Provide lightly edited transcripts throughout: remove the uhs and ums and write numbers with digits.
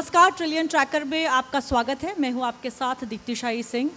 नमस्कार, trillion tracker में आपका स्वागत है। मैं हूं आपके साथ दीप्ति शाही सिंह।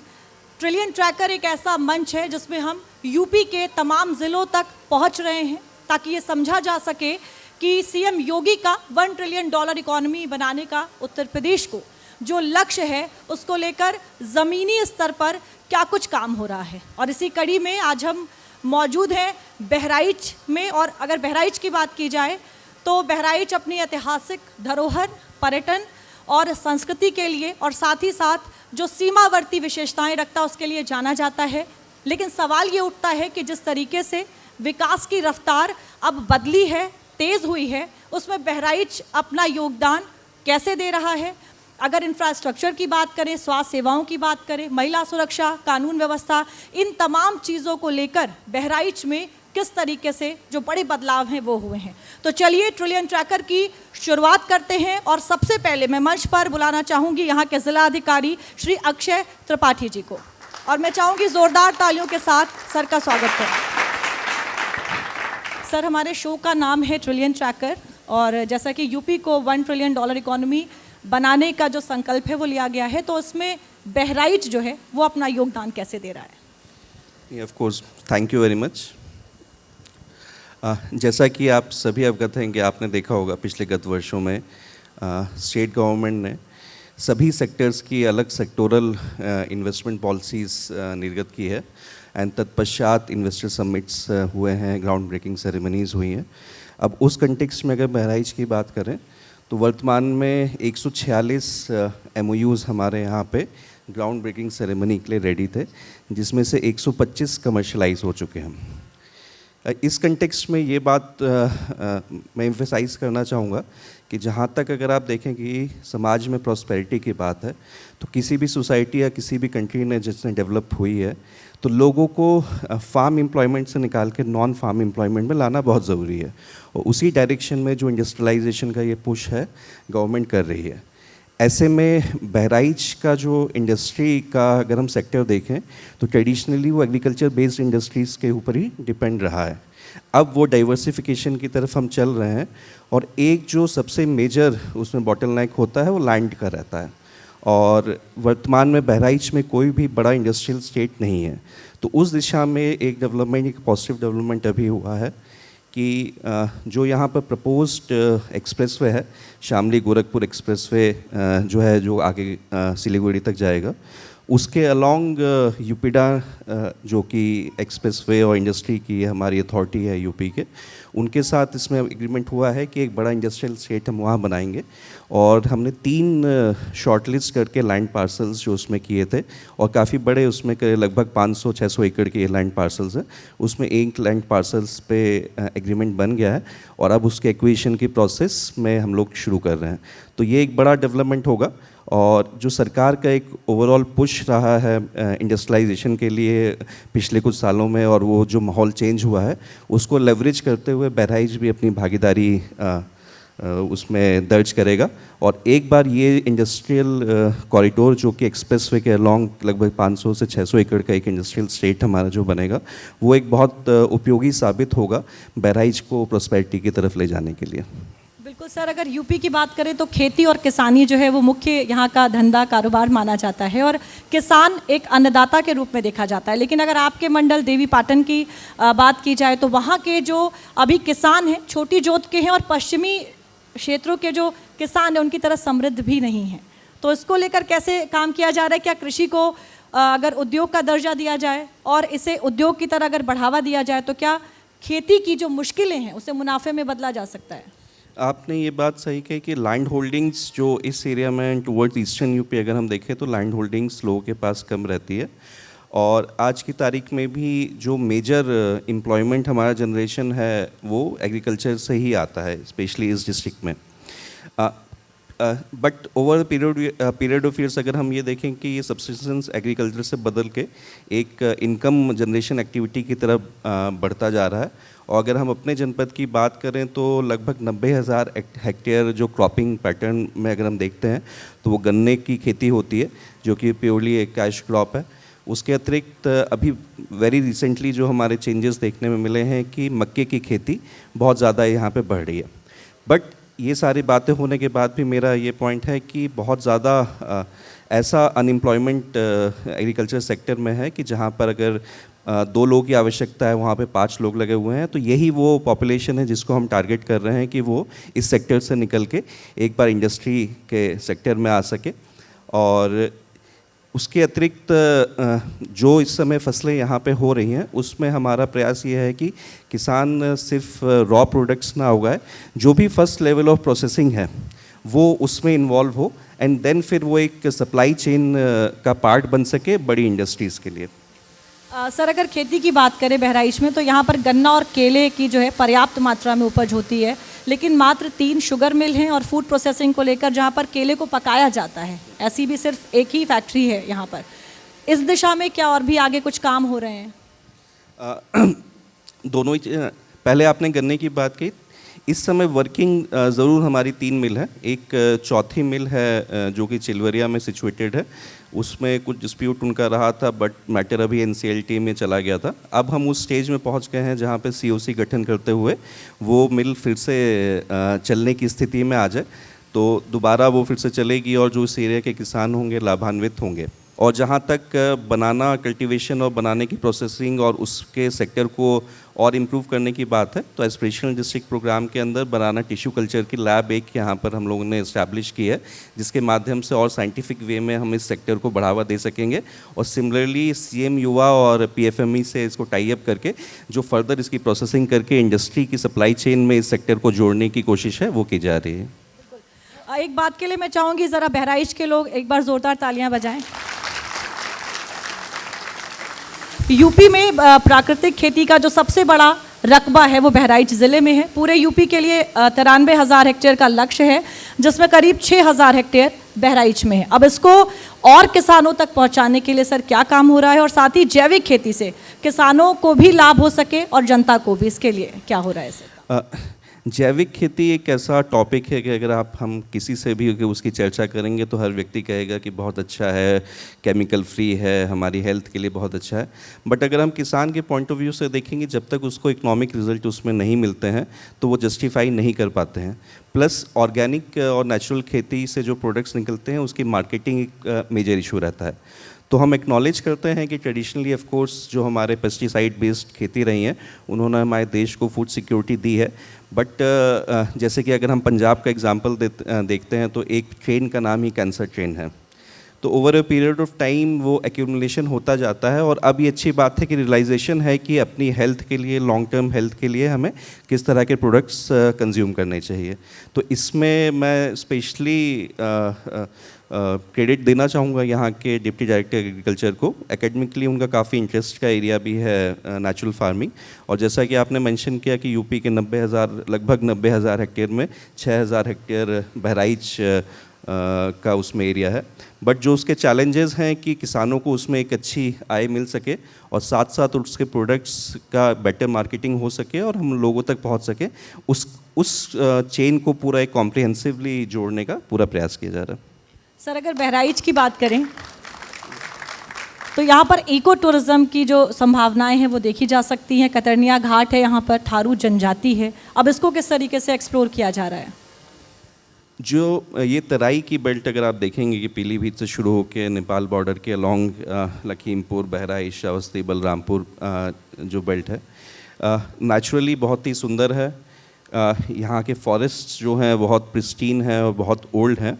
ट्रिलियन ट्रैकर एक ऐसा मंच है जिसमें हम यूपी के तमाम ज़िलों तक पहुंच रहे हैं ताकि ये समझा जा सके कि सीएम योगी का $1 ट्रिलियन इकोनॉमी बनाने का उत्तर प्रदेश को जो लक्ष्य है उसको लेकर ज़मीनी स्तर पर क्या कुछ काम हो रहा है। और इसी कड़ी में आज हम मौजूद हैं बहराइच में। और अगर बहराइच की बात की जाए तो बहराइच अपनी ऐतिहासिक धरोहर, पर्यटन और संस्कृति के लिए और साथ ही साथ जो सीमावर्ती विशेषताएं रखता है उसके लिए जाना जाता है। लेकिन सवाल ये उठता है कि जिस तरीके से विकास की रफ्तार अब बदली है, तेज़ हुई है, उसमें बहराइच अपना योगदान कैसे दे रहा है। अगर इंफ्रास्ट्रक्चर की बात करें, स्वास्थ्य सेवाओं की बात करें, महिला सुरक्षा, कानून व्यवस्था, इन तमाम चीज़ों को लेकर बहराइच में किस तरीके से जो बड़े बदलाव हैं वो हुए हैं। तो चलिए ट्रिलियन ट्रैकर की शुरुआत करते हैं। और सबसे पहले मैं मंच पर बुलाना चाहूँगी यहाँ के ज़िला अधिकारी श्री अक्षय त्रिपाठी जी को, और मैं चाहूँगी ज़ोरदार तालियों के साथ सर का स्वागत करें। सर, हमारे शो का नाम है ट्रिलियन ट्रैकर, और जैसा कि यूपी को $1 ट्रिलियन इकोनॉमी बनाने का जो संकल्प है वो लिया गया है, तो उसमें बहराइच जो है वो अपना योगदान कैसे दे रहा है? Of course, thank you very much. जैसा कि आप सभी अवगत हैं कि आपने देखा होगा पिछले गत वर्षों में स्टेट गवर्नमेंट ने सभी सेक्टर्स की अलग सेक्टोरल इन्वेस्टमेंट पॉलिसीज़ निर्गत की है। एंड तत्पश्चात इन्वेस्टर समिट्स हुए हैं, ग्राउंड ब्रेकिंग सेरेमनीज़ हुई हैं। अब उस कंटेक्स्ट में अगर बहराइच की बात करें तो वर्तमान में 146 MOUs हमारे यहाँ पे ग्राउंड ब्रेकिंग सेरेमनी के लिए रेडी थे, जिसमें से 125 कमर्शलाइज हो चुके हैं। इस कंटेक्स्ट में ये बात मैं एम्फेसाइज़ करना चाहूँगा कि जहाँ तक अगर आप देखें कि समाज में प्रॉस्पेरिटी की बात है, तो किसी भी सोसाइटी या किसी भी कंट्री ने जिसने डेवलप हुई है तो लोगों को फार्म एम्प्लॉयमेंट से निकाल के नॉन फार्म एम्प्लॉयमेंट में लाना बहुत ज़रूरी है। और उसी डायरेक्शन में जो इंडस्ट्रियलाइजेशन का ये पुश है गवर्नमेंट कर रही है। ऐसे में बहराइच का जो इंडस्ट्री का अगर हम सेक्टर देखें तो ट्रेडिशनली वो एग्रीकल्चर बेस्ड इंडस्ट्रीज़ के ऊपर ही डिपेंड रहा है। अब वो डाइवर्सिफिकेशन की तरफ हम चल रहे हैं, और एक जो सबसे मेजर उसमें बॉटलनेक होता है वो लैंड का रहता है। और वर्तमान में बहराइच में कोई भी बड़ा इंडस्ट्रियल स्टेट नहीं है, तो उस दिशा में एक डेवलपमेंट, एक पॉजिटिव डेवलपमेंट अभी हुआ है कि जो यहाँ पर प्रपोज्ड एक्सप्रेसवे है, शामली गोरखपुर एक्सप्रेसवे जो है, जो आगे सिलीगुड़ी तक जाएगा, उसके अलॉन्ग यूपीडा जो कि एक्सप्रेसवे और इंडस्ट्री की हमारी अथॉरिटी है यूपी के, उनके साथ इसमें एग्रीमेंट हुआ है कि एक बड़ा इंडस्ट्रियल स्टेट हम वहाँ बनाएंगे। और हमने 3 शॉर्टलिस्ट करके लैंड पार्सल्स जो उसमें किए थे, और काफ़ी बड़े उसमें लगभग 500-600 एकड़ के लैंड पार्सल्स हैं। उसमें 1 लैंड पार्सल्स पे एग्रीमेंट बन गया है, और अब उसके एक्विजिशन की प्रोसेस में हम लोग शुरू कर रहे हैं। तो ये एक बड़ा डेवलपमेंट होगा। और जो सरकार का एक ओवरऑल पुश रहा है इंडस्ट्रियलाइजेशन के लिए पिछले कुछ सालों में, और वो जो माहौल चेंज हुआ है उसको लेवरेज करते हुए बहराइच भी अपनी भागीदारी उसमें दर्ज करेगा। और एक बार ये इंडस्ट्रियल कॉरिडोर जो कि एक्सप्रेसवे के अलॉन्ग लगभग 500 से 600 एकड़ का एक इंडस्ट्रियल स्टेट हमारा जो बनेगा, वो एक बहुत उपयोगी साबित होगा बहराइच को प्रॉस्पेरिटी की तरफ ले जाने के लिए। बिल्कुल सर, अगर यूपी की बात करें तो खेती और किसानी जो है वो मुख्य यहाँ का धंधा कारोबार माना जाता है, और किसान एक अन्नदाता के रूप में देखा जाता है। लेकिन अगर आपके मंडल देवी पाटन की बात की जाए तो वहाँ के जो अभी किसान हैं छोटी जोत के हैं, और पश्चिमी क्षेत्रों के जो किसान हैं उनकी तरह समृद्ध भी नहीं हैं। तो इसको लेकर कैसे काम किया जा रहा है? क्या कृषि को अगर उद्योग का दर्जा दिया जाए और इसे उद्योग की तरह अगर बढ़ावा दिया जाए तो क्या खेती की जो मुश्किलें हैं उसे मुनाफे में बदला जा सकता है? आपने ये बात सही कही कि लैंड होल्डिंग्स जो इस एरिया में टुवर्ड्स ईस्टर्न यूपी अगर हम देखें तो लैंड होल्डिंग्स लोगों के पास कम रहती है। और आज की तारीख में भी जो मेजर एम्प्लॉयमेंट हमारा जनरेशन है वो एग्रीकल्चर से ही आता है, स्पेशली इस डिस्ट्रिक्ट में। But over period of years अगर हम ये देखें कि ये सब्सिस्टेंस एग्रीकल्चर से बदल के एक इनकम जनरेशन एक्टिविटी की तरफ बढ़ता जा रहा है। और अगर हम अपने जनपद की बात करें तो लगभग 90,000 हेक्टेयर जो क्रॉपिंग पैटर्न में अगर हम देखते हैं तो वो गन्ने की खेती होती है, जो कि प्योरली एक कैश क्रॉप है। उसके अतिरिक्त अभी वेरी रिसेंटली जो हमारे चेंजेस देखने में मिले हैं कि मक्के की खेती बहुत ज़्यादा यहाँ पे बढ़ रही है। बट ये सारी बातें होने के बाद भी मेरा ये पॉइंट है कि बहुत ज़्यादा ऐसा अनएम्प्लॉयमेंट एग्रीकल्चर सेक्टर में है कि जहाँ पर अगर 2 लोगों की आवश्यकता है, वहाँ पे 5 लोग लगे हुए हैं। तो यही वो पॉपुलेशन है जिसको हम टारगेट कर रहे हैं कि वो इस सेक्टर से निकल के एक बार इंडस्ट्री के सेक्टर में आ सके। और उसके अतिरिक्त जो इस समय फसलें यहाँ पे हो रही हैं, उसमें हमारा प्रयास ये है कि किसान सिर्फ रॉ प्रोडक्ट्स ना उगाए, जो भी फर्स्ट लेवल ऑफ प्रोसेसिंग है वो उसमें इन्वॉल्व हो, एंड देन फिर वो एक सप्लाई चेन का पार्ट बन सके बड़ी इंडस्ट्रीज़ के लिए। सर, अगर खेती की बात करें बहराइच में, तो यहाँ पर गन्ना और केले की जो है पर्याप्त मात्रा में उपज होती है, लेकिन मात्र 3 शुगर मिल हैं और फूड प्रोसेसिंग को लेकर जहाँ पर केले को पकाया जाता है, ऐसी भी सिर्फ एक ही फैक्ट्री है यहाँ पर। इस दिशा में क्या और भी आगे कुछ काम हो रहे हैं? दोनों ही पहले आपने गन्ने की बात की। इस समय वर्किंग ज़रूर हमारी 3 मिल है। एक चौथी मिल है जो कि चिलवरिया में सिचुएटेड है, उसमें कुछ डिस्प्यूट उनका रहा था, बट मैटर अभी एनसीएलटी में चला गया था। अब हम उस स्टेज में पहुंच गए हैं जहां पे सीओसी गठन करते हुए वो मिल फिर से चलने की स्थिति में आ जाए, तो दोबारा वो फिर से चलेगी और जो इस एरिया के किसान होंगे लाभान्वित होंगे। और जहाँ तक बनाना कल्टीवेशन और बनाने की प्रोसेसिंग और उसके सेक्टर को और इम्प्रूव करने की बात है, तो एस्पिरेशनल डिस्ट्रिक्ट प्रोग्राम के अंदर बनाना टिश्यू कल्चर की लैब एक यहाँ पर हम लोगों ने इस्टेब्लिश की है, जिसके माध्यम से और साइंटिफिक वे में हम इस सेक्टर को बढ़ावा दे सकेंगे। और सिमिलरली सीएम युवा और पीएफएमई से इसको टाई अप करके जो फर्दर इसकी प्रोसेसिंग करके इंडस्ट्री की सप्लाई चेन में इस सेक्टर को जोड़ने की कोशिश है, वो की जा रही है। एक बात के लिए मैं चाहूँगी ज़रा बहराइच के लोग एक बार ज़ोरदार तालियां बजाएं। यूपी में प्राकृतिक खेती का जो सबसे बड़ा रकबा है वो बहराइच ज़िले में है। पूरे यूपी के लिए 93,000 हेक्टेयर का लक्ष्य है, जिसमें करीब 6,000 हेक्टेयर बहराइच में है। अब इसको और किसानों तक पहुंचाने के लिए सर क्या काम हो रहा है, और साथ ही जैविक खेती से किसानों को भी लाभ हो सके और जनता को भी, इसके लिए क्या हो रहा है सर? जैविक खेती एक ऐसा टॉपिक है कि अगर हम किसी से भी उसकी चर्चा करेंगे तो हर व्यक्ति कहेगा कि बहुत अच्छा है, केमिकल फ्री है, हमारी हेल्थ के लिए बहुत अच्छा है। बट अगर हम किसान के पॉइंट ऑफ व्यू से देखेंगे, जब तक उसको इकोनॉमिक रिजल्ट उसमें नहीं मिलते हैं तो वो जस्टिफाई नहीं कर पाते हैं। प्लस ऑर्गेनिक और नेचुरल खेती से जो प्रोडक्ट्स निकलते हैं उसकी मार्केटिंग एक मेजर इशू रहता है। तो हम एक्नॉलेज करते हैं कि ट्रेडिशनली ऑफ कोर्स जो हमारे पेस्टिसाइड बेस्ड खेती रही हैं, उन्होंने हमारे देश को फूड सिक्योरिटी दी है। बट जैसे कि अगर हम पंजाब का एग्जांपल देखते हैं तो एक ट्रेन का नाम ही कैंसर ट्रेन है। तो over a period of time वो एक्यूमुलेशन होता जाता है, और अब ये अच्छी बात है कि रियलाइजेशन है कि अपनी हेल्थ के लिए, लॉन्ग टर्म हेल्थ के लिए हमें किस तरह के प्रोडक्ट्स कंज्यूम करने चाहिए। तो इसमें मैं स्पेशली क्रेडिट देना चाहूँगा यहाँ के डिप्टी डायरेक्टर एग्रीकल्चर को। एकेडमिकली उनका काफ़ी इंटरेस्ट का एरिया भी है नेचुरल फार्मिंग, और जैसा कि आपने मेंशन किया कि यूपी के लगभग 90,000 हेक्टेयर में 6,000 हेक्टेयर बहराइच का उसमें एरिया है। बट जो उसके चैलेंजेस हैं कि किसानों को उसमें एक अच्छी आय मिल सके और साथ साथ उसके प्रोडक्ट्स का बेटर मार्केटिंग हो सके और हम लोगों तक पहुंच सके, उस चेन को पूरा एक कॉम्प्रिहेंसिवली जोड़ने का पूरा प्रयास किया जा रहा है। सर, अगर बहराइच की बात करें तो यहाँ पर इको टूरिज़्म की जो संभावनाएं हैं वो देखी जा सकती हैं। कतरनिया घाट है, यहाँ पर थारू जनजाति है। अब इसको किस तरीके से एक्सप्लोर किया जा रहा है? जो ये तराई की बेल्ट अगर आप देखेंगे कि पीलीभीत से शुरू होकर नेपाल बॉर्डर के अलॉन्ग लखीमपुर, बहराइच, श्रावस्ती, बलरामपुर जो बेल्ट है, नेचुरली बहुत ही सुंदर है। यहाँ के फॉरेस्ट जो हैं बहुत प्रिस्टीन हैं और बहुत ओल्ड हैं।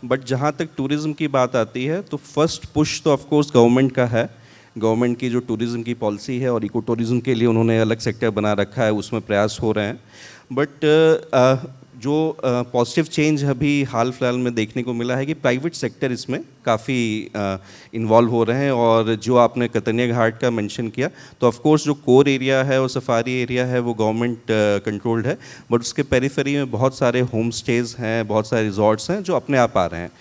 बट जहाँ तक टूरिज़्म की बात आती है तो फर्स्ट पुश तो ऑफ कोर्स गवर्नमेंट का है। गवर्नमेंट की जो टूरिज़्म की पॉलिसी है और इको टूरिज़्म के लिए उन्होंने अलग सेक्टर बना रखा है, उसमें प्रयास हो रहे हैं। बट जो पॉजिटिव चेंज अभी हाल फिलहाल में देखने को मिला है कि प्राइवेट सेक्टर इसमें काफ़ी इन्वॉल्व हो रहे हैं। और जो आपने कतरनिया घाट का मेंशन किया, तो ऑफ कोर्स जो कोर एरिया है और सफारी एरिया है वो गवर्नमेंट कंट्रोल्ड है, बट उसके पेरिफेरी में बहुत सारे होम स्टेज़ हैं, बहुत सारे रिजॉर्ट्स हैं जो अपने आप आ रहे हैं।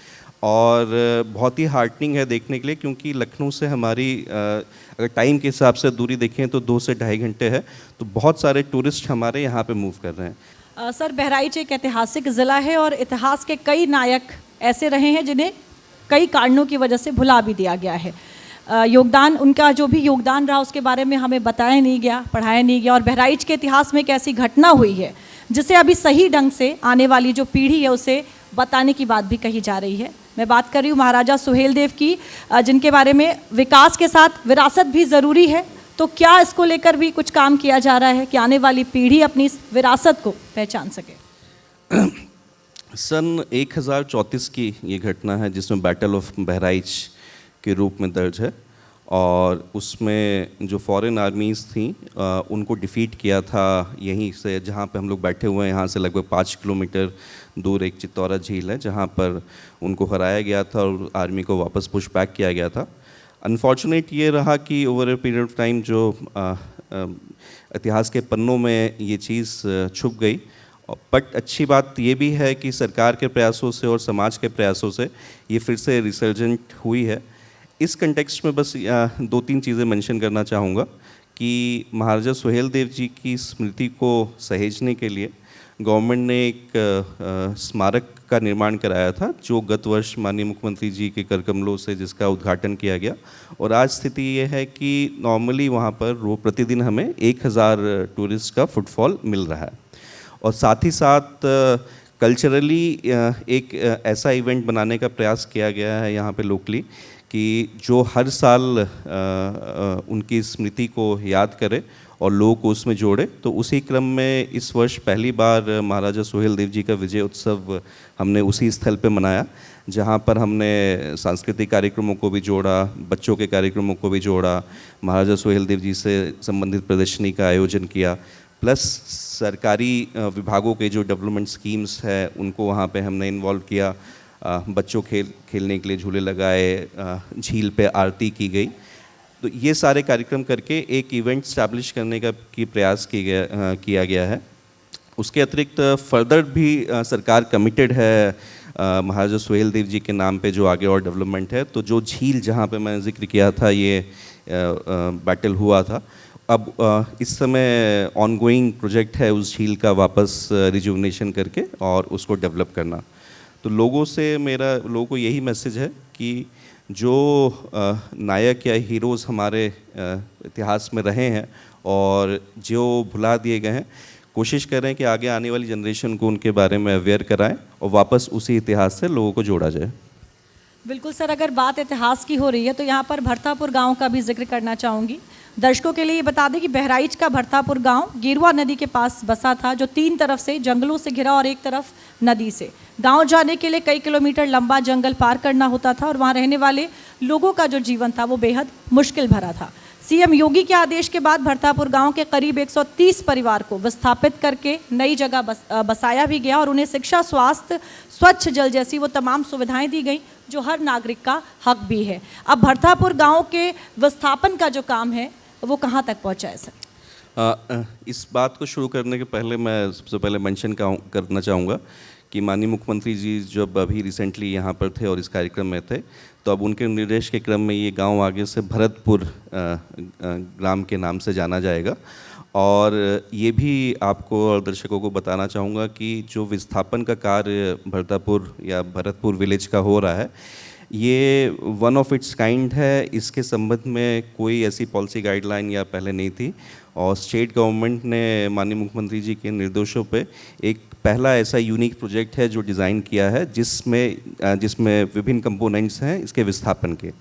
और बहुत ही हार्टनिंग है देखने के लिए, क्योंकि लखनऊ से हमारी अगर टाइम के हिसाब से दूरी देखें तो 2 से ढाई घंटे है, तो बहुत सारे टूरिस्ट हमारे यहाँ पे मूव कर रहे हैं। सर, बहराइच एक ऐतिहासिक ज़िला है और इतिहास के कई नायक ऐसे रहे हैं जिन्हें कई कारणों की वजह से भुला भी दिया गया है। उनका जो भी योगदान रहा उसके बारे में हमें बताया नहीं गया, पढ़ाया नहीं गया। और बहराइच के इतिहास में एक ऐसी घटना हुई है जिसे अभी सही ढंग से आने वाली जो पीढ़ी है उसे बताने की बात भी कही जा रही है। मैं बात कर रही हूँ महाराजा सुहेलदेव की, जिनके बारे में विकास के साथ विरासत भी ज़रूरी है। तो क्या इसको लेकर भी कुछ काम किया जा रहा है कि आने वाली पीढ़ी अपनी इस विरासत को पहचान सके? सन 1034 की ये घटना है जिसमें बैटल ऑफ बहराइच के रूप में दर्ज है, और उसमें जो फॉरेन आर्मीज़ थी उनको डिफ़ीट किया था यहीं से, जहाँ पे हम लोग बैठे हुए हैं, यहाँ से लगभग 5 किलोमीटर दूर एक चित्तौरा झील है जहाँ पर उनको हराया गया था और आर्मी को वापस पुश बैक किया गया था। अनफॉर्चुनेट ये रहा कि over a period of time जो इतिहास के पन्नों में ये चीज़ छुप गई। बट अच्छी बात ये भी है कि सरकार के प्रयासों से और समाज के प्रयासों से ये फिर से रिसर्जेंट हुई है। इस कंटेक्स्ट में बस 2-3 चीज़ें मेंशन करना चाहूँगा कि महाराजा सुहेलदेव जी की स्मृति को सहेजने के लिए गवर्नमेंट ने एक स्मारक का निर्माण कराया था, जो गत वर्ष माननीय मुख्यमंत्री जी के कर कमलों से जिसका उद्घाटन किया गया। और आज स्थिति ये है कि नॉर्मली वहाँ पर प्रतिदिन हमें 1000 टूरिस्ट का फुटफॉल मिल रहा है। और साथ ही साथ कल्चरली एक ऐसा इवेंट बनाने का प्रयास किया गया है यहाँ पे लोकली कि जो हर साल उनकी स्मृति को याद करे और लोगों को उसमें जोड़े। तो उसी क्रम में इस वर्ष पहली बार महाराजा सुहेलदेव जी का विजय उत्सव हमने उसी स्थल पे मनाया, जहाँ पर हमने सांस्कृतिक कार्यक्रमों को भी जोड़ा, बच्चों के कार्यक्रमों को भी जोड़ा, महाराजा सुहेलदेव जी से संबंधित प्रदर्शनी का आयोजन किया, प्लस सरकारी विभागों के जो डेवलपमेंट स्कीम्स है उनको वहाँ पे हमने इन्वॉल्व किया। बच्चों खेलने के लिए झूले लगाए, झील पे आरती की गई। तो ये सारे कार्यक्रम करके एक इवेंट स्टैब्लिश करने का प्रयास किया गया है। उसके अतिरिक्त फर्दर भी सरकार कमिटेड है महाराजा सुहेलदेव जी के नाम पे जो आगे और डेवलपमेंट है। तो जो झील जहाँ पे मैंने जिक्र किया था, ये बैटल हुआ था, अब इस समय ऑनगोइंग प्रोजेक्ट है उस झील का वापस रिजुवनेशन करके और उसको डेवलप करना। तो लोगों को यही मैसेज है कि जो नायक या हीरोज़ हमारे इतिहास में रहे हैं और जो भुला दिए गए हैं, कोशिश करें कि आगे आने वाली जनरेशन को उनके बारे में अवेयर कराएं और वापस उसी इतिहास से लोगों को जोड़ा जाए। बिल्कुल सर, अगर बात इतिहास की हो रही है तो यहाँ पर भरतापुर गांव का भी जिक्र करना चाहूँगी। दर्शकों के लिए बता दें कि बहराइच का भरतापुर गांव गेरुआ नदी के पास बसा था, जो 3 तरफ से जंगलों से घिरा और एक तरफ नदी से। गांव जाने के लिए कई किलोमीटर लंबा जंगल पार करना होता था और वहां रहने वाले लोगों का जो जीवन था वो बेहद मुश्किल भरा था। सीएम योगी के आदेश के बाद भरतापुर गांव के करीब 130 परिवार को विस्थापित करके नई जगह बसाया भी गया और उन्हें शिक्षा, स्वास्थ्य, स्वच्छ जल जैसी वो तमाम सुविधाएं दी गई जो हर नागरिक का हक भी है। अब भरतापुर गांव के विस्थापन का जो काम है वो कहाँ तक पहुँचा है सर? इस बात को शुरू करने के पहले मैं सबसे पहले मेंशन करना चाहूँगा कि माननीय मुख्यमंत्री जी जब अभी रिसेंटली यहाँ पर थे और इस कार्यक्रम में थे, तो अब उनके निर्देश के क्रम में ये गांव आगे से भरतपुर ग्राम के नाम से जाना जाएगा। और ये भी आपको और दर्शकों को बताना चाहूँगा कि जो विस्थापन का कार्य भरतापुर या भरतपुर विलेज का हो रहा है, ये वन ऑफ इट्स काइंड है। इसके संबंध में कोई ऐसी पॉलिसी गाइडलाइन या पहले नहीं थी और स्टेट गवर्नमेंट ने माननीय मुख्यमंत्री जी के निर्देशों पे एक पहला ऐसा यूनिक प्रोजेक्ट है जो डिज़ाइन किया है जिसमें विभिन्न कंपोनेंट्स हैं इसके विस्थापन के।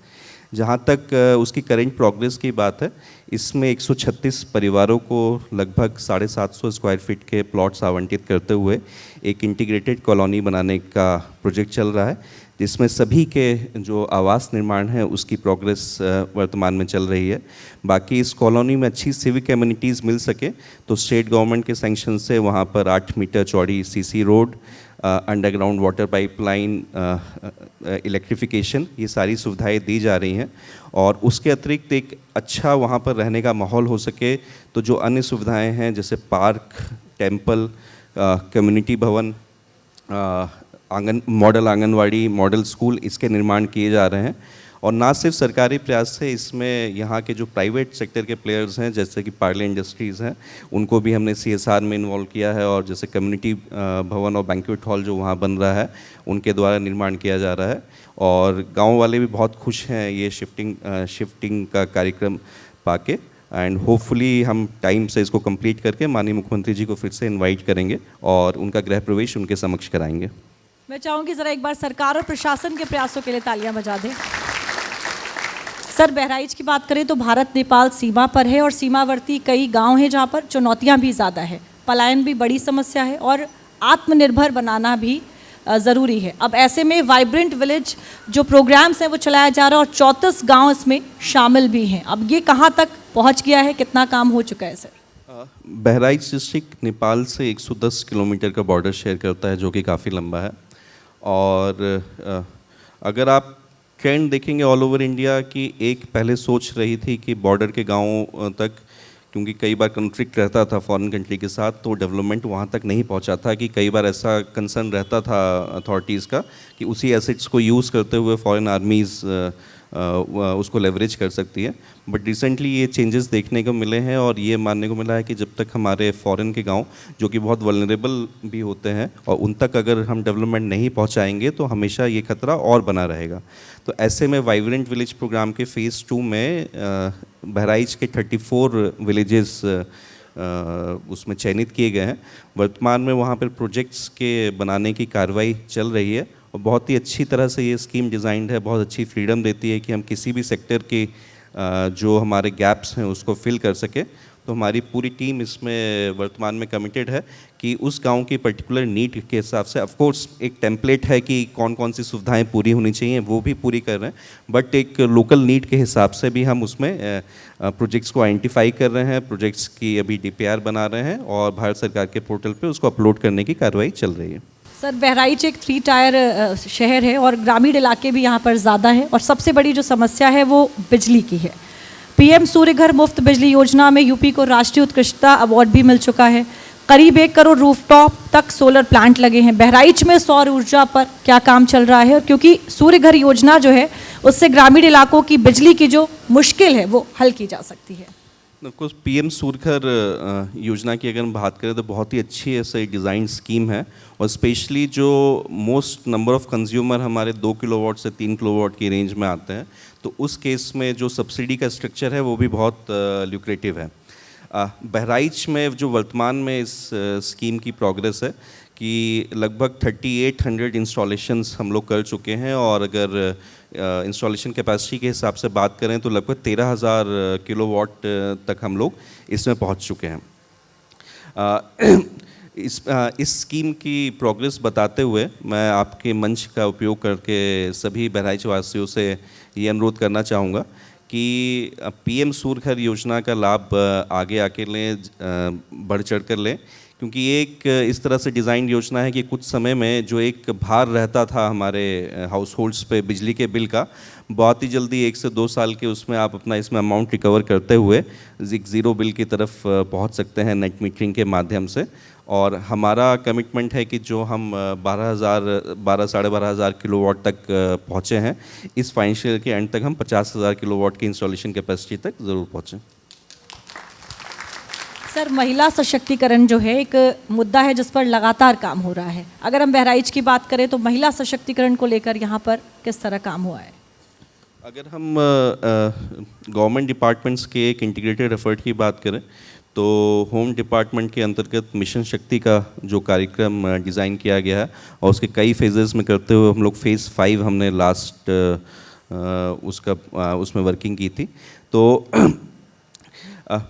जहाँ तक उसकी करेंट प्रोग्रेस की बात है, इसमें 136 परिवारों को लगभग 750 स्क्वायर फीट के प्लॉट्स आवंटित करते हुए एक इंटीग्रेटेड कॉलोनी बनाने का प्रोजेक्ट चल रहा है, जिसमें सभी के जो आवास निर्माण है उसकी प्रोग्रेस वर्तमान में चल रही है। बाकी इस कॉलोनी में अच्छी सिविक एमिनिटीज़ मिल सके तो स्टेट गवर्नमेंट के सैंक्शन से वहाँ पर 8 मीटर चौड़ी CC road, underground water pipeline, electrification, ये सारी सुविधाएं दी जा रही हैं। और उसके अतिरिक्त एक अच्छा वहाँ पर रहने का माहौल हो सके तो जो अन्य सुविधाएं हैं जैसे पार्क, टेम्पल, कम्युनिटी भवन, मॉडल आंगनवाड़ी, मॉडल स्कूल, इसके निर्माण किए जा रहे हैं। और ना सिर्फ सरकारी प्रयास से, इसमें यहाँ के जो प्राइवेट सेक्टर के प्लेयर्स हैं जैसे कि पार्ले इंडस्ट्रीज़ हैं, उनको भी हमने CSR में इन्वॉल्व किया है। और जैसे कम्युनिटी भवन और बैंक्वेट हॉल जो वहाँ बन रहा है उनके द्वारा निर्माण किया जा रहा है। और गांव वाले भी बहुत खुश हैं ये शिफ्टिंग का कार्यक्रम पाके। एंड होपफुली हम टाइम से इसको कंप्लीट करके माननीय मुख्यमंत्री जी को फिर से इनवाइट करेंगे और उनका गृह प्रवेश उनके समक्ष कराएंगे। मैं चाहूंगी जरा एक बार सरकार और प्रशासन के प्रयासों के लिए तालियां बजा दें। सर, बहराइच की बात करें तो भारत नेपाल सीमा पर है और सीमावर्ती कई गांव हैं जहां पर चुनौतियां भी ज़्यादा है, पलायन भी बड़ी समस्या है और आत्मनिर्भर बनाना भी ज़रूरी है। अब ऐसे में वाइब्रेंट विलेज जो प्रोग्राम्स हैं वो चलाया जा रहा है और 34 गांव इसमें शामिल भी हैं। अब ये कहाँ तक पहुँच गया है, कितना काम हो चुका है सर? बहराइच डिस्ट्रिक्ट नेपाल से 110 किलोमीटर का बॉर्डर शेयर करता है, जो कि काफ़ी लंबा है। और अगर आप ट्रेंड देखेंगे ऑल ओवर इंडिया की, एक पहले सोच रही थी कि बॉर्डर के गाँवों तक, क्योंकि कई बार कॉन्फ्लिक्ट रहता था फॉरेन कंट्री के साथ, तो डेवलपमेंट वहाँ तक नहीं पहुँचा था। कि कई बार ऐसा कंसर्न रहता था अथॉरिटीज़ का कि उसी एसेट्स को यूज़ करते हुए फॉरेन आर्मीज़ उसको लेवरेज कर सकती है। बट रिसेंटली ये चेंजेस देखने को मिले हैं और ये मानने को मिला है कि जब तक हमारे फॉरेन के गांव, जो कि बहुत वल्नरेबल भी होते हैं, और उन तक अगर हम डेवलपमेंट नहीं पहुंचाएंगे तो हमेशा ये खतरा और बना रहेगा। तो ऐसे में वाइब्रेंट विलेज प्रोग्राम के फ़ेज़ 2 में बहराइच के 34 विलेजेस उसमें चयनित किए गए हैं। वर्तमान में वहाँ पर प्रोजेक्ट्स के बनाने की कार्रवाई चल रही है और बहुत ही अच्छी तरह से ये स्कीम डिज़ाइंड है। बहुत अच्छी फ्रीडम देती है कि हम किसी भी सेक्टर के जो हमारे गैप्स हैं उसको फिल कर सके। तो हमारी पूरी टीम इसमें वर्तमान में कमिटेड है कि उस गांव की पर्टिकुलर नीड के हिसाब से, ऑफ कोर्स एक टेम्पलेट है कि कौन कौन सी सुविधाएं पूरी होनी चाहिए, वो भी पूरी कर रहे हैं, बट एक लोकल नीड के हिसाब से भी हम उसमें प्रोजेक्ट्स को आइडेंटिफाई कर रहे हैं। प्रोजेक्ट्स की अभी DPR बना रहे हैं और भारत सरकार के पोर्टल पर उसको अपलोड करने की कार्रवाई चल रही है। सर, बहराइच एक 3 टायर शहर है और ग्रामीण इलाके भी यहाँ पर ज़्यादा है और सबसे बड़ी जो समस्या है वो बिजली की है। PM सूर्य घर मुफ्त बिजली योजना में यूपी को राष्ट्रीय उत्कृष्टता अवार्ड भी मिल चुका है। करीब 1 करोड़ रूफटॉप तक सोलर प्लांट लगे हैं। बहराइच में सौर ऊर्जा पर क्या काम चल रहा है? और क्योंकि सूर्य घर योजना जो है उससे ग्रामीण इलाकों की बिजली की जो मुश्किल है वो हल की जा सकती है। ऑफकोर्स PM सूर्य घर योजना की अगर हम बात करें तो बहुत ही अच्छी ऐसे डिज़ाइन स्कीम है और स्पेशली जो मोस्ट नंबर ऑफ़ कंज्यूमर हमारे 2 किलोवाट से 3 किलोवाट की रेंज में आते हैं, तो उस केस में जो सब्सिडी का स्ट्रक्चर है वो भी बहुत ल्यूक्रेटिव है। बहराइच में जो वर्तमान में इस स्कीम की प्रोग्रेस है कि लगभग 3800 इंस्टॉलेशंस हम लोग कर चुके हैं और अगर इंस्टॉलेशन कैपेसिटी के हिसाब से बात करें तो लगभग 13,000 किलोवाट तक हम लोग इसमें पहुंच चुके हैं। इस स्कीम की प्रोग्रेस बताते हुए मैं आपके मंच का उपयोग करके सभी बहराइच वासियों से ये अनुरोध करना चाहूँगा कि PM सूर्य घर योजना का लाभ आगे आके लें, बढ़ चढ़ कर लें, क्योंकि ये एक इस तरह से डिज़ाइन योजना है कि कुछ समय में जो एक भार रहता था हमारे हाउस होल्ड्स पे बिजली के बिल का, बहुत ही जल्दी 1 से 2 साल के उसमें आप अपना इसमें अमाउंट रिकवर करते हुए एक ज़ीरो बिल की तरफ पहुंच सकते हैं नेट मीटरिंग के माध्यम से। और हमारा कमिटमेंट है कि जो हम 12,000-12,500 किलोवाट तक पहुँचे हैं, इस फाइनेंशियल के एंड तक हम 50,000 किलोवाट की इंस्टॉलेशन कैपेसिटी तक ज़रूर पहुँचें। सर, महिला सशक्तिकरण जो है एक मुद्दा है जिस पर लगातार काम हो रहा है। अगर हम बहराइच की बात करें तो महिला सशक्तिकरण को लेकर यहाँ पर किस तरह काम हुआ है? अगर हम गवर्नमेंट डिपार्टमेंट्स के एक इंटीग्रेटेड एफर्ट की बात करें तो होम डिपार्टमेंट के अंतर्गत मिशन शक्ति का जो कार्यक्रम डिज़ाइन किया गया है और उसके कई फेजेस में करते हुए हम लोग फ़ेज़ 5 हमने लास्ट उसमें वर्किंग की थी। तो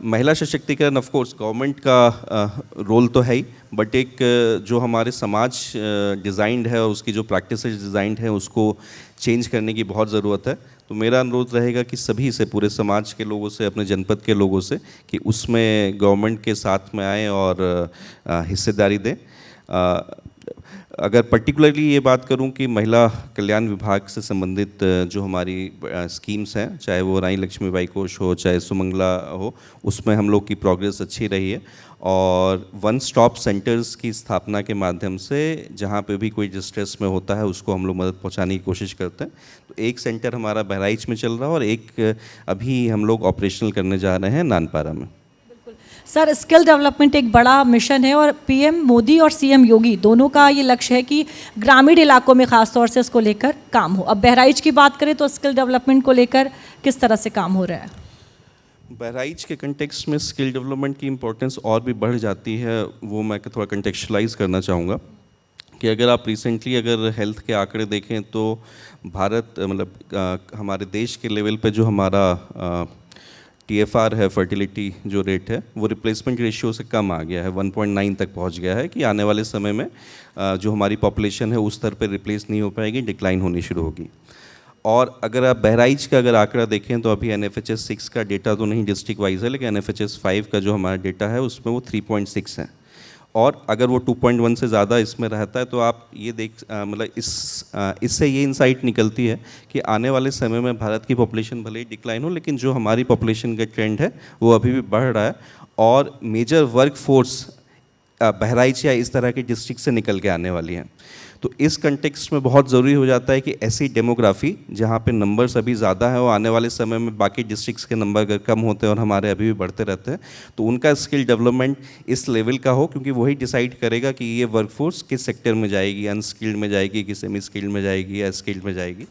महिला सशक्तिकरण ऑफ कोर्स गवर्नमेंट का रोल तो है ही, बट एक जो हमारे समाज डिज़ाइंड है और उसकी जो प्रैक्टिसेस डिज़ाइंड है उसको चेंज करने की बहुत ज़रूरत है। तो मेरा अनुरोध रहेगा कि सभी से, पूरे समाज के लोगों से, अपने जनपद के लोगों से, कि उसमें गवर्नमेंट के साथ में आएँ और हिस्सेदारी दें। अगर पर्टिकुलरली ये बात करूं कि महिला कल्याण विभाग से संबंधित जो हमारी स्कीम्स हैं, चाहे वो रानी लक्ष्मीबाई कोष हो, चाहे सुमंगला हो, उसमें हम लोग की प्रोग्रेस अच्छी रही है। और वन स्टॉप सेंटर्स की स्थापना के माध्यम से जहाँ पे भी कोई डिस्ट्रेस में होता है उसको हम लोग मदद पहुँचाने की कोशिश करते हैं। तो एक सेंटर हमारा बहराइच में चल रहा है और एक अभी हम लोग ऑपरेशनल करने जा रहे हैं नानपारा में। सर, स्किल डेवलपमेंट एक बड़ा मिशन है और PM मोदी और CM योगी दोनों का ये लक्ष्य है कि ग्रामीण इलाकों में ख़ास तौर से इसको लेकर काम हो। अब बहराइच की बात करें तो स्किल डेवलपमेंट को लेकर किस तरह से काम हो रहा है? बहराइच के कंटेक्स्ट में स्किल डेवलपमेंट की इम्पोर्टेंस और भी बढ़ जाती है, वो मैं थोड़ा कंटेक्चुअलाइज करना चाहूँगा कि अगर आप रिसेंटली अगर हेल्थ के आंकड़े देखें तो भारत मतलब हमारे देश के लेवल पे जो हमारा TFR है, फर्टिलिटी जो रेट है, वो रिप्लेसमेंट रेशियो से कम आ गया है, 1.9 तक पहुंच गया है कि आने वाले समय में जो हमारी पॉपुलेशन है उस स्तर पर रिप्लेस नहीं हो पाएगी, डिक्लाइन होनी शुरू होगी। और अगर आप बहराइच का अगर आंकड़ा देखें तो अभी NFHS 6 का डेटा तो नहीं डिस्ट्रिक्ट वाइज है, लेकिन NFHS 5 का जो हमारा डेटा है उसमें वो 3.6 है, और अगर वो 2.1 से ज़्यादा इसमें रहता है तो आप ये मतलब इससे ये इंसाइट निकलती है कि आने वाले समय में भारत की पॉपुलेशन भले ही डिक्लाइन हो, लेकिन जो हमारी पॉपुलेशन का ट्रेंड है वो अभी भी बढ़ रहा है, और मेजर वर्क फोर्स बहराइच या इस तरह के डिस्ट्रिक्ट से निकल के आने वाली हैं। तो इस कंटेक्स्ट में बहुत ज़रूरी हो जाता है कि ऐसी डेमोग्राफी जहाँ पे नंबर्स अभी ज़्यादा है और आने वाले समय में बाकी डिस्ट्रिक्ट्स के नंबर अगर कम होते हैं और हमारे अभी भी बढ़ते रहते हैं, तो उनका स्किल डेवलपमेंट इस लेवल का हो, क्योंकि वही डिसाइड करेगा कि ये वर्कफोर्स किस सेक्टर में जाएगी, अनस्किल्ड में जाएगी कि सेमी स्किल्ड में जाएगी या स्किल्ड में जाएगी।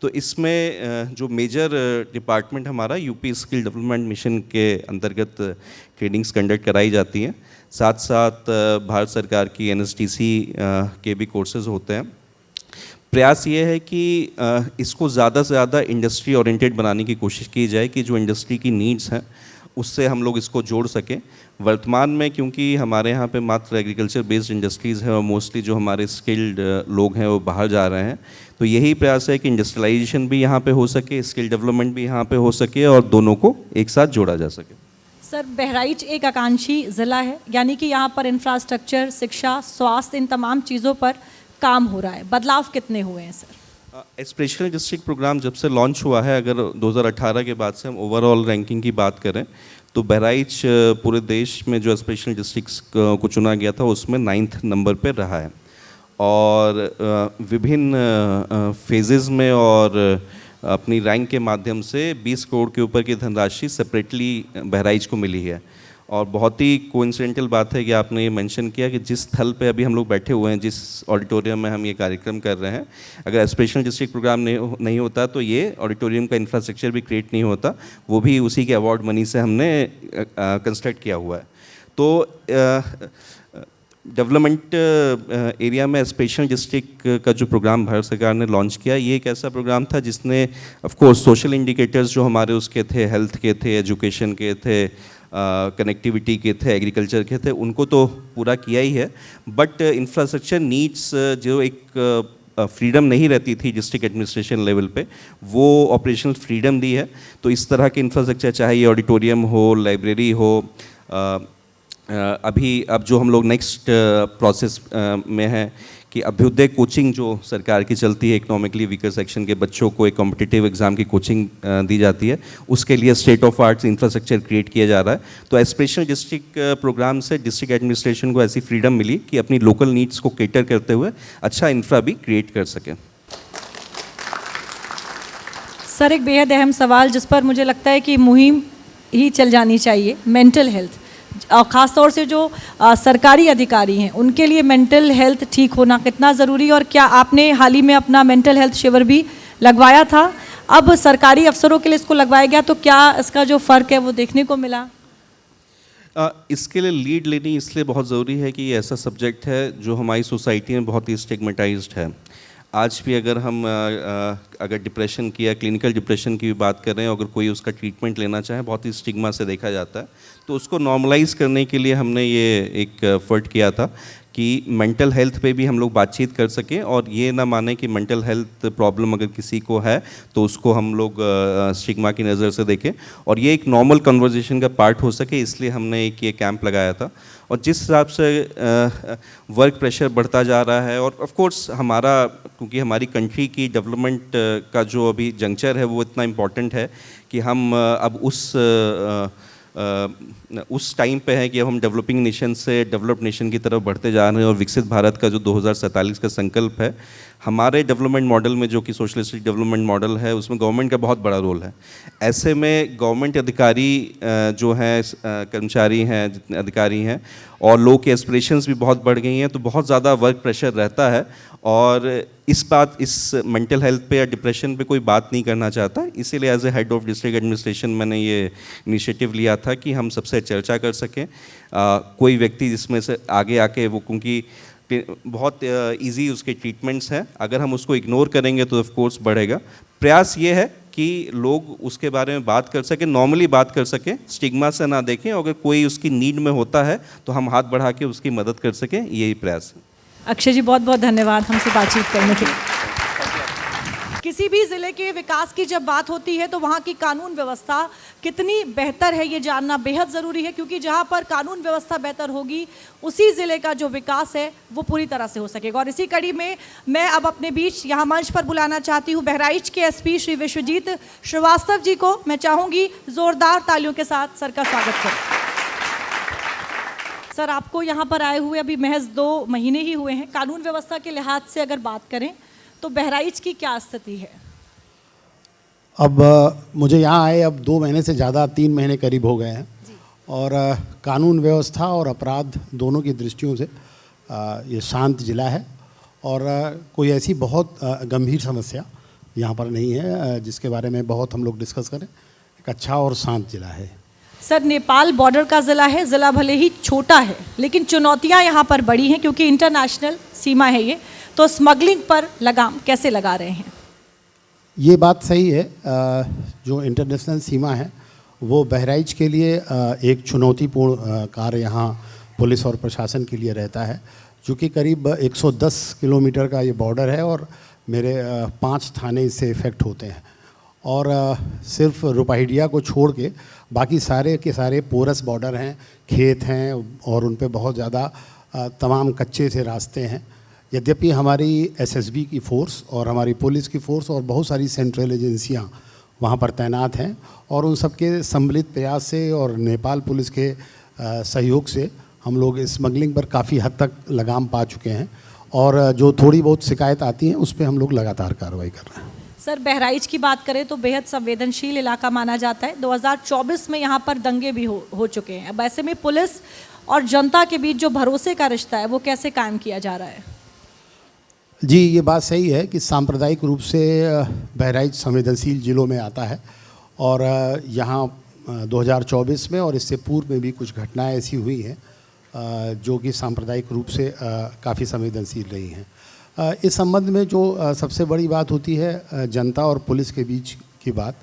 तो इसमें जो मेजर डिपार्टमेंट हमारा यूपी स्किल डेवलपमेंट मिशन के अंतर्गत ट्रेनिंग्स कंडक्ट कराई जाती हैं, साथ साथ भारत सरकार की NSTC के भी कोर्सेज होते हैं। प्रयास ये है कि इसको ज़्यादा से ज़्यादा इंडस्ट्री ओरिएंटेड बनाने की कोशिश की जाए कि जो इंडस्ट्री की नीड्स हैं उससे हम लोग इसको जोड़ सकें। वर्तमान में क्योंकि हमारे यहाँ पे मात्र एग्रीकल्चर बेस्ड इंडस्ट्रीज़ हैं और मोस्टली जो हमारे स्किल्ड लोग हैं वो बाहर जा रहे हैं, तो यही प्रयास है कि इंडस्ट्रियलाइजेशन भी यहाँ पे हो सके, स्किल डेवलपमेंट भी यहाँ पे हो सके और दोनों को एक साथ जोड़ा जा सके। सर, बहराइच एक आकांक्षी ज़िला है, यानी कि यहाँ पर इंफ्रास्ट्रक्चर, शिक्षा, स्वास्थ्य, इन तमाम चीज़ों पर काम हो रहा है। बदलाव कितने हुए हैं सर? एस्पिरेशनल डिस्ट्रिक्ट प्रोग्राम जब से लॉन्च हुआ है, अगर 2018 के बाद से हम ओवरऑल रैंकिंग की बात करें तो बहराइच पूरे देश में जो एस्पिरेशनल डिस्ट्रिक्ट्स को चुना गया था उसमें 9th नंबर पर रहा है, और विभिन्न फेजेज़ में और अपनी रैंक के माध्यम से 20 करोड़ के ऊपर की धनराशि सेपरेटली बहराइच को मिली है। और बहुत ही कोइंसिडेंटल बात है कि आपने ये मेंशन किया कि जिस स्थल पे अभी हम लोग बैठे हुए हैं, जिस ऑडिटोरियम में हम ये कार्यक्रम कर रहे हैं, अगर एस्पिरेशनल डिस्ट्रिक्ट प्रोग्राम नहीं होता तो ये ऑडिटोरियम का इंफ्रास्ट्रक्चर भी क्रिएट नहीं होता, वो भी उसी के अवार्ड मनी से हमने कंस्ट्रक्ट किया हुआ है। तो डेवलपमेंट एरिया में स्पेशल डिस्ट्रिक्ट का जो प्रोग्राम भारत सरकार ने लॉन्च किया, ये एक ऐसा प्रोग्राम था जिसने ऑफ कोर्स सोशल इंडिकेटर्स जो हमारे उसके थे, हेल्थ के थे, एजुकेशन के थे, कनेक्टिविटी के थे, एग्रीकल्चर के थे, उनको तो पूरा किया ही है, बट इंफ्रास्ट्रक्चर नीड्स जो एक फ्रीडम नहीं रहती थी डिस्ट्रिक्ट एडमिनिस्ट्रेशन लेवल पे, वो ऑपरेशनल फ्रीडम दी है। तो इस तरह के इंफ्रास्ट्रक्चर, चाहे ये ऑडिटोरियम हो, लाइब्रेरी हो, अब जो हम लोग नेक्स्ट प्रोसेस में है कि अभ्युदय कोचिंग जो सरकार की चलती है, इकोनॉमिकली वीकर सेक्शन के बच्चों को एक कॉम्पिटिटिव एग्जाम की कोचिंग दी जाती है, उसके लिए state of arts infrastructure create किया जा रहा है। तो एस्पिरेशनल डिस्ट्रिक्ट प्रोग्राम से डिस्ट्रिक्ट एडमिनिस्ट्रेशन को ऐसी फ्रीडम मिली कि अपनी लोकल नीड्स को केटर करते हुए अच्छा इंफ्रा भी क्रिएट कर सके। सर, एक बेहद अहम सवाल जिस पर मुझे लगता है कि मुहिम ही चल जानी चाहिए, मेंटल हेल्थ, और ख़ास तौर से जो सरकारी अधिकारी हैं उनके लिए मेंटल हेल्थ ठीक होना कितना ज़रूरी, और क्या आपने हाल ही में अपना मेंटल हेल्थ शिविर भी लगवाया था? अब सरकारी अफसरों के लिए इसको लगवाया गया, तो क्या इसका जो फ़र्क है वो देखने को मिला? इसके लिए लीड लेनी इसलिए बहुत ज़रूरी है कि ये ऐसा सब्जेक्ट है जो हमारी सोसाइटी में बहुत ही स्टिग्मेटाइज्ड है। आज भी अगर हम अगर डिप्रेशन की या क्लिनिकल डिप्रेशन की भी बात कर रहे हैं, अगर कोई उसका ट्रीटमेंट लेना चाहे, बहुत ही स्टिग्मा से देखा जाता है। तो उसको नॉर्मलाइज करने के लिए हमने ये एक एफर्ट किया था कि मेंटल हेल्थ पे भी हम लोग बातचीत कर सकें, और ये ना माने कि मेंटल हेल्थ प्रॉब्लम अगर किसी को है तो उसको हम लोग स्टिग्मा की नज़र से देखें, और ये एक नॉर्मल कन्वर्जेशन का पार्ट हो सके, इसलिए हमने एक ये कैंप लगाया था। और जिस हिसाब से वर्क प्रेशर बढ़ता जा रहा है, और ऑफ कोर्स हमारा, क्योंकि हमारी कंट्री की डेवलपमेंट का जो अभी जंक्चर है वो इतना इम्पॉर्टेंट है कि हम अब उस टाइम पे है कि अब हम डेवलपिंग नेशन से डेवलप्ड नेशन की तरफ बढ़ते जा रहे हैं, और विकसित भारत का जो 2047 का संकल्प है, हमारे डेवलपमेंट मॉडल में जो कि सोशलिस्टिक डेवलपमेंट मॉडल है उसमें गवर्नमेंट का बहुत बड़ा रोल है। ऐसे में गवर्नमेंट अधिकारी जो हैं कर्मचारी हैं अधिकारी हैं और लोग के एस्पिरेशंस भी बहुत बढ़ गई हैं, तो बहुत ज़्यादा वर्क प्रेशर रहता है और इस मेंटल हेल्थ पे या डिप्रेशन पे कोई बात नहीं करना चाहता। इसीलिए as a head of district administration मैंने ये इनिशिएटिव लिया था कि हम सबसे चर्चा कर सकें। कोई व्यक्ति जिसमें से आगे आके वो, क्योंकि बहुत इजी उसके ट्रीटमेंट्स हैं, अगर हम उसको इग्नोर करेंगे तो ऑफ कोर्स बढ़ेगा। प्रयास ये है कि लोग उसके बारे में बात कर सकें, नॉर्मली बात कर सकें, स्टिग्मा से ना देखें। अगर कोई उसकी नीड में होता है तो हम हाथ बढ़ा के उसकी मदद कर सकें, यही प्रयास है। अक्षय जी बहुत बहुत धन्यवाद हमसे बातचीत करने के लिए। किसी भी ज़िले के विकास की जब बात होती है तो वहाँ की कानून व्यवस्था कितनी बेहतर है ये जानना बेहद ज़रूरी है, क्योंकि जहाँ पर कानून व्यवस्था बेहतर होगी उसी ज़िले का जो विकास है वो पूरी तरह से हो सकेगा। और इसी कड़ी में मैं अब अपने बीच यहाँ मंच पर बुलाना चाहती हूँ बहराइच के एसपी श्री विश्वजीत श्रीवास्तव जी को। मैं चाहूँगी ज़ोरदार तालियों के साथ सर का स्वागत करें। सर, आपको यहाँ पर आए हुए अभी महज 2 महीने ही हुए हैं। कानून व्यवस्था के लिहाज से अगर बात करें तो बहराइच की क्या स्थिति है? अब मुझे यहाँ आए अब 2 महीने से ज़्यादा 3 महीने करीब हो गए हैं और कानून व्यवस्था और अपराध दोनों की दृष्टियों से ये शांत ज़िला है और कोई ऐसी बहुत गंभीर समस्या यहाँ पर नहीं है जिसके बारे में बहुत हम लोग डिस्कस करें। एक अच्छा और शांत ज़िला है। सर, नेपाल बॉर्डर का ज़िला है, ज़िला भले ही छोटा है लेकिन चुनौतियाँ यहाँ पर बड़ी हैं क्योंकि इंटरनेशनल सीमा है ये, तो स्मगलिंग पर लगाम कैसे लगा रहे हैं? ये बात सही है, जो इंटरनेशनल सीमा है वो बहराइच के लिए एक चुनौतीपूर्ण कार्य यहाँ पुलिस और प्रशासन के लिए रहता है, जो कि करीब 110 किलोमीटर का ये बॉर्डर है और मेरे 5 थाने इससे इफ़ेक्ट होते हैं और सिर्फ रुपाहिडिया को छोड़ के बाकी सारे के सारे पोरस बॉर्डर हैं, खेत हैं और उन पे बहुत ज़्यादा तमाम कच्चे से रास्ते हैं। यद्यपि हमारी एसएसबी की फ़ोर्स और हमारी पुलिस की फ़ोर्स और बहुत सारी सेंट्रल एजेंसियां वहां पर तैनात हैं और उन सबके सम्मिलित प्रयास से और नेपाल पुलिस के सहयोग से हम लोग स्मगलिंग पर काफ़ी हद तक लगाम पा चुके हैं और जो थोड़ी बहुत शिकायत आती हैं उस पर हम लोग लगातार कार्रवाई कर रहे हैं। सर, बहराइच की बात करें तो बेहद संवेदनशील इलाका माना जाता है। 2024 में यहाँ पर दंगे भी हो चुके हैं। अब ऐसे में पुलिस और जनता के बीच जो भरोसे का रिश्ता है वो कैसे कायम किया जा रहा है? जी, ये बात सही है कि सांप्रदायिक रूप से बहराइच संवेदनशील ज़िलों में आता है और यहाँ 2024 में और इससे पूर्व में भी कुछ घटनाएं ऐसी हुई हैं जो कि सांप्रदायिक रूप से काफ़ी संवेदनशील रही हैं। इस संबंध में जो सबसे बड़ी बात होती है जनता और पुलिस के बीच की बात,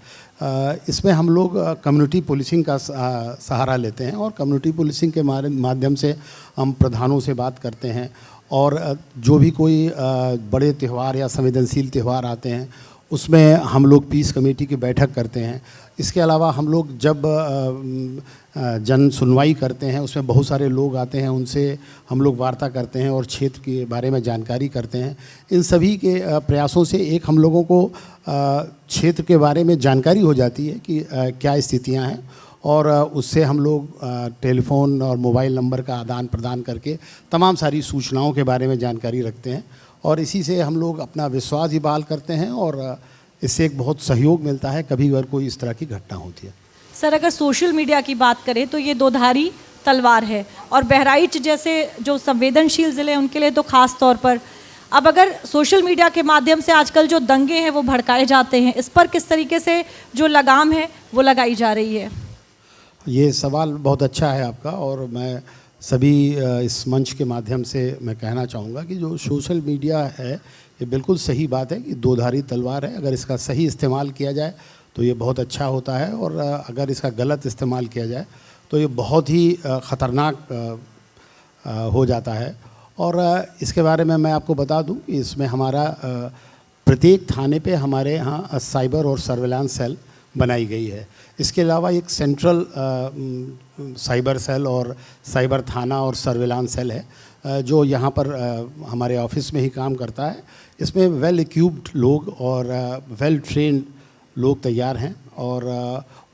इसमें हम लोग कम्युनिटी पुलिसिंग का सहारा लेते हैं और कम्युनिटी पुलिसिंग के माध्यम से हम प्रधानों से बात करते हैं और जो भी कोई बड़े त्यौहार या संवेदनशील त्यौहार आते हैं उसमें हम लोग पीस कमेटी की बैठक करते हैं। इसके अलावा हम लोग जब जन सुनवाई करते हैं उसमें बहुत सारे लोग आते हैं, उनसे हम लोग वार्ता करते हैं और क्षेत्र के बारे में जानकारी करते हैं। इन सभी के प्रयासों से एक हम लोगों को क्षेत्र के बारे में जानकारी हो जाती है कि क्या स्थितियां हैं और उससे हम लोग टेलीफोन और मोबाइल नंबर का आदान प्रदान करके तमाम सारी सूचनाओं के बारे में जानकारी रखते हैं और इसी से हम लोग अपना विश्वास ही बहाल करते हैं और इससे एक बहुत सहयोग मिलता है कभी अगर कोई इस तरह की घटना होती है। सर, अगर सोशल मीडिया की बात करें तो ये 2धारी तलवार है और बहराइच जैसे जो संवेदनशील ज़िले हैं उनके लिए तो ख़ास तौर पर। अब अगर सोशल मीडिया के माध्यम से आजकल जो दंगे हैं वो भड़काए जाते हैं, इस पर किस तरीके से जो लगाम है वो लगाई जा रही है? ये सवाल बहुत अच्छा है आपका और मैं सभी इस मंच के माध्यम से मैं कहना चाहूँगा कि जो सोशल मीडिया है ये बिल्कुल सही बात है कि 2धारी तलवार है। अगर इसका सही इस्तेमाल किया जाए तो ये बहुत अच्छा होता है और अगर इसका गलत इस्तेमाल किया जाए तो ये बहुत ही ख़तरनाक हो जाता है। और इसके बारे में मैं आपको बता दूं कि इसमें हमारा प्रत्येक थाने पे हमारे यहाँ साइबर और सर्विलांस सेल बनाई गई है। इसके अलावा एक सेंट्रल साइबर सेल और साइबर थाना और सर्विलांस सेल है जो यहाँ पर हमारे ऑफिस में ही काम करता है। इसमें वेल इक्विप्ड लोग और वेल ट्रेन्ड लोग तैयार हैं और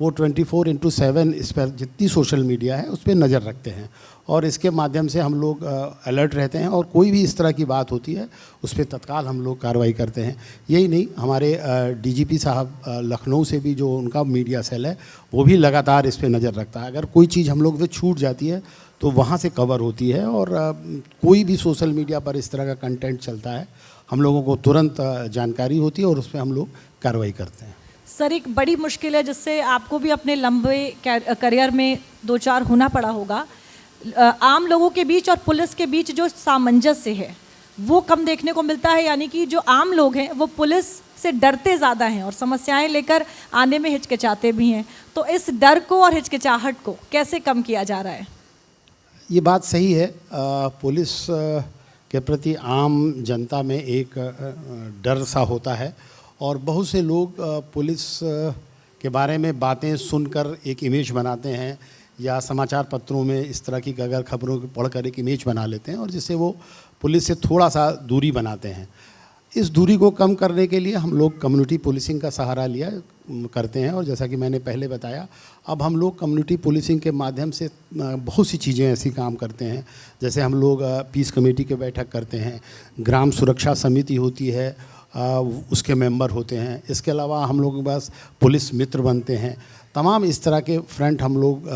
वो 24/7 इस पर जितनी सोशल मीडिया है उस पर नज़र रखते हैं और इसके माध्यम से हम लोग अलर्ट रहते हैं और कोई भी इस तरह की बात होती है उस पर तत्काल हम लोग कार्रवाई करते हैं। यही नहीं, हमारे डीजीपी साहब लखनऊ से भी जो उनका मीडिया सेल है वो भी लगातार इस पर नज़र रखता है। अगर कोई चीज़ हम लोग से छूट जाती है तो वहाँ से कवर होती है और कोई भी सोशल मीडिया पर इस तरह का कंटेंट चलता है हम लोगों को तुरंत जानकारी होती है और उस पर हम लोग कार्रवाई करते हैं। सर, एक बड़ी मुश्किल है जिससे आपको भी अपने लंबे करियर में दो चार होना पड़ा होगा, आम लोगों के बीच और पुलिस के बीच जो सामंजस्य है वो कम देखने को मिलता है। यानी कि जो आम लोग हैं वो पुलिस से डरते ज़्यादा हैं और समस्याएं लेकर आने में हिचकिचाते भी हैं। तो इस डर को और हिचकिचाहट को कैसे कम किया जा रहा है? ये बात सही है। पुलिस के प्रति आम जनता में एक डर सा होता है और बहुत से लोग पुलिस के बारे में बातें सुनकर एक इमेज बनाते हैं या समाचार पत्रों में इस तरह की गलत खबरों को पढ़कर एक इमेज बना लेते हैं और जिससे वो पुलिस से थोड़ा सा दूरी बनाते हैं। इस दूरी को कम करने के लिए हम लोग कम्युनिटी पुलिसिंग का सहारा लिया करते हैं और जैसा कि मैंने पहले बताया, अब हम लोग कम्युनिटी पुलिसिंग के माध्यम से बहुत सी चीज़ें ऐसी काम करते हैं। जैसे हम लोग पीस कमेटी की बैठक करते हैं, ग्राम सुरक्षा समिति होती है, उसके मेंबर होते हैं। इसके अलावा हम लोग के पास पुलिस मित्र बनते हैं। तमाम इस तरह के फ्रंट हम लोग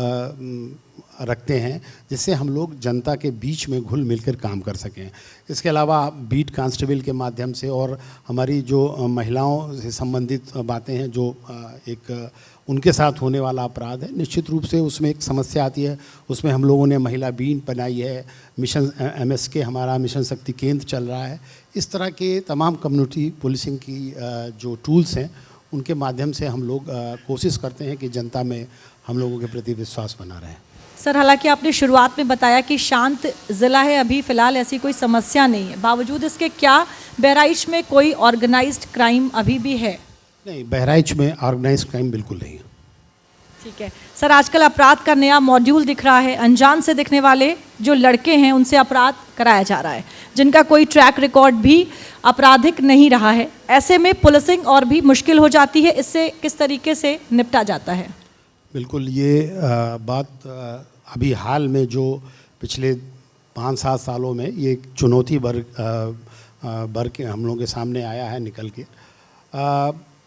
रखते हैं जिससे हम लोग जनता के बीच में घुल मिलकर काम कर सकें। इसके अलावा बीट कांस्टेबल के माध्यम से और हमारी जो महिलाओं से संबंधित बातें हैं, जो एक उनके साथ होने वाला अपराध है, निश्चित रूप से उसमें एक समस्या आती है। उसमें हम लोगों ने महिला बीन बनाई है, मिशन MSK हमारा मिशन शक्ति केंद्र चल रहा है। इस तरह के तमाम कम्युनिटी पुलिसिंग की जो टूल्स हैं उनके माध्यम से हम लोग कोशिश करते हैं कि जनता में हम लोगों के प्रति विश्वास बना रहे। सर, हालांकि आपने शुरुआत में बताया कि शांत ज़िला है, अभी फ़िलहाल ऐसी कोई समस्या नहीं है, बावजूद इसके क्या बहराइच में कोई ऑर्गेनाइज्ड क्राइम अभी भी है? नहीं, बहराइच में ऑर्गेनाइज्ड क्राइम बिल्कुल नहीं है। ठीक है सर, आजकल अपराध का नया मॉड्यूल दिख रहा है। अनजान से दिखने वाले जो लड़के हैं उनसे अपराध कराया जा रहा है, जिनका कोई ट्रैक रिकॉर्ड भी आपराधिक नहीं रहा है। ऐसे में पुलिसिंग और भी मुश्किल हो जाती है। इससे किस तरीके से निपटा जाता है? बिल्कुल, ये बात अभी हाल में जो पिछले 5-7 सालों में ये एक चुनौती भर के हम लोगों के सामने आया है निकल के।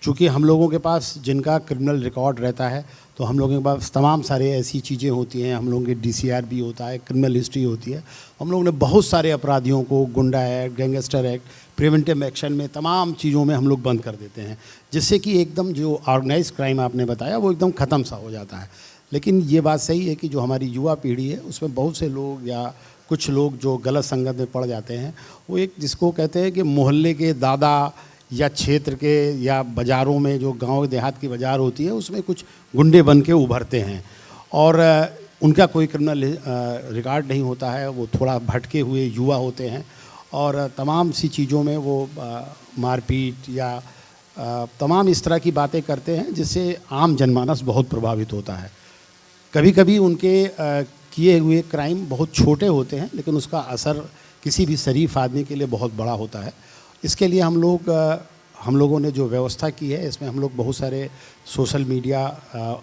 चूँकि हम लोगों के पास जिनका क्रिमिनल रिकॉर्ड रहता है तो हम लोगों के पास तमाम सारे ऐसी चीज़ें होती हैं। हम लोगों के DCR भी होता है, क्रिमिनल हिस्ट्री होती है। हम लोगों ने बहुत सारे अपराधियों को गुंडा act, gangster act, preventive action में तमाम चीज़ों में हम लोग बंद कर देते हैं, जिससे कि एकदम जो ऑर्गेनाइज क्राइम आपने बताया वो एकदम ख़त्म सा हो जाता है। लेकिन ये बात सही है कि जो हमारी युवा पीढ़ी है उसमें बहुत से लोग या कुछ लोग जो गलत संगत में पड़ जाते हैं, वो एक जिसको कहते हैं कि मोहल्ले के दादा या क्षेत्र के या बाज़ारों में जो गांव देहात की बाज़ार होती है उसमें कुछ गुंडे बन के उभरते हैं और उनका कोई क्रिमिनल रिकॉर्ड नहीं होता है। वो थोड़ा भटके हुए युवा होते हैं और तमाम सी चीज़ों में वो मारपीट या तमाम इस तरह की बातें करते हैं जिससे आम जनमानस बहुत प्रभावित होता है। कभी कभी उनके किए हुए क्राइम बहुत छोटे होते हैं लेकिन उसका असर किसी भी शरीफ आदमी के लिए बहुत बड़ा होता है। इसके लिए हम लोगों ने जो व्यवस्था की है इसमें हम लोग बहुत सारे सोशल मीडिया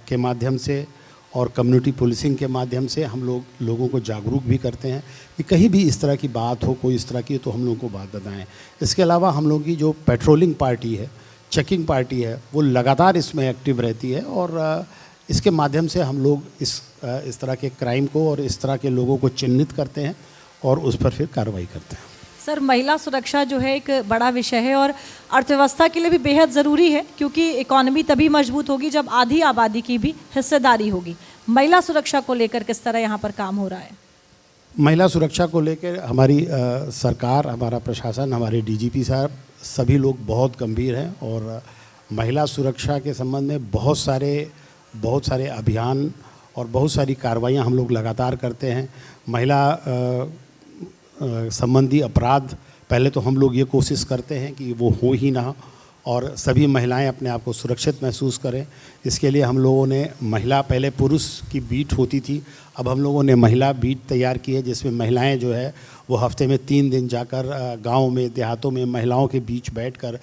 के माध्यम से और कम्युनिटी पुलिसिंग के माध्यम से हम लोग लोगों को जागरूक भी करते हैं कि कहीं भी इस तरह की बात हो, कोई इस तरह की, तो हम लोगों को बात बताएं। इसके अलावा हम लोगों की जो पेट्रोलिंग पार्टी है, चेकिंग पार्टी है, वो लगातार इसमें एक्टिव रहती है और इसके माध्यम से हम लोग इस तरह के क्राइम को और इस तरह के लोगों को चिन्हित करते हैं और उस पर फिर कार्रवाई करते हैं। सर, महिला सुरक्षा जो है एक बड़ा विषय है और अर्थव्यवस्था के लिए भी बेहद ज़रूरी है, क्योंकि इकॉनमी तभी मजबूत होगी जब आधी आबादी की भी हिस्सेदारी होगी। महिला सुरक्षा को लेकर किस तरह यहाँ पर काम हो रहा है? महिला सुरक्षा को लेकर हमारी सरकार, हमारा प्रशासन, हमारे DGP साहब, सभी लोग बहुत गंभीर हैं और महिला सुरक्षा के संबंध में बहुत सारे अभियान और बहुत सारी कार्रवाइयाँ हम लोग लगातार करते हैं। महिला संबंधी अपराध पहले तो हम लोग ये कोशिश करते हैं कि वो हो ही ना और सभी महिलाएं अपने आप को सुरक्षित महसूस करें। इसके लिए हम लोगों ने पहले पुरुष की बीट होती थी, अब हम लोगों ने महिला बीट तैयार की है जिसमें महिलाएं जो है वो हफ्ते में 3 दिन जाकर गाँव में, देहातों में महिलाओं के बीच बैठकर,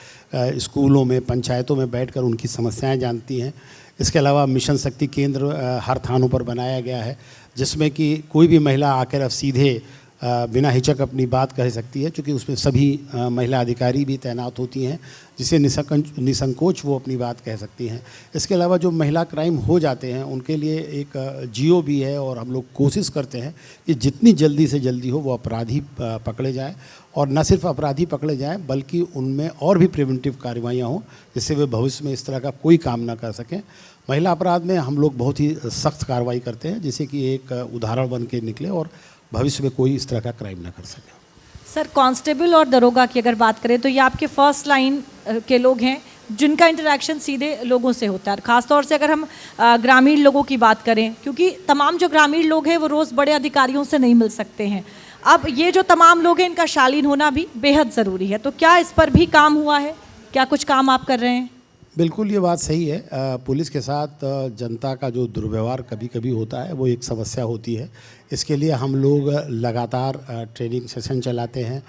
स्कूलों में, पंचायतों में बैठकर उनकी समस्याएं जानती हैं। इसके अलावा मिशन शक्ति केंद्र हर थानों पर बनाया गया है, जिसमें कि कोई भी महिला आकर अब सीधे बिना हिचक अपनी बात कह सकती है, क्योंकि उसमें सभी महिला अधिकारी भी तैनात होती हैं, जिससे निसंकोच वो अपनी बात कह सकती हैं। इसके अलावा जो महिला क्राइम हो जाते हैं उनके लिए एक जियो भी है, और हम लोग कोशिश करते हैं कि जितनी जल्दी से जल्दी हो वो अपराधी पकड़े जाएं, और न सिर्फ अपराधी पकड़े जाएं बल्कि उनमें और भी प्रिवेंटिव कार्रवाइयाँ हों, जिससे वे भविष्य में इस तरह का कोई काम ना कर सकें। महिला अपराध में हम लोग बहुत ही सख्त कार्रवाई करते हैं, जिससे कि एक उदाहरण बन के निकले और भविष्य में कोई इस तरह का क्राइम ना कर सके। सर, कांस्टेबल और दरोगा की अगर बात करें तो ये आपके फर्स्ट लाइन के लोग हैं जिनका इंटरेक्शन सीधे लोगों से होता है। खासतौर से अगर हम ग्रामीण लोगों की बात करें, क्योंकि तमाम जो ग्रामीण लोग हैं वो रोज़ बड़े अधिकारियों से नहीं मिल सकते हैं। अब ये जो तमाम लोग हैं इनका शालीन होना भी बेहद ज़रूरी है, तो क्या इस पर भी काम हुआ है? क्या कुछ काम आप कर रहे हैं? बिल्कुल, ये बात सही है। पुलिस के साथ जनता का जो दुर्व्यवहार कभी कभी होता है वो एक समस्या होती है। इसके लिए हम लोग लगातार ट्रेनिंग सेशन चलाते हैं,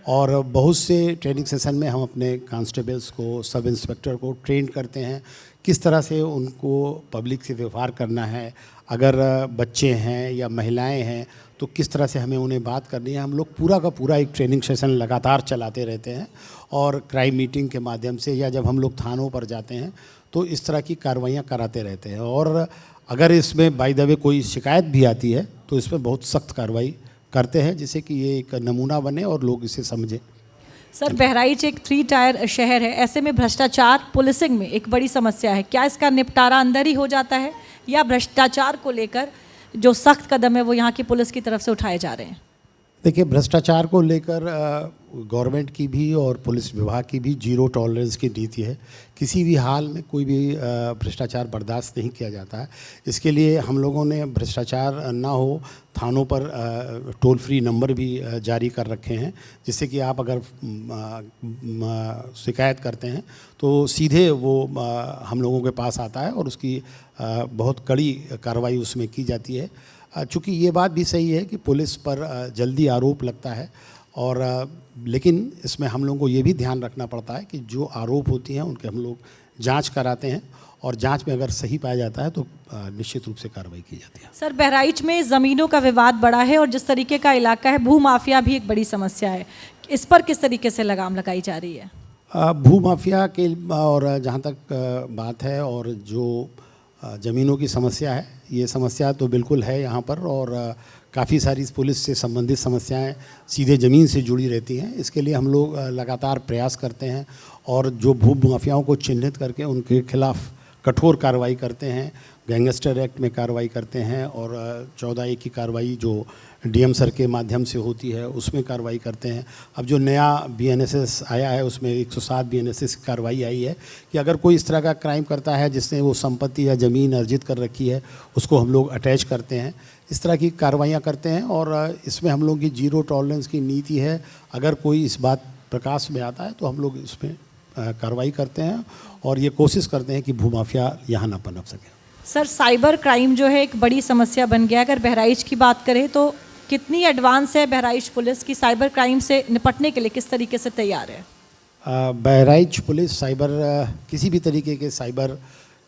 और बहुत से ट्रेनिंग सेशन में हम अपने कांस्टेबल्स को, सब इंस्पेक्टर को ट्रेन करते हैं किस तरह से उनको पब्लिक से व्यवहार करना है। अगर बच्चे हैं या महिलाएं हैं तो किस तरह से हमें उन्हें बात करनी है। हम लोग पूरा का पूरा एक ट्रेनिंग सेशन लगातार चलाते रहते हैं, और क्राइम मीटिंग के माध्यम से या जब हम लोग थानों पर जाते हैं तो इस तरह की कार्रवाइयाँ कराते रहते हैं। और अगर इसमें बाय द वे कोई शिकायत भी आती है तो इसमें बहुत सख्त कार्रवाई करते हैं, जिससे कि ये एक नमूना बने और लोग इसे समझें। सर, बहराइच एक 3 टायर शहर है, ऐसे में भ्रष्टाचार पुलिसिंग में एक बड़ी समस्या है। क्या इसका निपटारा अंदर ही हो जाता है, या भ्रष्टाचार को लेकर जो सख्त कदम है वो यहाँ की पुलिस की तरफ से उठाए जा रहे हैं? देखिए, भ्रष्टाचार को लेकर गवर्नमेंट की भी और पुलिस विभाग की भी 0 टॉलरेंस की नीति है। किसी भी हाल में कोई भी भ्रष्टाचार बर्दाश्त नहीं किया जाता है। इसके लिए हम लोगों ने भ्रष्टाचार ना हो थानों पर टोल फ्री नंबर भी जारी कर रखे हैं, जिससे कि आप अगर शिकायत करते हैं तो सीधे वो हम लोगों के पास आता है, और उसकी बहुत कड़ी कार्रवाई उसमें की जाती है। चूँकि ये बात भी सही है कि पुलिस पर जल्दी आरोप लगता है, और लेकिन इसमें हम लोगों को ये भी ध्यान रखना पड़ता है कि जो आरोप होती हैं उनके हम लोग जांच कराते हैं, और जांच में अगर सही पाया जाता है तो निश्चित रूप से कार्रवाई की जाती है। सर, बहराइच में ज़मीनों का विवाद बड़ा है, और जिस तरीके का इलाका है भू माफिया भी एक बड़ी समस्या है। इस पर किस तरीके से लगाम लगाई जा रही है? भू माफिया के और जहाँ तक बात है, और जो ज़मीनों की समस्या है, ये समस्या तो बिल्कुल है यहाँ पर, और काफ़ी सारी पुलिस से संबंधित समस्याएं सीधे ज़मीन से जुड़ी रहती हैं। इसके लिए हम लोग लगातार प्रयास करते हैं, और जो भू माफियाओं को चिन्हित करके उनके खिलाफ़ कठोर कार्रवाई करते हैं। गैंगस्टर एक्ट में कार्रवाई करते हैं, और 14A की कार्रवाई जो डीएम सर के माध्यम से होती है उसमें कार्रवाई करते हैं। अब जो नया BNSS आया है उसमें 107 BNSS की कार्रवाई आई है कि अगर कोई इस तरह का क्राइम करता है जिसने वो संपत्ति या ज़मीन अर्जित कर रखी है, उसको हम लोग अटैच करते हैं। इस तरह की कार्रवाइयाँ करते हैं, और इसमें हम लोग की 0 टॉलरेंस की नीति है। अगर कोई इस बात प्रकाश में आता है तो हम लोग इसमें कार्रवाई करते हैं, और ये कोशिश करते हैं कि भूमाफिया यहाँ ना पनप सके। सर, साइबर क्राइम जो है एक बड़ी समस्या बन गया है। अगर बहराइच की बात करें तो कितनी एडवांस है बहराइच पुलिस की साइबर क्राइम से निपटने के लिए, किस तरीके से तैयार है? बहराइच पुलिस किसी भी तरीके के साइबर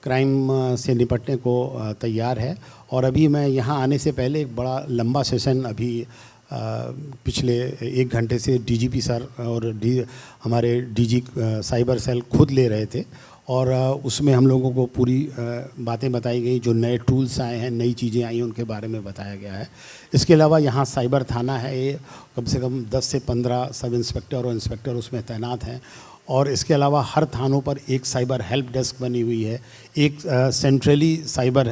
क्राइम से निपटने को तैयार है। और अभी मैं यहाँ आने से पहले एक बड़ा लंबा सेशन अभी पिछले 1 घंटे से DGP सर और हमारे DG साइबर सेल खुद ले रहे थे, और उसमें हम लोगों को पूरी बातें बताई गई। जो नए टूल्स आए हैं, नई चीज़ें आई हैं, उनके बारे में बताया गया है। इसके अलावा यहाँ साइबर थाना है, ये कम से कम 10 से 15 सब इंस्पेक्टर और इंस्पेक्टर उसमें तैनात हैं। और इसके अलावा हर थानों पर एक साइबर हेल्प डेस्क बनी हुई है, एक सेंट्रली साइबर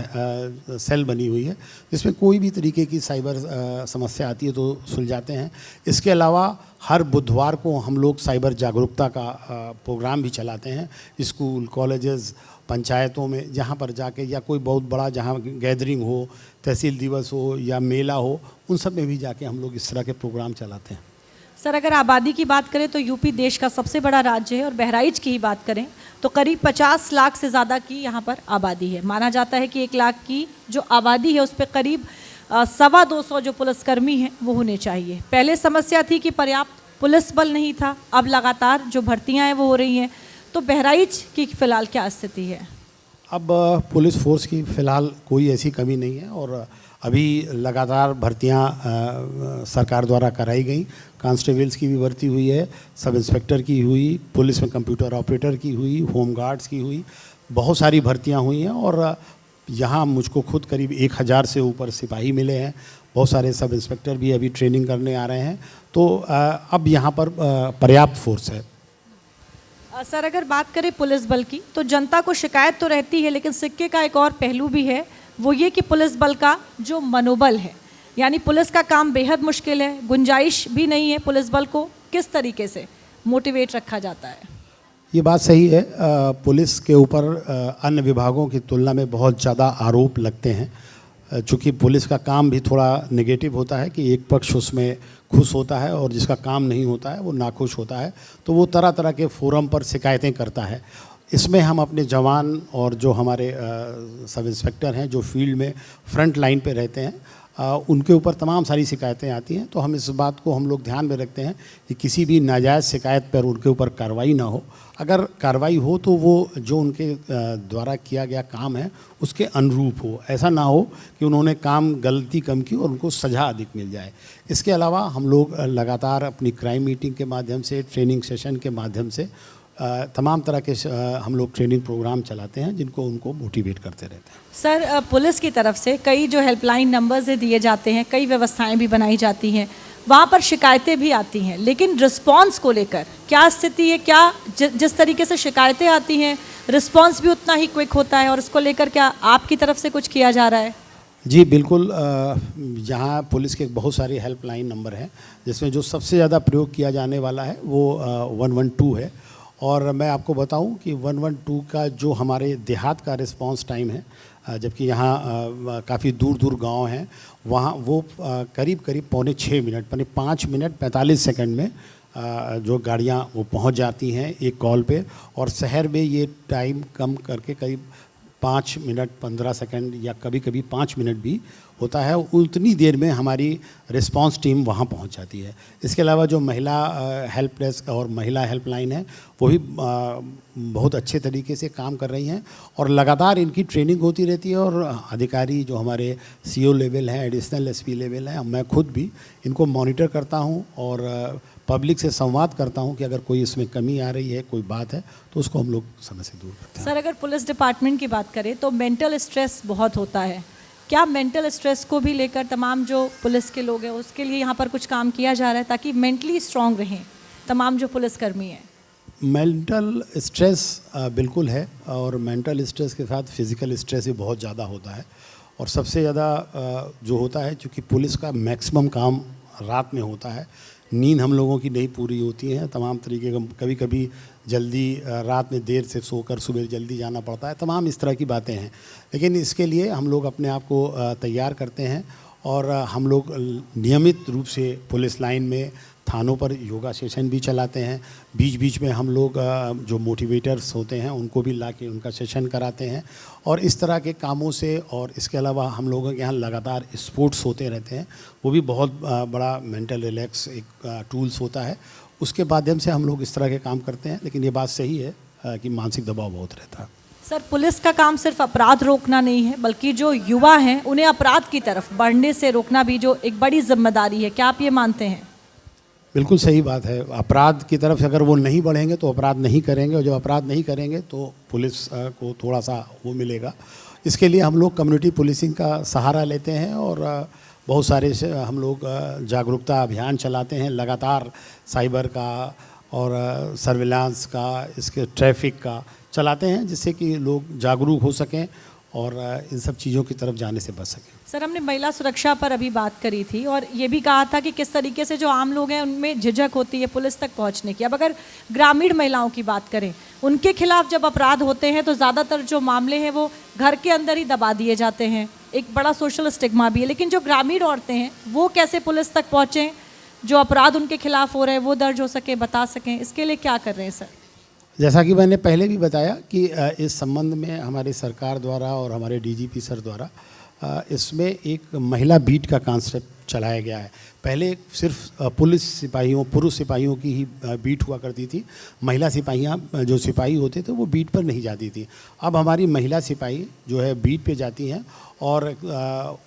सेल बनी हुई है, जिसमें कोई भी तरीके की साइबर समस्या आती है तो सुलझाते हैं। इसके अलावा हर बुधवार को हम लोग साइबर जागरूकता का प्रोग्राम भी चलाते हैं। स्कूल, कॉलेजेस, पंचायतों में जहाँ पर जाके, या कोई बहुत बड़ा जहाँ गैदरिंग हो, तहसील दिवस हो या मेला हो, उन सब में भी जाके हम लोग इस तरह के प्रोग्राम चलाते हैं। सर, अगर आबादी की बात करें तो यूपी देश का सबसे बड़ा राज्य है, और बहराइच की ही बात करें तो करीब 50 लाख से ज़्यादा की यहाँ पर आबादी है। माना जाता है कि 1 लाख की जो आबादी है उस पर करीब 225 जो पुलिसकर्मी हैं वो होने चाहिए। पहले समस्या थी कि पर्याप्त पुलिस बल नहीं था, अब लगातार जो भर्तियां हैं वो हो रही हैं। तो बहराइच की फिलहाल क्या स्थिति है? अब पुलिस फोर्स की फ़िलहाल कोई ऐसी कमी नहीं है और अभी लगातार भर्तियां सरकार द्वारा कराई गई। कांस्टेबल्स की भी भर्ती हुई है, सब इंस्पेक्टर की हुई, पुलिस में कंप्यूटर ऑपरेटर की हुई, होम गार्ड्स की हुई, बहुत सारी भर्तियां हुई हैं। और यहाँ मुझको खुद करीब 1000 से ऊपर सिपाही मिले हैं। बहुत सारे सब इंस्पेक्टर भी अभी ट्रेनिंग करने आ रहे हैं। तो अब यहाँ पर पर्याप्त फोर्स है। सर, अगर बात करें पुलिस बल की तो जनता को शिकायत तो रहती है, लेकिन सिक्के का एक और पहलू भी है, वो ये कि पुलिस बल का जो मनोबल है, यानी पुलिस का काम बेहद मुश्किल है, गुंजाइश भी नहीं है। पुलिस बल को किस तरीके से मोटिवेट रखा जाता है? ये बात सही है। पुलिस के ऊपर अन्य विभागों की तुलना में बहुत ज़्यादा आरोप लगते हैं। चूँकि पुलिस का काम भी थोड़ा नेगेटिव होता है कि एक पक्ष उसमें खुश होता है और जिसका काम नहीं होता है वो नाखुश होता है, तो वो तरह तरह के फोरम पर शिकायतें करता है। इसमें हम अपने जवान और जो हमारे सब इंस्पेक्टर हैं जो फील्ड में फ्रंट लाइन पे रहते हैं, उनके ऊपर तमाम सारी शिकायतें आती हैं। तो हम इस बात को हम लोग ध्यान में रखते हैं कि किसी भी नाजायज़ शिकायत पर उनके ऊपर कार्रवाई ना हो। अगर कार्रवाई हो तो वो जो उनके द्वारा किया गया काम है उसके अनुरूप हो। ऐसा ना हो कि उन्होंने काम गलती कम की और उनको सज़ा अधिक मिल जाए। इसके अलावा हम लोग लगातार अपनी क्राइम मीटिंग के माध्यम से, ट्रेनिंग सेशन के माध्यम से तमाम तरह के हम लोग ट्रेनिंग प्रोग्राम चलाते हैं जिनको उनको मोटिवेट करते रहते हैं। सर, पुलिस की तरफ से कई जो हेल्पलाइन नंबर्स दिए जाते हैं, कई व्यवस्थाएं भी बनाई जाती हैं, वहाँ पर शिकायतें भी आती हैं, लेकिन रिस्पांस को लेकर क्या स्थिति है? क्या जिस तरीके से शिकायतें आती हैं रिस्पांस भी उतना ही क्विक होता है, और इसको लेकर क्या आपकी तरफ से कुछ किया जा रहा है? जी बिल्कुल। यहाँ पुलिस के बहुत सारी हेल्पलाइन नंबर हैं जिसमें जो सबसे ज़्यादा प्रयोग किया जाने वाला है वो 112 है। और मैं आपको बताऊं कि 112 का जो हमारे देहात का रिस्पांस टाइम है, जबकि यहाँ काफ़ी दूर दूर गांव हैं, वहाँ वो करीब करीब 5.25 मिनट, यानी 5 मिनट 45 सेकंड में जो गाड़ियाँ वो पहुँच जाती हैं एक कॉल पे। और शहर में ये टाइम कम करके करीब 5 मिनट 15 सेकंड या कभी कभी 5 मिनट भी होता है। उतनी देर में हमारी रिस्पांस टीम वहाँ पहुँच जाती है। इसके अलावा जो महिला हेल्प डेस्क और महिला हेल्पलाइन है वो भी बहुत अच्छे तरीके से काम कर रही हैं और लगातार इनकी ट्रेनिंग होती रहती है। और अधिकारी जो हमारे सीओ लेवल हैं, एडिशनल एसपी लेवल हैं, मैं खुद भी इनको मॉनिटर करता हूँ और पब्लिक से संवाद करता हूँ कि अगर कोई इसमें कमी आ रही है, कोई बात है, तो उसको हम लोग समय से दूर करते हैं। सर, अगर पुलिस डिपार्टमेंट की बात करें तो मेंटल स्ट्रेस बहुत होता है। क्या मेंटल स्ट्रेस को भी लेकर तमाम जो पुलिस के लोग हैं उसके लिए यहाँ पर कुछ काम किया जा रहा है ताकि मेंटली स्ट्रांग रहें तमाम जो पुलिसकर्मी हैं? मेंटल स्ट्रेस बिल्कुल है और मेंटल स्ट्रेस के साथ फिज़िकल स्ट्रेस भी बहुत ज़्यादा होता है। और सबसे ज़्यादा जो होता है, चूँकि पुलिस का मैक्सिमम काम रात में होता है, नींद हम लोगों की नहीं पूरी होती है, तमाम तरीके का, कभी कभी जल्दी रात में देर से सोकर सुबह जल्दी जाना पड़ता है, तमाम इस तरह की बातें हैं। लेकिन इसके लिए हम लोग अपने आप को तैयार करते हैं और हम लोग नियमित रूप से पुलिस लाइन में थानों पर योगा सेशन भी चलाते हैं। बीच बीच में हम लोग जो मोटिवेटर्स होते हैं उनको भी ला के उनका सेशन कराते हैं। और इस तरह के कामों से, और इसके अलावा हम लोगों के यहाँ लगातार स्पोर्ट्स होते रहते हैं, वो भी बहुत बड़ा मेंटल रिलैक्स एक टूल्स होता है। उसके माध्यम से हम लोग इस तरह के काम करते हैं। लेकिन ये बात सही है कि मानसिक दबाव बहुत रहता है। सर, पुलिस का काम सिर्फ अपराध रोकना नहीं है, बल्कि जो युवा हैं उन्हें अपराध की तरफ बढ़ने से रोकना भी जो एक बड़ी जिम्मेदारी है। क्या आप ये मानते हैं? बिल्कुल सही बात है। अपराध की तरफ अगर वो नहीं बढ़ेंगे तो अपराध नहीं करेंगे, और जब अपराध नहीं करेंगे तो पुलिस को थोड़ा सा वो मिलेगा। इसके लिए हम लोग कम्युनिटी पुलिसिंग का सहारा लेते हैं और बहुत सारे हम लोग जागरूकता अभियान चलाते हैं लगातार, साइबर का और सर्विलांस का, इसके ट्रैफिक का चलाते हैं, जिससे कि लोग जागरूक हो सकें और इन सब चीज़ों की तरफ जाने से बच सकें। सर, हमने महिला सुरक्षा पर अभी बात करी थी और ये भी कहा था कि किस तरीके से जो आम लोग हैं उनमें झिझक होती है पुलिस तक पहुंचने की। अब अगर ग्रामीण महिलाओं की बात करें, उनके खिलाफ जब अपराध होते हैं तो ज़्यादातर जो मामले हैं वो घर के अंदर ही दबा दिए जाते हैं, एक बड़ा सोशल स्टिग्मा भी है। लेकिन जो ग्रामीण औरतें हैं वो कैसे पुलिस तक पहुँचें, जो अपराध उनके खिलाफ हो रहे हैं वो दर्ज हो सके, बता सकें, इसके लिए क्या कर रहे हैं सर? जैसा कि मैंने पहले भी बताया कि इस संबंध में हमारी सरकार द्वारा और हमारे डीजीपी सर द्वारा इसमें एक महिला बीट का कॉन्सेप्ट चलाया गया है। पहले सिर्फ पुरुष सिपाहियों की ही बीट हुआ करती थी। महिला सिपाहियाँ जो सिपाही होते थे वो बीट पर नहीं जाती थी। अब हमारी महिला सिपाही जो है बीट पे जाती हैं और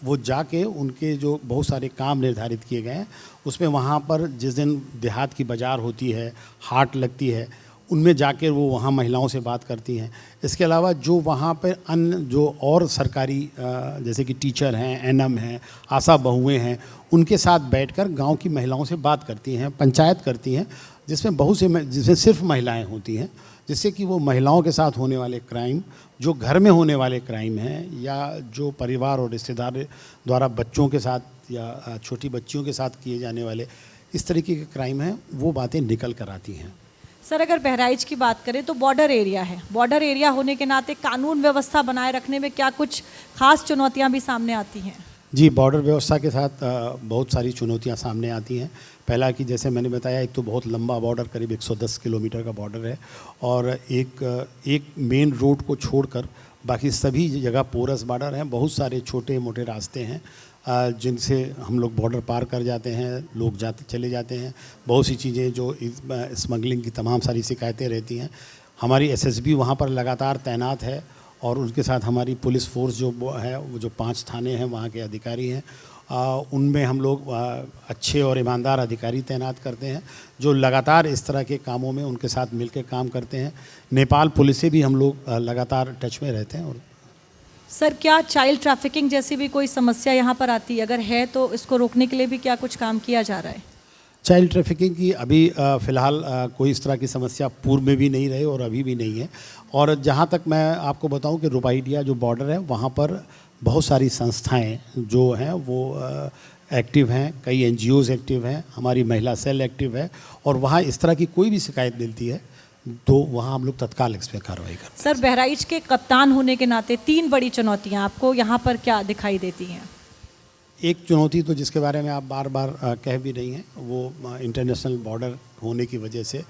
वो जाके उनके जो बहुत सारे काम निर्धारित किए गए हैं उसमें वहाँ पर जिस दिन देहात की बाज़ार होती है, हाट लगती है, उनमें जाकर वो वहाँ महिलाओं से बात करती हैं। इसके अलावा जो वहाँ पर अन्य जो और सरकारी जैसे कि टीचर हैं, एनएम हैं, आशा बहुएँ हैं, उनके साथ बैठकर गांव की महिलाओं से बात करती हैं, पंचायत करती हैं, जिसमें सिर्फ महिलाएं होती हैं, जिससे कि वो महिलाओं के साथ होने वाले क्राइम, जो घर में होने वाले क्राइम हैं या जो परिवार और रिश्तेदार द्वारा बच्चों के साथ या छोटी बच्चियों के साथ किए जाने वाले इस तरीके के क्राइम हैं, वो बातें निकल कर आती हैं। सर, अगर बहराइच की बात करें तो बॉर्डर एरिया है। बॉर्डर एरिया होने के नाते कानून व्यवस्था बनाए रखने में क्या कुछ खास चुनौतियां भी सामने आती हैं? जी, बॉर्डर व्यवस्था के साथ बहुत सारी चुनौतियां सामने आती हैं। पहला कि जैसे मैंने बताया, एक तो बहुत लंबा बॉर्डर, करीब 110 किलोमीटर का बॉर्डर है और एक मेन रोड को छोड़कर बाकी सभी जगह पोरस बॉर्डर हैं। बहुत सारे छोटे मोटे रास्ते हैं जिनसे हम लोग बॉर्डर पार कर जाते हैं, लोग चले जाते हैं। बहुत सी चीज़ें जो स्मगलिंग की तमाम सारी शिकायतें रहती हैं। हमारी एसएसबी वहाँ पर लगातार तैनात है और उनके साथ हमारी पुलिस फोर्स जो है, वो जो 5 थाने हैं वहाँ के अधिकारी हैं, उनमें हम लोग अच्छे और ईमानदार अधिकारी तैनात करते हैं जो लगातार इस तरह के कामों में उनके साथ मिलकर काम करते हैं। नेपाल पुलिस से भी हम लोग लगातार टच में रहते हैं। और सर, क्या चाइल्ड ट्रैफिकिंग जैसी भी कोई समस्या यहाँ पर आती है? अगर है तो इसको रोकने के लिए भी क्या कुछ काम किया जा रहा है? चाइल्ड ट्रैफिकिंग की अभी फ़िलहाल कोई इस तरह की समस्या पूर्व में भी नहीं रही और अभी भी नहीं है। और जहाँ तक मैं आपको बताऊँ कि रुपाइडिया जो बॉर्डर है वहाँ पर बहुत सारी संस्थाएं जो हैं वो एक्टिव हैं, कई एनजीओज़ एक्टिव हैं, हमारी महिला सेल एक्टिव है और वहाँ इस तरह की कोई भी शिकायत मिलती है तो वहाँ हम लोग तत्काल इस पर कार्रवाई करते हैं। सर, बहराइच के कप्तान होने के नाते 3 बड़ी चुनौतियाँ आपको यहाँ पर क्या दिखाई देती हैं? एक चुनौती तो जिसके बारे में आप बार बार कह भी रही हैं, वो इंटरनेशनल बॉर्डर होने की वजह से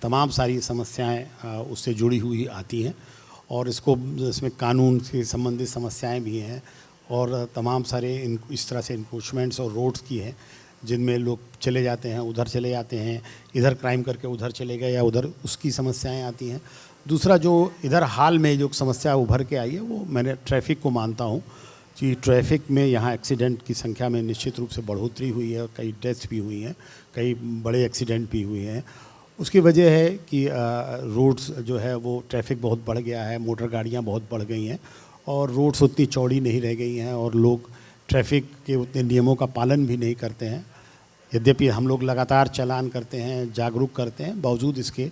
तमाम सारी समस्याएं उससे जुड़ी हुई आती हैं और इसमें कानून से संबंधित समस्याएं भी हैं और तमाम सारे इस तरह से इंक्रोचमेंट्स और रोड्स की हैं जिनमें लोग चले जाते हैं, उधर चले जाते हैं, इधर क्राइम करके उधर चले गए या उधर, उसकी समस्याएं आती हैं। दूसरा जो इधर हाल में जो समस्या उभर के आई है वो मैंने ट्रैफिक को मानता हूँ कि ट्रैफिक में यहाँ एक्सीडेंट की संख्या में निश्चित रूप से बढ़ोतरी हुई है, कई डेथ्स भी हुई हैं, कई बड़े एक्सीडेंट भी हुए हैं। उसकी वजह है कि रोड्स जो है वो ट्रैफिक बहुत बढ़ गया है, मोटर गाड़ियाँ बहुत बढ़ गई हैं और रोड्स उतनी चौड़ी नहीं रह गई हैं और लोग ट्रैफिक के उतने नियमों का पालन भी नहीं करते हैं। यद्यपि हम लोग लगातार चालान करते हैं, जागरूक करते हैं, बावजूद इसके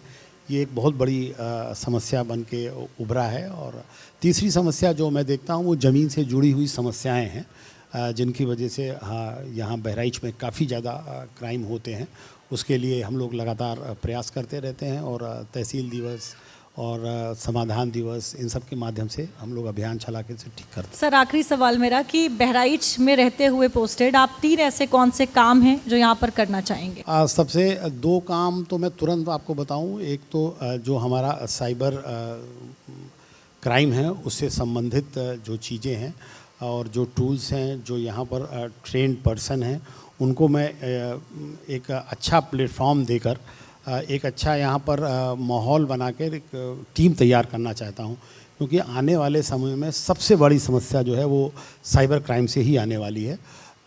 ये एक बहुत बड़ी समस्या बन के उभरा है। और तीसरी समस्या जो मैं देखता हूँ वो ज़मीन से जुड़ी हुई समस्याएं हैं जिनकी वजह से यहाँ बहराइच में काफ़ी ज़्यादा क्राइम होते हैं। उसके लिए हम लोग लगातार प्रयास करते रहते हैं और तहसील दिवस और समाधान दिवस, इन सब के माध्यम से हम लोग अभियान चला के इसे ठीक करते हैं। सर, आखिरी सवाल मेरा कि बहराइच में रहते हुए पोस्टेड आप 3 ऐसे कौन से काम हैं जो यहाँ पर करना चाहेंगे? सबसे 2 काम तो मैं तुरंत आपको बताऊं। एक तो जो हमारा साइबर क्राइम है उससे संबंधित जो चीज़ें हैं और जो टूल्स हैं, जो यहाँ पर ट्रेंड पर्सन हैं, उनको मैं एक अच्छा प्लेटफॉर्म देकर एक अच्छा यहाँ पर माहौल बनाकर एक टीम तैयार करना चाहता हूँ, क्योंकि आने वाले समय में सबसे बड़ी समस्या जो है वो साइबर क्राइम से ही आने वाली है,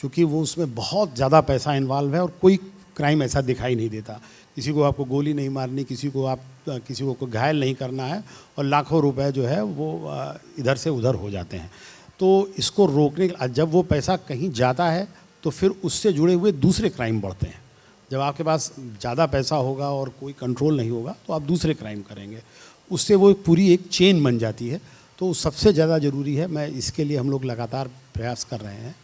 क्योंकि वो उसमें बहुत ज़्यादा पैसा इन्वॉल्व है और कोई क्राइम ऐसा दिखाई नहीं देता। किसी को आपको गोली नहीं मारनी, किसी को घायल नहीं करना है और लाखों रुपए जो है वो इधर से उधर हो जाते हैं। तो इसको रोकने के, जब वो पैसा कहीं जाता है तो फिर उससे जुड़े हुए दूसरे क्राइम बढ़ते हैं। जब आपके पास ज़्यादा पैसा होगा और कोई कंट्रोल नहीं होगा तो आप दूसरे क्राइम करेंगे, उससे वो पूरी एक चेन बन जाती है। तो सबसे ज़्यादा ज़रूरी है, मैं इसके लिए हम लोग लगातार प्रयास कर रहे हैं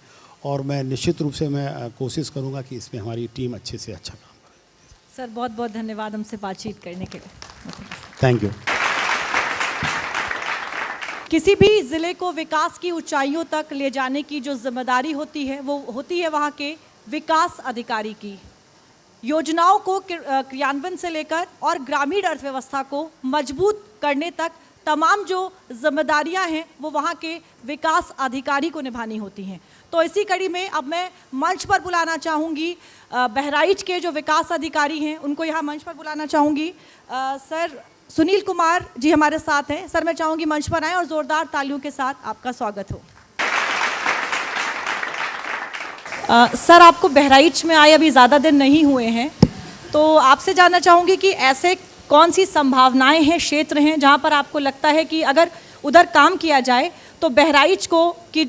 और मैं निश्चित रूप से मैं कोशिश करूँगा कि इसमें हमारी टीम अच्छे से अच्छा काम करे। सर, बहुत बहुत धन्यवाद हमसे बातचीत करने के लिए। Thank you. किसी भी ज़िले को विकास की ऊंचाइयों तक ले जाने की जो जिम्मेदारी होती है वो होती है वहाँ के विकास अधिकारी की। योजनाओं को क्रियान्वयन से लेकर और ग्रामीण अर्थव्यवस्था को मजबूत करने तक तमाम जो जिम्मेदारियां हैं वो वहाँ के विकास अधिकारी को निभानी होती हैं। तो इसी कड़ी में अब मैं मंच पर बुलाना चाहूँगी बहराइच के जो विकास अधिकारी हैं, उनको यहाँ मंच पर बुलाना चाहूँगी। सर सुनील कुमार जी हमारे साथ हैं। सर मैं चाहूँगी मंच पर आएँ और ज़ोरदार तालियों के साथ आपका स्वागत हो। सर आपको बहराइच में आए अभी ज़्यादा दिन नहीं हुए हैं, तो आपसे जानना चाहूँगी कि ऐसे कौन सी संभावनाएं हैं, क्षेत्र हैं जहाँ पर आपको लगता है कि अगर उधर काम किया जाए तो बहराइच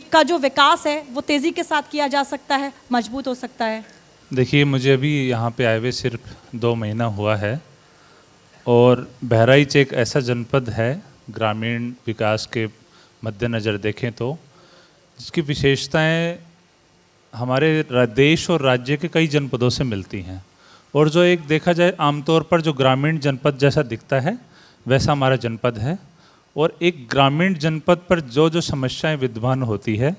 का जो विकास है वो तेज़ी के साथ किया जा सकता है, मजबूत हो सकता है। देखिए, मुझे अभी यहाँ पे आए हुए सिर्फ 2 महीना हुआ है और बहराइच एक ऐसा जनपद है ग्रामीण विकास के मद्देनज़र देखें तो जिसकी विशेषताएं हमारे देश और राज्य के कई जनपदों से मिलती हैं। और जो एक देखा जाए आमतौर पर जो ग्रामीण जनपद जैसा दिखता है वैसा हमारा जनपद है। और एक ग्रामीण जनपद पर जो जो समस्याएं विद्यमान होती है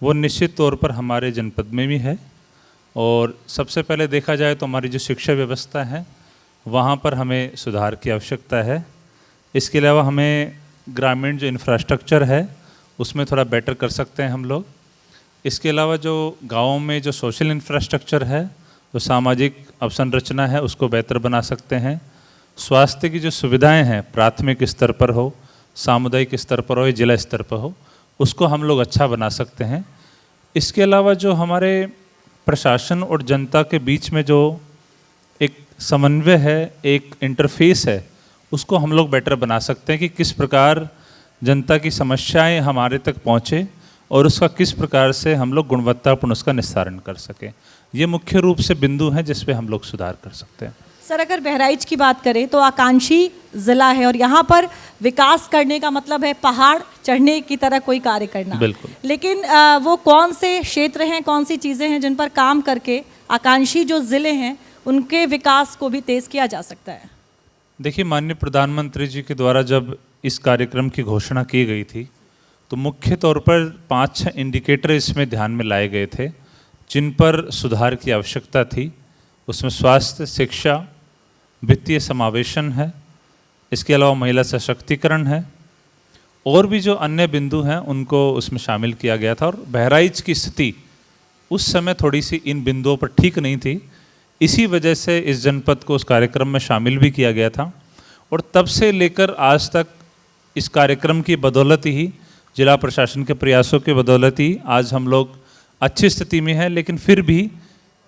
वो निश्चित तौर पर हमारे जनपद में भी है। और सबसे पहले देखा जाए तो हमारी जो शिक्षा व्यवस्था है वहाँ पर हमें सुधार की आवश्यकता है। इसके अलावा हमें ग्रामीण जो इंफ्रास्ट्रक्चर है उसमें थोड़ा बेटर कर सकते हैं हम लोग। इसके अलावा जो गाँव में जो सोशल इंफ्रास्ट्रक्चर है, जो सामाजिक अवसंरचना है, उसको बेहतर बना सकते हैं। स्वास्थ्य की जो सुविधाएं हैं प्राथमिक स्तर पर हो, सामुदायिक स्तर पर हो या जिला स्तर पर हो, उसको हम लोग अच्छा बना सकते हैं। इसके अलावा जो हमारे प्रशासन और जनता के बीच में जो एक समन्वय है, एक इंटरफेस है, उसको हम लोग बेटर बना सकते हैं कि किस प्रकार जनता की समस्याएं हमारे तक पहुँचे और उसका किस प्रकार से हम लोग गुणवत्तापूर्ण उसका निस्तारण कर सकें। ये मुख्य रूप से बिंदु हैं जिस पे हम लोग सुधार कर सकते हैं। सर अगर बहराइच की बात करें तो आकांक्षी ज़िला है और यहाँ पर विकास करने का मतलब है पहाड़ चढ़ने की तरह कोई कार्य करना। बिल्कुल। लेकिन वो कौन से क्षेत्र हैं, कौन सी चीज़ें हैं जिन पर काम करके आकांक्षी जो ज़िले हैं उनके विकास को भी तेज़ किया जा सकता है? देखिए, माननीय प्रधानमंत्री जी के द्वारा जब इस कार्यक्रम की घोषणा की गई थी तो मुख्य तौर पर 5-6 इंडिकेटर इसमें ध्यान में लाए गए थे जिन पर सुधार की आवश्यकता थी। उसमें स्वास्थ्य, शिक्षा, वित्तीय समावेशन है, इसके अलावा महिला सशक्तिकरण है और भी जो अन्य बिंदु हैं उनको उसमें शामिल किया गया था। और बहराइच की स्थिति उस समय थोड़ी सी इन बिंदुओं पर ठीक नहीं थी, इसी वजह से इस जनपद को उस कार्यक्रम में शामिल भी किया गया था। और तब से लेकर आज तक इस कार्यक्रम की बदौलत ही, जिला प्रशासन के प्रयासों के बदौलत ही आज हम लोग अच्छी स्थिति में हैं। लेकिन फिर भी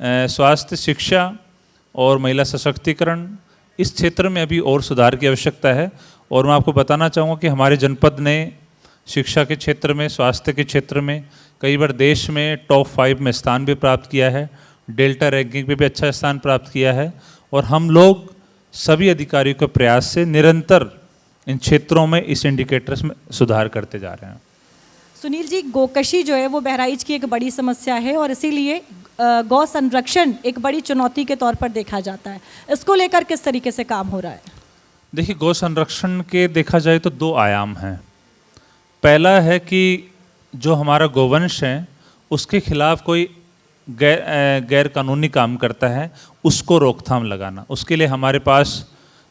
स्वास्थ्य, शिक्षा और महिला सशक्तिकरण इस क्षेत्र में अभी और सुधार की आवश्यकता है। और मैं आपको बताना चाहूँगा कि हमारे जनपद ने शिक्षा के क्षेत्र में, स्वास्थ्य के क्षेत्र में कई बार देश में टॉप 5 में स्थान भी प्राप्त किया है, डेल्टा रैंकिंग पे भी अच्छा स्थान प्राप्त किया है। और हम लोग सभी अधिकारियों के प्रयास से निरंतर इन क्षेत्रों में इस इंडिकेटर्स में सुधार करते जा रहे हैं। सुनील जी, गोकशी जो है वो बहराइच की एक बड़ी समस्या है और इसीलिए गौ संरक्षण एक बड़ी चुनौती के तौर पर देखा जाता है। इसको लेकर किस तरीके से काम हो रहा है? देखिए, गौ संरक्षण के देखा जाए तो 2 आयाम हैं। पहला है कि जो हमारा गोवंश है उसके खिलाफ कोई गैर कानूनी काम करता है उसको रोकथाम लगाना। उसके लिए हमारे पास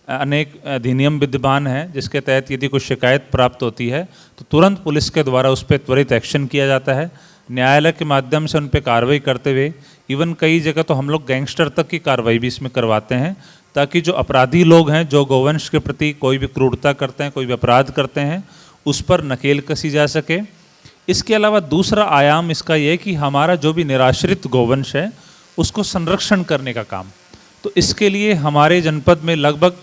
अनेक अधिनियम विद्यमान हैं जिसके तहत यदि कोई शिकायत प्राप्त होती है तो तुरंत पुलिस के द्वारा उस पर त्वरित एक्शन किया जाता है। न्यायालय के माध्यम से उन पर कार्रवाई करते हुए इवन कई जगह तो हम लोग गैंगस्टर तक की कार्रवाई भी इसमें करवाते हैं, ताकि जो अपराधी लोग हैं, जो गौवंश के प्रति कोई भी क्रूरता करते हैं, कोई भी अपराध करते हैं, उस पर नकेल कसी जा सके। इसके अलावा दूसरा आयाम इसका यह है कि हमारा जो भी निराश्रित गौवंश है उसको संरक्षण करने का काम। तो इसके लिए हमारे जनपद में लगभग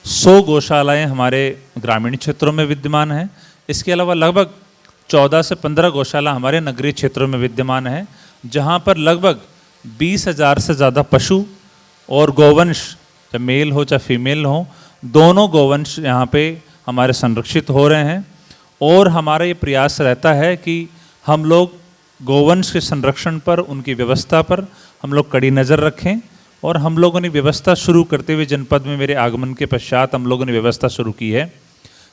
100 गौशालाएँ हमारे ग्रामीण क्षेत्रों में विद्यमान हैं। इसके अलावा लगभग 14 से 15 गौशाला हमारे नगरीय क्षेत्रों में विद्यमान हैं, जहाँ पर लगभग 20,000 से ज़्यादा पशु और गौवंश, चाहे मेल हो चाहे फीमेल हो, दोनों गौवंश यहाँ पे हमारे संरक्षित हो रहे हैं। और हमारा ये प्रयास रहता है कि हम लोग गौवंश के संरक्षण पर, उनकी व्यवस्था पर हम लोग कड़ी नज़र रखें। और हम लोगों ने व्यवस्था शुरू करते हुए जनपद में मेरे आगमन के पश्चात हम लोगों ने व्यवस्था शुरू की है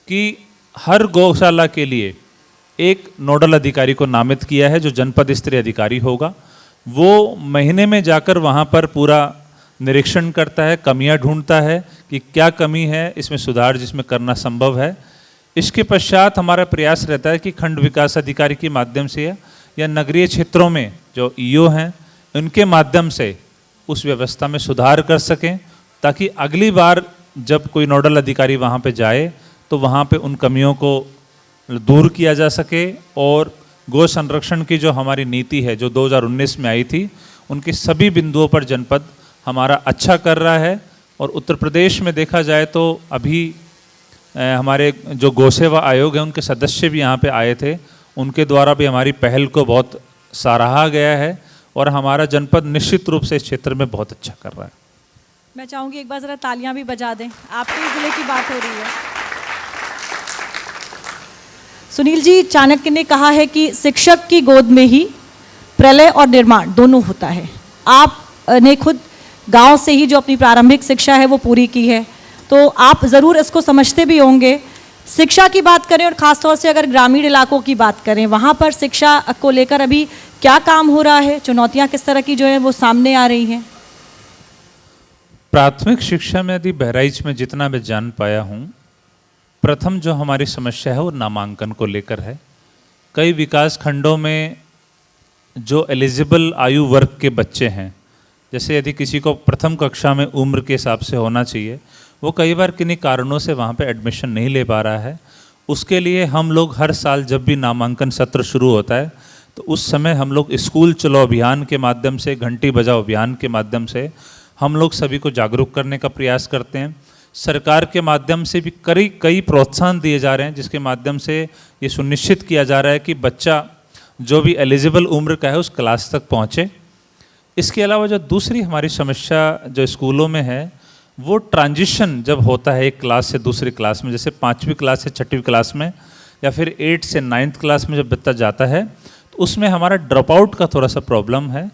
कि हर गौशाला के लिए एक नोडल अधिकारी को नामित किया है जो जनपद स्तरीय अधिकारी होगा। वो महीने में जाकर वहाँ पर पूरा निरीक्षण करता है, कमियां ढूंढता है कि क्या कमी है, इसमें सुधार जिसमें करना संभव है। इसके पश्चात हमारा प्रयास रहता है कि खंड विकास अधिकारी के माध्यम से या नगरीय क्षेत्रों में जो ईओ हैं उनके माध्यम से उस व्यवस्था में सुधार कर सकें, ताकि अगली बार जब कोई नोडल अधिकारी वहाँ पे जाए तो वहाँ पे उन कमियों को दूर किया जा सके। और गौ संरक्षण की जो हमारी नीति है जो 2019 में आई थी, उनके सभी बिंदुओं पर जनपद हमारा अच्छा कर रहा है। और उत्तर प्रदेश में देखा जाए तो अभी हमारे जो गौ सेवा आयोग है उनके सदस्य भी यहाँ पे आए थे, उनके द्वारा भी हमारी पहल को बहुत सराहा गया है और हमारा जनपद निश्चित रूप से इस क्षेत्र में बहुत अच्छा कर रहा है। मैं चाहूँगी एक बार ज़रा तालियां भी बजा दें, आपके ही ज़िले की बात हो रही है। सुनील जी, चाणक्य ने कहा है कि शिक्षक की गोद में ही प्रलय और निर्माण दोनों होता है। आपने खुद गांव से ही जो अपनी प्रारंभिक शिक्षा है वो पूरी की है, तो आप ज़रूर इसको समझते भी होंगे। शिक्षा की बात करें और ख़ासतौर से अगर ग्रामीण इलाकों की बात करें, वहाँ पर शिक्षा को लेकर अभी क्या काम हो रहा है, चुनौतियाँ किस तरह की जो है वो सामने आ रही हैं? प्राथमिक शिक्षा में यदि बहराइच में जितना मैं जान पाया हूँ, प्रथम जो हमारी समस्या है वो नामांकन को लेकर है। कई विकास खंडों में जो एलिजिबल आयु वर्ग के बच्चे हैं, जैसे यदि किसी को प्रथम कक्षा में उम्र के हिसाब से होना चाहिए, वो कई बार किन्हीं कारणों से वहाँ पे एडमिशन नहीं ले पा रहा है। उसके लिए हम लोग हर साल जब भी नामांकन सत्र शुरू होता है तो उस समय हम लोग स्कूल चलो अभियान के माध्यम से, घंटी बजाओ अभियान के माध्यम से हम लोग सभी को जागरूक करने का प्रयास करते हैं। सरकार के माध्यम से भी कई प्रोत्साहन दिए जा रहे हैं, जिसके माध्यम से ये सुनिश्चित किया जा रहा है कि बच्चा जो भी एलिजिबल उम्र का है उस क्लास तक पहुँचे। इसके अलावा जो दूसरी हमारी समस्या जो स्कूलों में है, वो ट्रांजिशन जब होता है एक क्लास से दूसरी क्लास में, जैसे 5वीं क्लास से 6वीं क्लास में या फिर 8 से 9th क्लास में जब बच्चा जाता है तो उसमें हमारा ड्रॉप आउट का थोड़ा सा प्रॉब्लम है।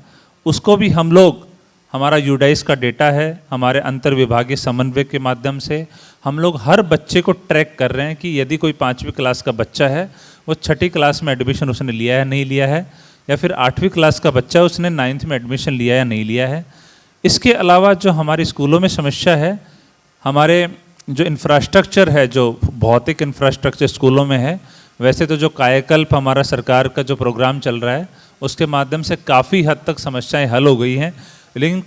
उसको भी हम लोग, हमारा यूडाइस का डेटा है, हमारे अंतर विभागीय समन्वय के माध्यम से हम लोग हर बच्चे को ट्रैक कर रहे हैं कि यदि कोई 5वीं क्लास का बच्चा है, वो 6ठी क्लास में एडमिशन उसने लिया है नहीं लिया है, या फिर 8वीं क्लास का बच्चा उसने 9th में एडमिशन लिया या नहीं लिया है। इसके अलावा जो हमारे स्कूलों में समस्या है, हमारे जो इंफ्रास्ट्रक्चर है, जो भौतिक इंफ्रास्ट्रक्चर स्कूलों में है, वैसे तो जो कायाकल्प हमारा सरकार का जो प्रोग्राम चल रहा है उसके माध्यम से काफ़ी हद तक समस्याएं हल हो गई हैं, लेकिन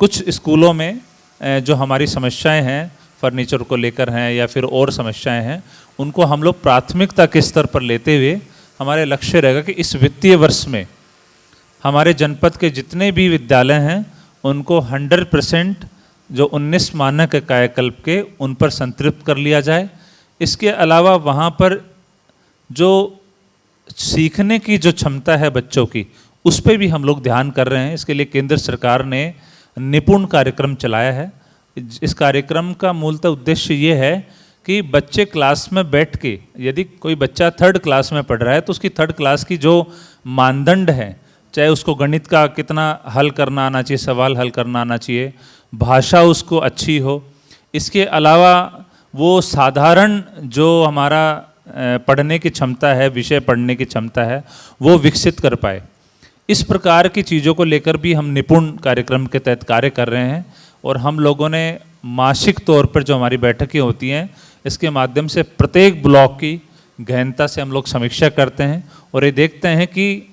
कुछ स्कूलों में जो हमारी समस्याएं हैं फर्नीचर को लेकर हैं या फिर और समस्याएं हैं, उनको हम लोग प्राथमिकता के स्तर पर लेते हुए हमारे लक्ष्य रहेगा कि इस वित्तीय वर्ष में हमारे जनपद के जितने भी विद्यालय हैं उनको 100% जो 19 मानक कायाकल्प के उन पर संतृप्त कर लिया जाए। इसके अलावा वहाँ पर जो सीखने की जो क्षमता है बच्चों की, उस पर भी हम लोग ध्यान कर रहे हैं। इसके लिए केंद्र सरकार ने निपुण कार्यक्रम चलाया है। इस कार्यक्रम का मूलतः उद्देश्य ये है कि बच्चे क्लास में बैठ के, यदि कोई बच्चा 3rd क्लास में पढ़ रहा है तो उसकी 3rd क्लास की जो मानदंड है, चाहे उसको गणित का कितना हल करना आना चाहिए, सवाल हल करना आना चाहिए, भाषा उसको अच्छी हो, इसके अलावा वो साधारण जो हमारा पढ़ने की क्षमता है, विषय पढ़ने की क्षमता है, वो विकसित कर पाए। इस प्रकार की चीज़ों को लेकर भी हम निपुण कार्यक्रम के तहत कार्य कर रहे हैं और हम लोगों ने मासिक तौर पर जो हमारी बैठकें होती हैं, इसके माध्यम से प्रत्येक ब्लॉक की गहनता से हम लोग समीक्षा करते हैं और ये देखते हैं कि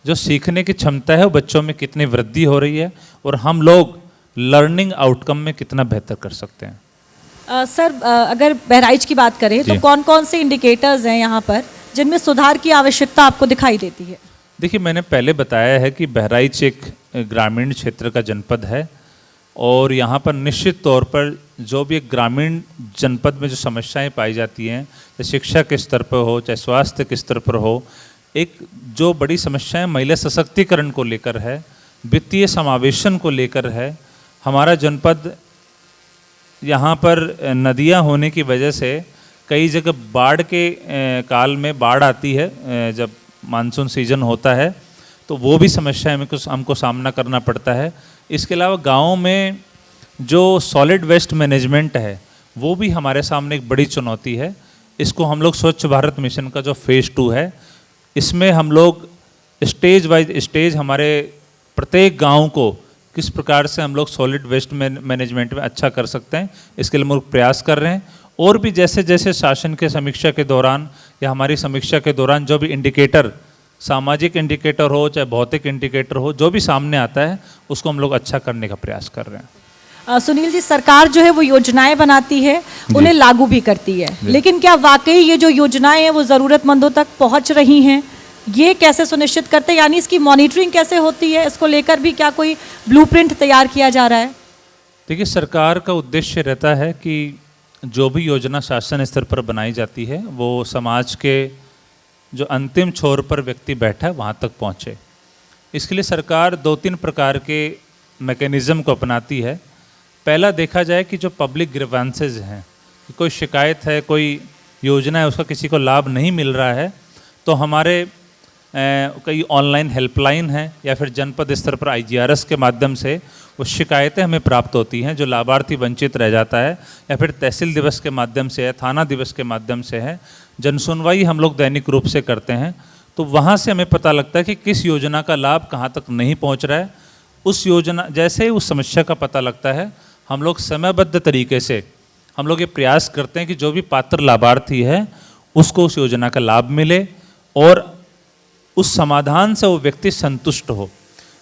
जो सीखने की क्षमता है वो बच्चों में कितनी वृद्धि हो रही है और हम लोग लर्निंग आउटकम में कितना बेहतर कर सकते हैं। सर, अगर बहराइच की बात करें तो कौन कौन से इंडिकेटर्स हैं यहाँ पर जिनमें सुधार की आवश्यकता आपको दिखाई देती है? देखिए, मैंने पहले बताया है कि बहराइच एक ग्रामीण क्षेत्र का जनपद है और यहाँ पर निश्चित तौर पर जो भी एक ग्रामीण जनपद में जो समस्याएं पाई जाती हैं, चाहे शिक्षा के स्तर पर हो, चाहे स्वास्थ्य के स्तर पर हो, एक जो बड़ी समस्याएं महिला सशक्तिकरण को लेकर है, वित्तीय समावेशन को लेकर है। हमारा जनपद यहाँ पर नदियाँ होने की वजह से कई जगह बाढ़ के काल में बाढ़ आती है, जब मानसून सीजन होता है तो वो भी समस्या हमको सामना करना पड़ता है। इसके अलावा गाँव में जो सॉलिड वेस्ट मैनेजमेंट है वो भी हमारे सामने एक बड़ी चुनौती है। इसको हम लोग स्वच्छ भारत मिशन का जो फेज़ 2 है, इसमें हम लोग स्टेज वाइज स्टेज हमारे प्रत्येक गांव को किस प्रकार से हम लोग सॉलिड वेस्ट मैनेजमेंट में अच्छा कर सकते हैं, इसके लिए हम लोग प्रयास कर रहे हैं और भी जैसे जैसे शासन के समीक्षा के दौरान या हमारी समीक्षा के दौरान जो भी इंडिकेटर, सामाजिक इंडिकेटर हो चाहे भौतिक इंडिकेटर हो, जो भी सामने आता है उसको हम लोग अच्छा करने का प्रयास कर रहे हैं। सुनील जी, सरकार जो है वो योजनाएं बनाती है, उन्हें लागू भी करती है, लेकिन क्या वाकई ये जो योजनाएं हैं वो ज़रूरतमंदों तक पहुंच रही हैं? ये कैसे सुनिश्चित करते हैं, यानी इसकी मॉनिटरिंग कैसे होती है? इसको लेकर भी क्या कोई ब्लूप्रिंट तैयार किया जा रहा है? देखिए, सरकार का उद्देश्य रहता है कि जो भी योजना शासन स्तर पर बनाई जाती है वो समाज के जो अंतिम छोर पर व्यक्ति बैठा है वहाँ तक पहुँचे। इसके लिए सरकार 2-3 प्रकार के मैकेनिज़्म को अपनाती है। पहला देखा जाए कि जो पब्लिक ग्रीवेंसेस हैं, कि कोई शिकायत है, कोई योजना है, उसका किसी को लाभ नहीं मिल रहा है, तो हमारे कई ऑनलाइन हेल्पलाइन हैं या फिर जनपद स्तर पर IGRS के माध्यम से वो शिकायतें हमें प्राप्त होती हैं जो लाभार्थी वंचित रह जाता है, या फिर तहसील दिवस के माध्यम से है, थाना दिवस के माध्यम से है। जनसुनवाई हम लोग दैनिक रूप से करते हैं, तो वहाँ से हमें पता लगता है कि किस योजना का लाभ कहाँ तक नहीं पहुँच रहा है। उस योजना, जैसे ही उस समस्या का पता लगता है, हम लोग समयबद्ध तरीके से हम लोग ये प्रयास करते हैं कि जो भी पात्र लाभार्थी है उसको उस योजना का लाभ मिले और उस समाधान से वो व्यक्ति संतुष्ट हो।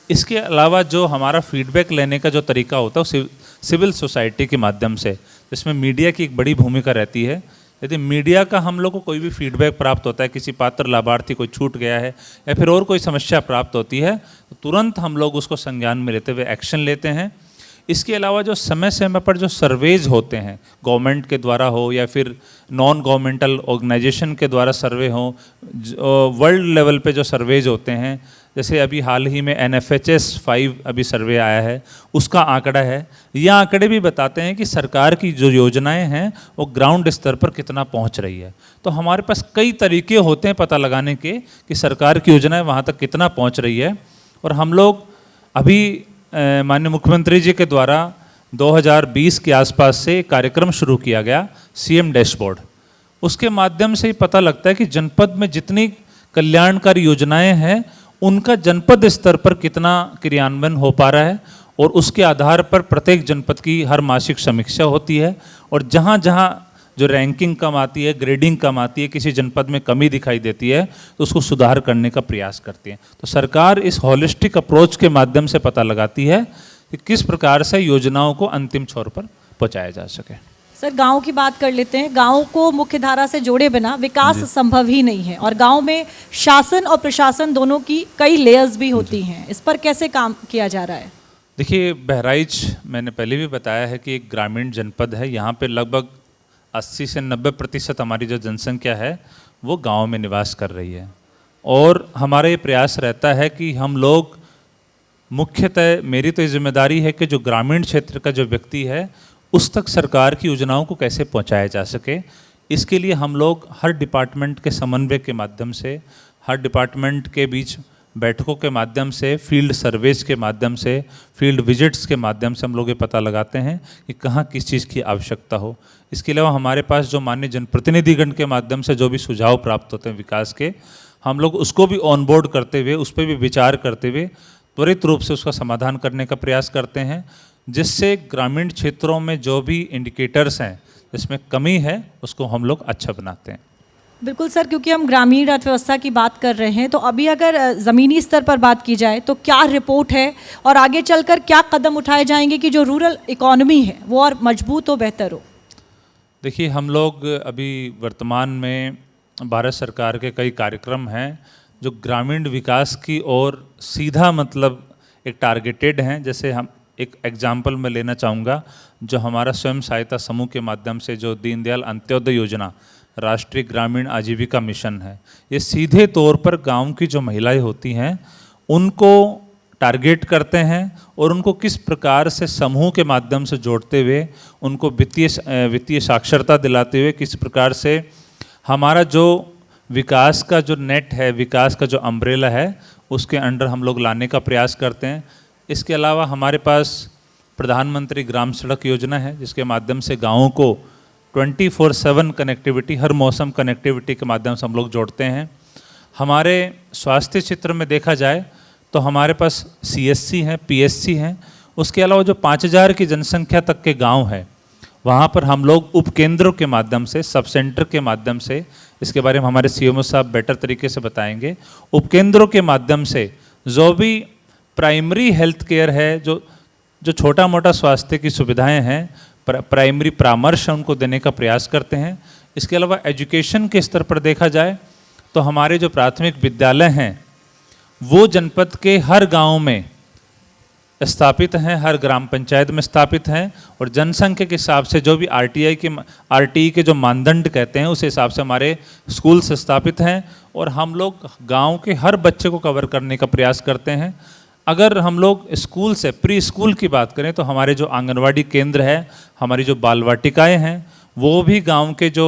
इसके अलावा जो हमारा फीडबैक लेने का जो तरीका होता है वो सिविल सोसाइटी के माध्यम से, जिसमें मीडिया की एक बड़ी भूमिका रहती है। यदि मीडिया का हम लोग को कोई भी फीडबैक प्राप्त होता है, किसी पात्र लाभार्थी को छूट गया है या फिर और कोई समस्या प्राप्त होती है, तो तुरंत हम लोग उसको संज्ञान में लेते हुए एक्शन लेते हैं। इसके अलावा जो समय समय पर जो सर्वेज होते हैं, गवर्नमेंट के द्वारा हो या फिर नॉन गवर्नमेंटल ऑर्गेनाइजेशन के द्वारा सर्वे हो, वर्ल्ड लेवल पे जो सर्वेज होते हैं, जैसे अभी हाल ही में NFHS 5 अभी सर्वे आया है, उसका आंकड़ा है। ये आंकड़े भी बताते हैं कि सरकार की जो योजनाएं हैं वो ग्राउंड स्तर पर कितना पहुंच रही है। तो हमारे पास कई तरीके होते हैं पता लगाने के कि सरकार की योजनाएं वहाँ तक कितना पहुँच रही है। और हम लोग अभी माननीय मुख्यमंत्री जी के द्वारा 2020 के आसपास से एक कार्यक्रम शुरू किया गया, CM डैशबोर्ड। उसके माध्यम से ही पता लगता है कि जनपद में जितनी कल्याणकारी योजनाएं हैं उनका जनपद स्तर पर कितना क्रियान्वयन हो पा रहा है, और उसके आधार पर प्रत्येक जनपद की हर मासिक समीक्षा होती है। और जहाँ जहाँ जो रैंकिंग कम आती है, ग्रेडिंग कम आती है, किसी जनपद में कमी दिखाई देती है, तो उसको सुधार करने का प्रयास करती है। तो सरकार इस हॉलिस्टिक अप्रोच के माध्यम से पता लगाती है कि किस प्रकार से योजनाओं को अंतिम छोर पर पहुंचाया जा सके। सर, गांव की बात कर लेते हैं। गांव को मुख्य धारा से जोड़े बिना विकास संभव ही नहीं है, और गांव में शासन और प्रशासन दोनों की कई लेयर्स भी होती हैं। इस पर कैसे काम किया जा रहा है? देखिए, बहराइच मैंने पहले भी बताया है कि एक ग्रामीण जनपद है। यहाँ पे लगभग 80 से 90% हमारी जो जनसंख्या है वो गांव में निवास कर रही है। और हमारा ये प्रयास रहता है कि हम लोग मुख्यतः, मेरी तो ये जिम्मेदारी है कि जो ग्रामीण क्षेत्र का जो व्यक्ति है उस तक सरकार की योजनाओं को कैसे पहुंचाया जा सके। इसके लिए हम लोग हर डिपार्टमेंट के समन्वय के माध्यम से, हर डिपार्टमेंट के बीच बैठकों के माध्यम से, फील्ड सर्वेज के माध्यम से, फील्ड विजिट्स के माध्यम से हम लोग ये पता लगाते हैं कि कहाँ किस चीज़ की आवश्यकता हो। इसके अलावा हमारे पास जो माननीय जनप्रतिनिधिगण के माध्यम से जो भी सुझाव प्राप्त होते हैं विकास के, हम लोग उसको भी ऑन बोर्ड करते हुए, उस पर भी विचार करते हुए त्वरित रूप से उसका समाधान करने का प्रयास करते हैं, जिससे ग्रामीण क्षेत्रों में जो भी इंडिकेटर्स हैं जिसमें कमी है उसको हम लोग अच्छा बनाते हैं। बिल्कुल सर, क्योंकि हम ग्रामीण अर्थव्यवस्था की बात कर रहे हैं, तो अभी अगर ज़मीनी स्तर पर बात की जाए तो क्या रिपोर्ट है और आगे चलकर क्या कदम उठाए जाएंगे कि जो रूरल इकोनॉमी है वो और मजबूत हो, बेहतर हो? देखिए, हम लोग अभी वर्तमान में भारत सरकार के कई कार्यक्रम हैं जो ग्रामीण विकास की ओर सीधा मतलब एक टारगेटेड हैं। जैसे हम एक एग्जाम्पल मैं लेना चाहूँगा, जो हमारा स्वयं सहायता समूह के माध्यम से जो दीनदयाल अंत्योदय योजना, राष्ट्रीय ग्रामीण आजीविका मिशन है, ये सीधे तौर पर गांव की जो महिलाएं होती हैं उनको टारगेट करते हैं और उनको किस प्रकार से समूह के माध्यम से जोड़ते हुए उनको वित्तीय साक्षरता दिलाते हुए किस प्रकार से हमारा जो विकास का जो नेट है, विकास का जो अम्ब्रेला है, उसके अंडर हम लोग लाने का प्रयास करते हैं। इसके अलावा हमारे पास प्रधानमंत्री ग्राम सड़क योजना है, जिसके माध्यम से गाँवों को 24/7 कनेक्टिविटी, हर मौसम कनेक्टिविटी के माध्यम से हम लोग जोड़ते हैं। हमारे स्वास्थ्य क्षेत्र में देखा जाए तो हमारे पास CSC हैं, PSC हैं। उसके अलावा जो 5000 की जनसंख्या तक के गांव हैं वहाँ पर हम लोग उपकेंद्रों के माध्यम से, सब सेंटर के माध्यम से, इसके बारे में हमारे सीएमओ साहब बेटर तरीके से बताएंगे, उपकेंद्रों के माध्यम से जो भी प्राइमरी हेल्थ केयर है, जो छोटा मोटा स्वास्थ्य की सुविधाएं हैं, प्राइमरी परामर्श उनको देने का प्रयास करते हैं। इसके अलावा एजुकेशन के स्तर पर देखा जाए तो हमारे जो प्राथमिक विद्यालय हैं वो जनपद के हर गांव में स्थापित हैं, हर ग्राम पंचायत में स्थापित हैं, और जनसंख्या के हिसाब से जो भी आरटीई के जो मानदंड कहते हैं उस हिसाब से हमारे स्कूल स्थापित हैं, और हम लोग गांव के हर बच्चे को कवर करने का प्रयास करते हैं। अगर हम लोग स्कूल से प्री स्कूल की बात करें तो हमारे जो आंगनवाड़ी केंद्र है, हमारी जो बाल वाटिकाएँ हैं, वो भी गाँव के जो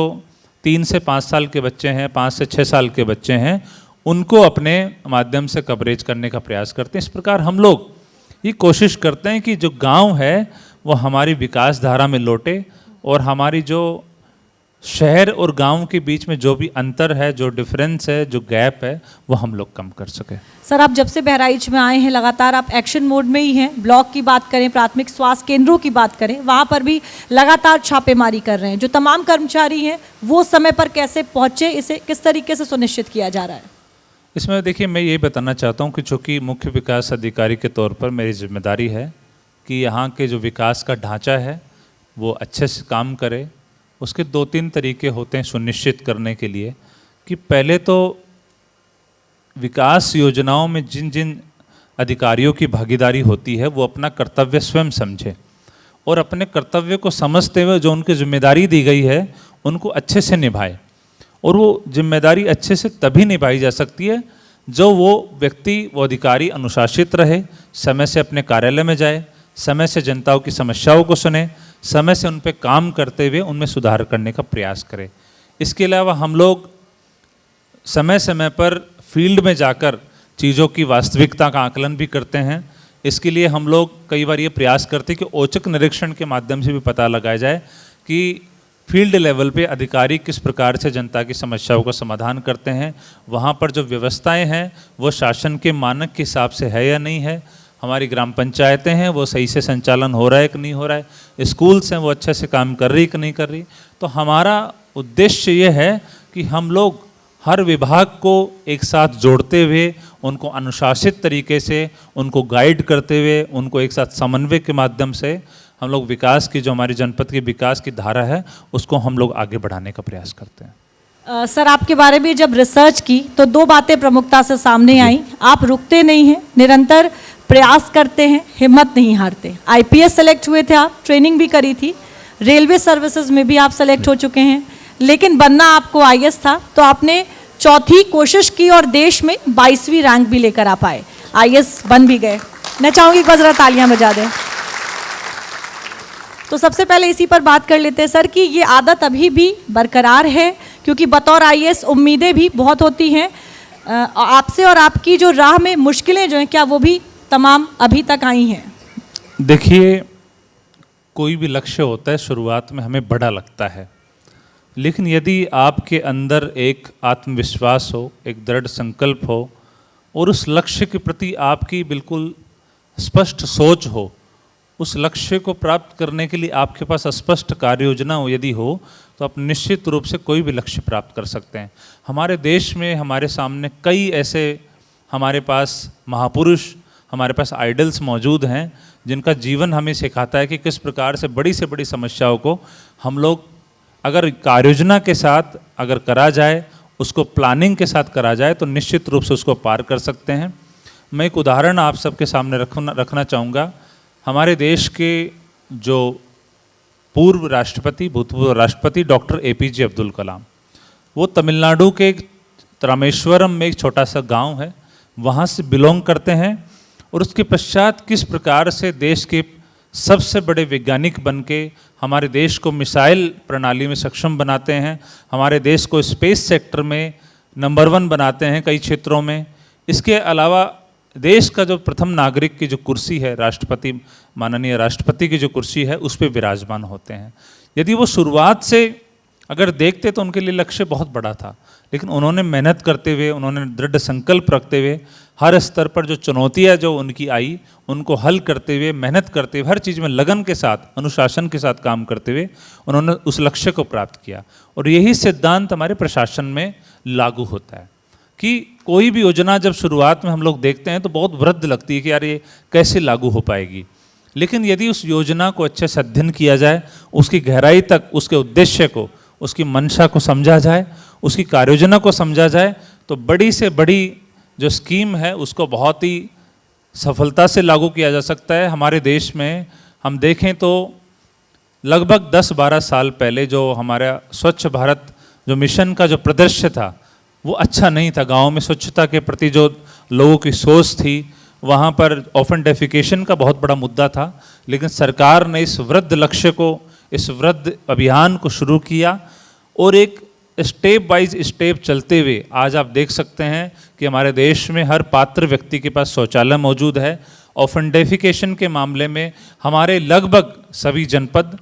3 से 5 साल के बच्चे हैं, 5 से 6 साल के बच्चे हैं, उनको अपने माध्यम से कवरेज करने का प्रयास करते हैं। इस प्रकार हम लोग ये कोशिश करते हैं कि जो गांव है वो हमारी विकास धारा में लौटे, और हमारी जो शहर और गांव के बीच में जो भी अंतर है, जो डिफरेंस है, जो गैप है, वो हम लोग कम कर सकें। सर, आप जब से बहराइच में आए हैं लगातार आप एक्शन मोड में ही हैं। ब्लॉक की बात करें, प्राथमिक स्वास्थ्य केंद्रों की बात करें, वहाँ पर भी लगातार छापेमारी कर रहे हैं। जो तमाम कर्मचारी हैं वो समय पर कैसे पहुँचे, इसे किस तरीके से सुनिश्चित किया जा रहा है? इसमें देखिए, मैं ये बताना चाहता हूँ कि चूँकि मुख्य विकास अधिकारी के तौर पर मेरी जिम्मेदारी है कि यहाँ के जो विकास का ढांचा है वो अच्छे से काम करे। उसके 2-3 तरीके होते हैं सुनिश्चित करने के लिए कि पहले तो विकास योजनाओं में जिन जिन अधिकारियों की भागीदारी होती है वो अपना कर्तव्य स्वयं समझे, और अपने कर्तव्य को समझते हुए जो उनकी जिम्मेदारी दी गई है उनको अच्छे से निभाए। और वो जिम्मेदारी अच्छे से तभी निभाई जा सकती है जो वो व्यक्ति, वो अधिकारी अनुशासित रहे, समय से अपने कार्यालय में जाए, समय से जनताओं की समस्याओं को सुने, समय से उन पे काम करते हुए उनमें सुधार करने का प्रयास करें। इसके अलावा हम लोग समय समय पर फील्ड में जाकर चीज़ों की वास्तविकता का आकलन भी करते हैं। इसके लिए हम लोग कई बार ये प्रयास करते हैं कि औचक निरीक्षण के माध्यम से भी पता लगाया जाए कि फील्ड लेवल पे अधिकारी किस प्रकार से जनता की समस्याओं का समाधान करते हैं, वहाँ पर जो व्यवस्थाएं हैं वो शासन के मानक के हिसाब से है या नहीं है, हमारी ग्राम पंचायतें हैं वो सही से संचालन हो रहा है कि नहीं हो रहा है, स्कूल्स हैं वो अच्छे से काम कर रही कि नहीं कर रही। तो हमारा उद्देश्य ये है कि हम लोग हर विभाग को एक साथ जोड़ते हुए, उनको अनुशासित तरीके से, उनको गाइड करते हुए, उनको एक साथ समन्वय के माध्यम से हम लोग विकास की, जो हमारी जनपद की विकास की धारा है, उसको हम लोग आगे बढ़ाने का प्रयास करते हैं। सर, आपके बारे में जब रिसर्च की तो 2 बातें प्रमुखता से सामने आई। आप रुकते नहीं हैं, निरंतर प्रयास करते हैं, हिम्मत नहीं हारते। आईपीएस सेलेक्ट हुए थे आप, ट्रेनिंग भी करी थी, रेलवे सर्विसेज में भी आप सेलेक्ट हो चुके हैं, लेकिन बनना आपको आईएएस था तो आपने 4थी कोशिश की और देश में 22वीं रैंक भी लेकर आ पाए, आईएएस बन भी गए। मैं चाहूँगी एक बार जरा तालियां बजा दें। तो सबसे पहले इसी पर बात कर लेते हैं सर कि ये आदत अभी भी बरकरार है, क्योंकि बतौर आईएएस उम्मीदें भी बहुत होती हैं आपसे, और आपकी जो राह में मुश्किलें जो हैं क्या वो भी तमाम अभी तक आई हैं? देखिए, कोई भी लक्ष्य होता है शुरुआत में हमें बड़ा लगता है, लेकिन यदि आपके अंदर एक आत्मविश्वास हो, एक दृढ़ संकल्प हो, और उस लक्ष्य के प्रति आपकी बिल्कुल स्पष्ट सोच हो, उस लक्ष्य को प्राप्त करने के लिए आपके पास स्पष्ट कार्य योजना हो यदि हो, तो आप निश्चित रूप से कोई भी लक्ष्य प्राप्त कर सकते हैं। हमारे देश में हमारे सामने कई ऐसे हमारे पास महापुरुष, हमारे पास आइडल्स मौजूद हैं जिनका जीवन हमें सिखाता है कि किस प्रकार से बड़ी समस्याओं को हम लोग अगर कार्य योजना के साथ अगर करा जाए, उसको प्लानिंग के साथ करा जाए, तो निश्चित रूप से उसको पार कर सकते हैं। मैं एक उदाहरण आप सबके सामने रखना चाहूँगा। हमारे देश के जो पूर्व राष्ट्रपति, भूतपूर्व राष्ट्रपति डॉक्टर एपीजे अब्दुल कलाम, वो तमिलनाडु के रामेश्वरम में एक छोटा सा गांव है, वहाँ से बिलोंग करते हैं, और उसके पश्चात किस प्रकार से देश के सबसे बड़े वैज्ञानिक बन के हमारे देश को मिसाइल प्रणाली में सक्षम बनाते हैं, हमारे देश को स्पेस सेक्टर में नंबर 1 बनाते हैं कई क्षेत्रों में। इसके अलावा देश का जो प्रथम नागरिक की जो कुर्सी है, राष्ट्रपति, माननीय राष्ट्रपति की जो कुर्सी है, उस पर विराजमान होते हैं। यदि वो शुरुआत से अगर देखते तो उनके लिए लक्ष्य बहुत बड़ा था, लेकिन उन्होंने मेहनत करते हुए, उन्होंने दृढ़ संकल्प रखते हुए हर स्तर पर जो चुनौतियाँ जो उनकी आई उनको हल करते हुए, मेहनत करते हुए, हर चीज़ में लगन के साथ, अनुशासन के साथ काम करते हुए उन्होंने उस लक्ष्य को प्राप्त किया। और यही सिद्धांत हमारे प्रशासन में लागू होता है कि कोई भी योजना जब शुरुआत में हम लोग देखते हैं तो बहुत वृद्ध लगती है कि यार ये कैसे लागू हो पाएगी, लेकिन यदि उस योजना को अच्छे से अध्ययन किया जाए, उसकी गहराई तक उसके उद्देश्य को, उसकी मंशा को समझा जाए, उसकी कार्ययोजना को समझा जाए, तो बड़ी से बड़ी जो स्कीम है उसको बहुत ही सफलता से लागू किया जा सकता है। हमारे देश में हम देखें तो लगभग 10-12 साल पहले जो हमारा स्वच्छ भारत जो मिशन का जो परिदृश्य था वो अच्छा नहीं था। गाँव में स्वच्छता के प्रति जो लोगों की सोच थी, वहाँ पर ओपन डेफिकेशन का बहुत बड़ा मुद्दा था, लेकिन सरकार ने इस वृद्ध लक्ष्य को, इस वृद्ध अभियान को शुरू किया और एक स्टेप बाइज स्टेप चलते हुए आज आप देख सकते हैं कि हमारे देश में हर पात्र व्यक्ति के पास शौचालय मौजूद है। ओपन डेफिकेशन के मामले में हमारे लगभग सभी जनपद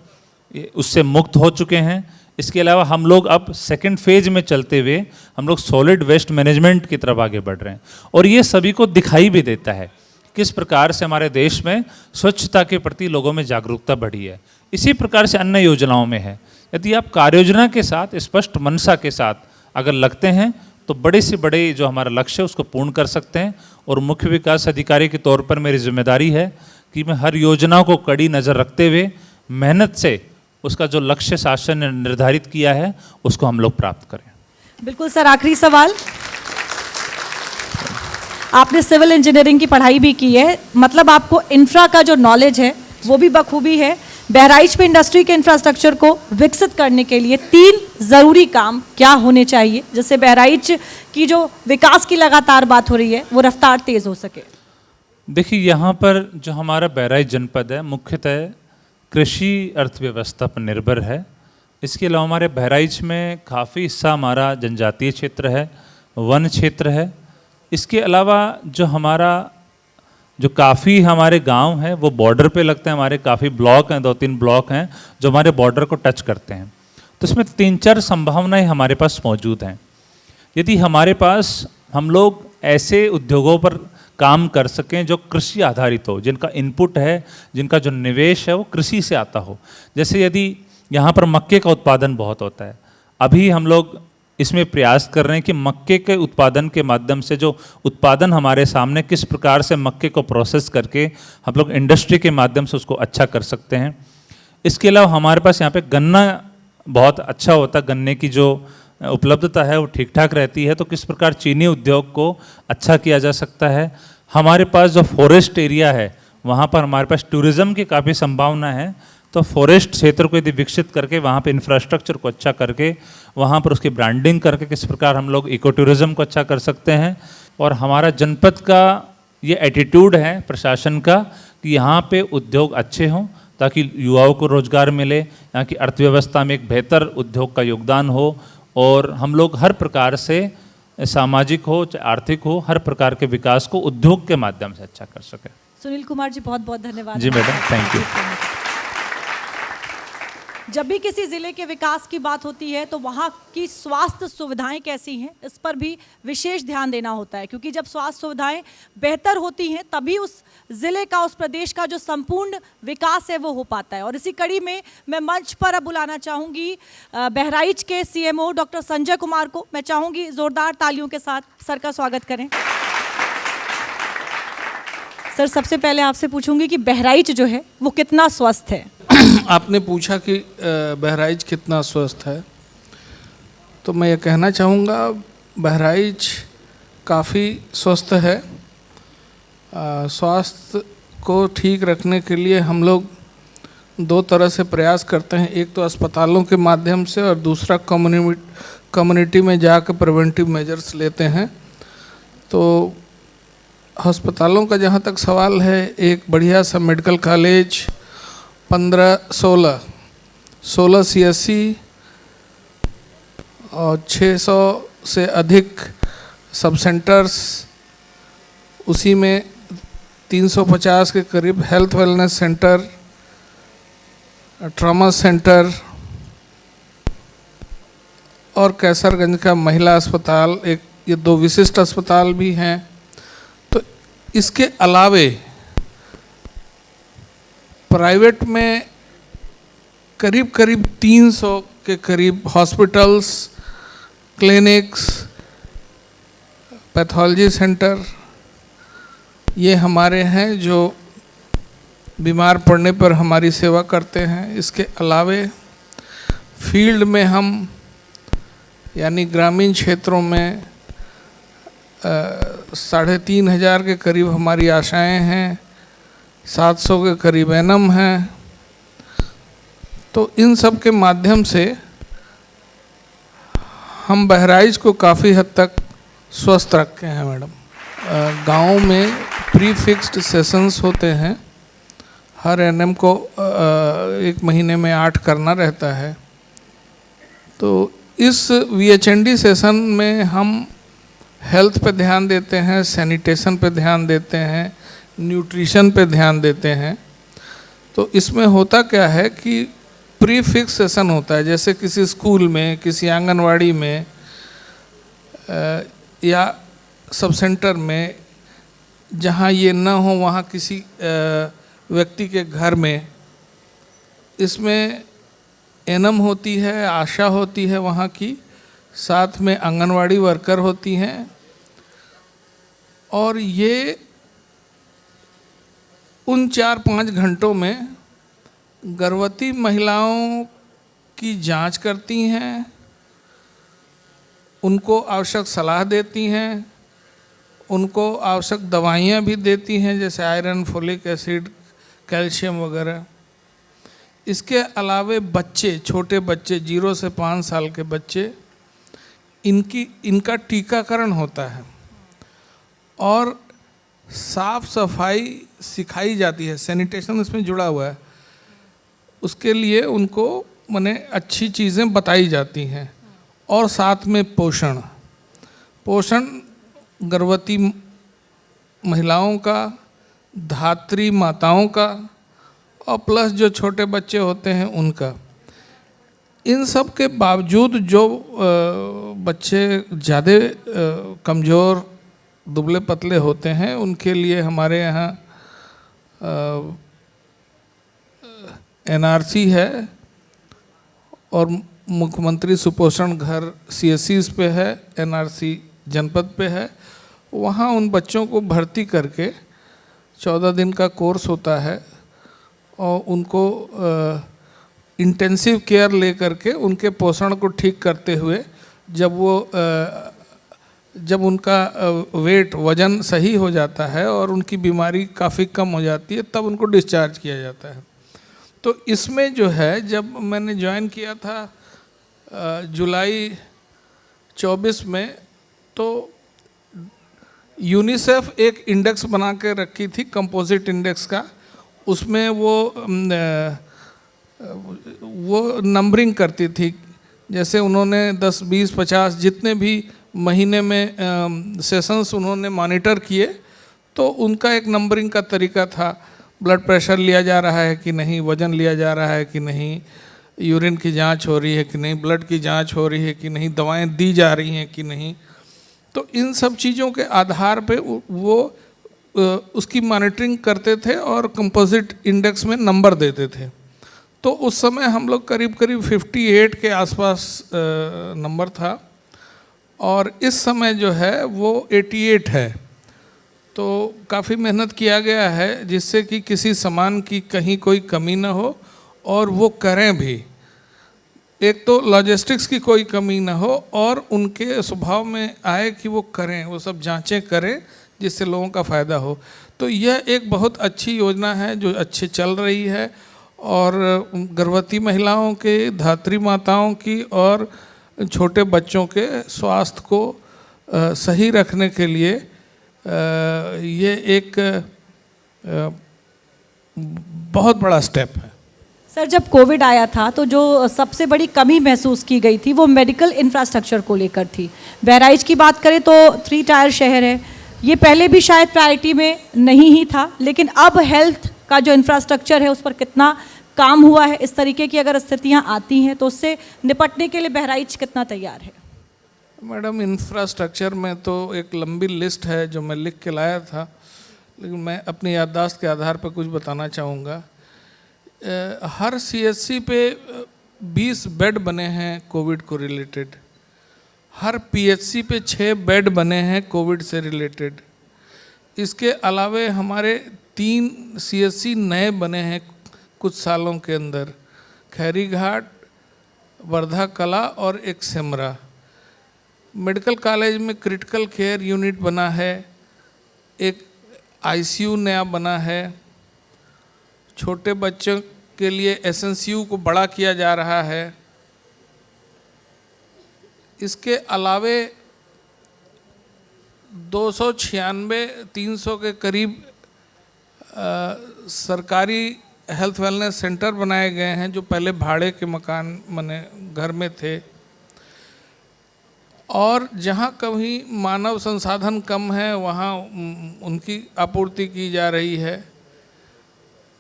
उससे मुक्त हो चुके हैं। इसके अलावा हम लोग अब सेकंड फेज में चलते हुए हम लोग सॉलिड वेस्ट मैनेजमेंट की तरफ आगे बढ़ रहे हैं और ये सभी को दिखाई भी देता है किस प्रकार से हमारे देश में स्वच्छता के प्रति लोगों में जागरूकता बढ़ी है। इसी प्रकार से अन्य योजनाओं में है। यदि आप कार्ययोजना के साथ, स्पष्ट मंशा के साथ अगर लगते हैं तो बड़े से बड़े जो हमारा लक्ष्य है उसको पूर्ण कर सकते हैं। और मुख्य विकास अधिकारी के तौर पर मेरी जिम्मेदारी है कि मैं हर योजना को कड़ी नज़र रखते हुए मेहनत से उसका जो लक्ष्य शासन ने निर्धारित किया है उसको हम लोग प्राप्त करें। बिल्कुल सर, आखिरी सवाल, आपने सिविल इंजीनियरिंग की पढ़ाई भी की है, मतलब आपको इंफ्रा का जो नॉलेज है वो भी बखूबी है। बहराइच में इंडस्ट्री के इंफ्रास्ट्रक्चर को विकसित करने के लिए 3 ज़रूरी काम क्या होने चाहिए, जिससे बहराइच की जो विकास की लगातार बात हो रही है वो रफ्तार तेज़ हो सके? देखिए, यहाँ पर जो हमारा बहराइच जनपद है मुख्यतः कृषि अर्थव्यवस्था पर निर्भर है। इसके अलावा हमारे बहराइच में काफ़ी हिस्सा हमारा जनजातीय क्षेत्र है, वन क्षेत्र है। इसके अलावा जो हमारा जो काफ़ी हमारे गांव हैं वो बॉर्डर पे लगते हैं। हमारे काफ़ी ब्लॉक हैं, 2-3 ब्लॉक हैं जो हमारे बॉर्डर को टच करते हैं। तो इसमें 3-4 संभावनाएं हमारे पास मौजूद हैं। यदि हमारे पास हम लोग ऐसे उद्योगों पर काम कर सकें जो कृषि आधारित हो, जिनका इनपुट है, जिनका जो निवेश है वो कृषि से आता हो। जैसे यदि यहाँ पर मक्के का उत्पादन बहुत होता है, अभी हम लोग इसमें प्रयास कर रहे हैं कि मक्के के उत्पादन के माध्यम से जो उत्पादन हमारे सामने, किस प्रकार से मक्के को प्रोसेस करके हम लोग इंडस्ट्री के माध्यम से उसको अच्छा कर सकते हैं। इसके अलावा हमारे पास यहाँ पे गन्ना बहुत अच्छा होता है, गन्ने की जो उपलब्धता है वो ठीक ठाक रहती है, तो किस प्रकार चीनी उद्योग को अच्छा किया जा सकता है। हमारे पास जो फॉरेस्ट एरिया है वहाँ पर हमारे पास टूरिज़्म की काफ़ी संभावना है, तो फॉरेस्ट क्षेत्र को यदि विकसित करके वहाँ पे इंफ्रास्ट्रक्चर को अच्छा करके वहाँ पर उसकी ब्रांडिंग करके किस प्रकार हम लोग इको टूरिज़्म को अच्छा कर सकते हैं। और हमारा जनपद का ये एटीट्यूड है प्रशासन का कि यहाँ पे उद्योग अच्छे हों ताकि युवाओं को रोजगार मिले, यहाँ की अर्थव्यवस्था में एक बेहतर उद्योग का योगदान हो और हम लोग हर प्रकार से सामाजिक हो चाहे आर्थिक हो, हर प्रकार के विकास को उद्योग के माध्यम से अच्छा कर सके। सुनील कुमार जी, बहुत बहुत धन्यवाद। जी मैडम, थैंक यू। जब भी किसी ज़िले के विकास की बात होती है तो वहाँ की स्वास्थ्य सुविधाएं कैसी हैं, इस पर भी विशेष ध्यान देना होता है, क्योंकि जब स्वास्थ्य सुविधाएं बेहतर होती हैं तभी उस ज़िले का, उस प्रदेश का जो संपूर्ण विकास है वो हो पाता है। और इसी कड़ी में मैं मंच पर अब बुलाना चाहूँगी बहराइच के CMO डॉक्टर संजय कुमार को। मैं चाहूँगी ज़ोरदार तालियों के साथ सर का स्वागत करें। सर, सबसे पहले आपसे पूछूंगी कि बहराइच जो है वो कितना स्वस्थ है? आपने पूछा कि बहराइच कितना स्वस्थ है, तो मैं ये कहना चाहूँगा बहराइच काफ़ी स्वस्थ है। स्वास्थ्य को ठीक रखने के लिए हम लोग 2 तरह से प्रयास करते हैं, एक तो अस्पतालों के माध्यम से और दूसरा कम्युनिटी में जाकर प्रिवेंटिव मेजर्स लेते हैं। तो अस्पतालों का जहाँ तक सवाल है, एक बढ़िया सा मेडिकल कॉलेज 15-16 CSC और 600 से अधिक सब सेंटर्स, उसी में 350 के करीब health wellness centre, trauma centre, और कैसरगंज का महिला अस्पताल, एक ये 2 विशिष्ट अस्पताल भी हैं। तो इसके अलावे प्राइवेट में करीब करीब 300 के करीब हॉस्पिटल्स, क्लिनिक्स, पैथोलॉजी सेंटर ये हमारे हैं जो बीमार पड़ने पर हमारी सेवा करते हैं। इसके अलावे फील्ड में हम यानी ग्रामीण क्षेत्रों में 3,500 के करीब हमारी आशाएं हैं, 700 के करीब एनम हैं। तो इन सब के माध्यम से हम बहराइच को काफ़ी हद तक स्वस्थ रखे हैं मैडम। गाँव में प्री फिक्स्ड सेशंस होते हैं, हर एनएम को 1 महीने में 8 करना रहता है। तो इस वीएचएनडी सेशन में हम हेल्थ पे ध्यान देते हैं, सैनिटेशन पे ध्यान देते हैं, न्यूट्रिशन पे ध्यान देते हैं। तो इसमें होता क्या है कि प्री फिक्स सेशन होता है, जैसे किसी स्कूल में, किसी आंगनवाड़ी में या सब सेंटर में, जहाँ ये ना हो वहाँ किसी व्यक्ति के घर में, इसमें एनम होती है, आशा होती है वहाँ की, साथ में आंगनवाड़ी वर्कर होती हैं। और ये उन 4-5 घंटों में गर्भवती महिलाओं की जांच करती हैं, उनको आवश्यक सलाह देती हैं, उनको आवश्यक दवाइयाँ भी देती हैं, जैसे आयरन, फोलिक एसिड, कैल्शियम वगैरह। इसके अलावे बच्चे, छोटे बच्चे 0 से 5 साल के बच्चे, इनका टीकाकरण होता है और साफ सफाई सिखाई जाती है, सैनिटेशन इसमें जुड़ा हुआ है। उसके लिए उनको माने अच्छी चीज़ें बताई जाती हैं। और साथ में पोषण गर्भवती महिलाओं का, धात्री माताओं का, और प्लस जो छोटे बच्चे होते हैं उनका। इन सब के बावजूद जो बच्चे ज़्यादा कमज़ोर, दुबले पतले होते हैं, उनके लिए हमारे यहाँ एनआरसी है और मुख्यमंत्री सुपोषण घर सीएससीज पे है, एनआरसी जनपद पे है। वहाँ उन बच्चों को भर्ती करके 14 दिन का कोर्स होता है और उनको इंटेंसिव केयर ले करके उनके पोषण को ठीक करते हुए जब उनका वज़न सही हो जाता है और उनकी बीमारी काफ़ी कम हो जाती है, तब उनको डिस्चार्ज किया जाता है। तो इसमें जो है, जब मैंने ज्वाइन किया था जुलाई 24 में, तो यूनिसेफ एक इंडेक्स बना के रखी थी, कंपोजिट इंडेक्स का। उसमें वो नंबरिंग करती थी, जैसे उन्होंने 10, 20, 50 जितने भी महीने में सेशंस उन्होंने मॉनिटर किए, तो उनका एक नंबरिंग का तरीका था। ब्लड प्रेशर लिया जा रहा है कि नहीं, वज़न लिया जा रहा है कि नहीं, यूरिन की जांच हो रही है कि नहीं, ब्लड की जांच हो रही है कि नहीं, दवाएं दी जा रही हैं कि नहीं। तो इन सब चीज़ों के आधार पे वो उसकी मॉनिटरिंग करते थे और कंपोजिट इंडेक्स में नंबर देते थे। तो उस समय हम लोग करीब करीब 58 के आसपास नंबर था और इस समय जो है वो 88 है। तो काफ़ी मेहनत किया गया है जिससे कि किसी सामान की कहीं कोई कमी ना हो और वो करें भी। एक तो लॉजिस्टिक्स की कोई कमी ना हो और उनके स्वभाव में आए कि वो करें, वो सब जांचें करें जिससे लोगों का फ़ायदा हो। तो यह एक बहुत अच्छी योजना है जो अच्छे चल रही है और गर्भवती महिलाओं के, धात्री माताओं की और छोटे बच्चों के स्वास्थ्य को सही रखने के लिए ये एक बहुत बड़ा स्टेप है। सर, जब कोविड आया था तो जो सबसे बड़ी कमी महसूस की गई थी वो मेडिकल इंफ्रास्ट्रक्चर को लेकर थी। बहराइच की बात करें तो 3 टायर शहर है, ये पहले भी शायद प्रायोरिटी में नहीं ही था, लेकिन अब हेल्थ का जो इंफ्रास्ट्रक्चर है उस पर कितना काम हुआ है? इस तरीके की अगर स्थितियां आती हैं तो उससे निपटने के लिए बहराइच कितना तैयार है? मैडम, इंफ्रास्ट्रक्चर में तो एक लंबी लिस्ट है जो मैं लिख के लाया था, लेकिन मैं अपनी याददाश्त के आधार पर कुछ बताना चाहूँगा। हर सीएचसी पे 20 बेड बने हैं कोविड को रिलेटेड। हर पीएचसी पे 6 बेड बने हैं कोविड से रिलेटेड। इसके अलावे हमारे 3 सीएचसी नए बने हैं कुछ सालों के अंदर, खैरी घाट, वर्धा कला और एक सिमरा। मेडिकल कॉलेज में क्रिटिकल केयर यूनिट बना है, एक आईसीयू नया बना है, छोटे बच्चों के लिए एसएनसीयू को बड़ा किया जा रहा है। इसके अलावे 296-300 के करीब सरकारी हेल्थ वेलनेस सेंटर बनाए गए हैं जो पहले भाड़े के मकान मने घर में थे। और जहाँ कभी मानव संसाधन कम है वहाँ उनकी आपूर्ति की जा रही है।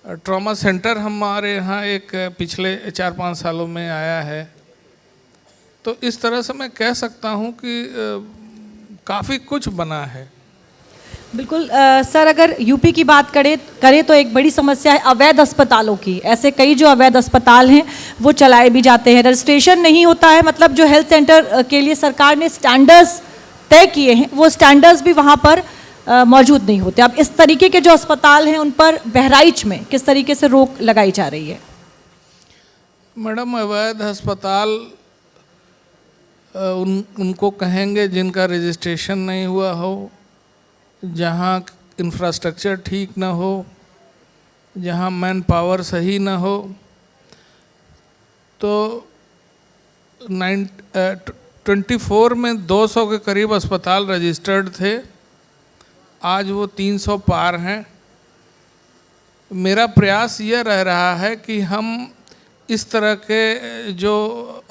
ट्रॉमा सेंटर हमारे यहाँ एक पिछले 4-5 सालों में आया है। तो इस तरह से मैं कह सकता हूँ कि काफ़ी कुछ बना है। बिल्कुल सर, अगर यूपी की बात करें तो एक बड़ी समस्या है अवैध अस्पतालों की। ऐसे कई जो अवैध अस्पताल हैं वो चलाए भी जाते हैं, रजिस्ट्रेशन नहीं होता है। मतलब जो हेल्थ सेंटर के लिए सरकार ने स्टैंडर्ड्स तय किए हैं वो स्टैंडर्ड्स भी वहाँ पर मौजूद नहीं होते। अब इस तरीके के जो अस्पताल हैं उन पर बहराइच में किस तरीके से रोक लगाई जा रही है? मैडम, अवैध अस्पताल उनको कहेंगे जिनका रजिस्ट्रेशन नहीं हुआ हो, जहाँ इंफ्रास्ट्रक्चर ठीक ना हो, जहाँ मैन पावर सही ना हो। तो 24 में 200 के करीब अस्पताल रजिस्टर्ड थे, आज वो 300 पार हैं। मेरा प्रयास ये रह रहा है कि हम इस तरह के जो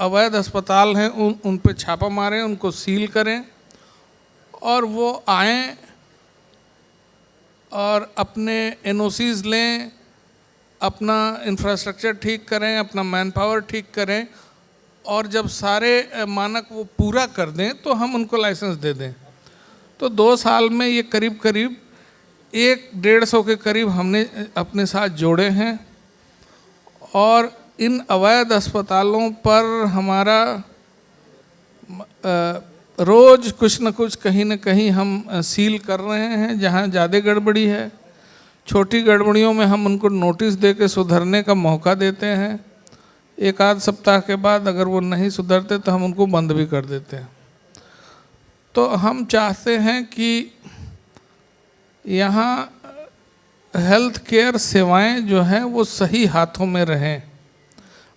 अवैध अस्पताल हैं उन पे छापा मारें, उनको सील करें और वो आएँ और अपने एनओसीज लें, अपना इंफ्रास्ट्रक्चर ठीक करें, अपना मैन पावर ठीक करें, और जब सारे मानक वो पूरा कर दें तो हम उनको लाइसेंस दे दें। तो 2 साल में ये करीब 150 के करीब हमने अपने साथ जोड़े हैं। और इन अवैध अस्पतालों पर हमारा रोज़ कुछ न कुछ कहीं न कहीं हम सील कर रहे हैं। जहाँ ज़्यादा गड़बड़ी है, छोटी गड़बड़ियों में हम उनको नोटिस दे के सुधरने का मौका देते हैं। 1 आध सप्ताह के बाद अगर वो नहीं सुधरते तो हम उनको बंद भी कर देते हैं। तो हम चाहते हैं कि यहाँ हेल्थ केयर सेवाएं जो हैं वो सही हाथों में रहें।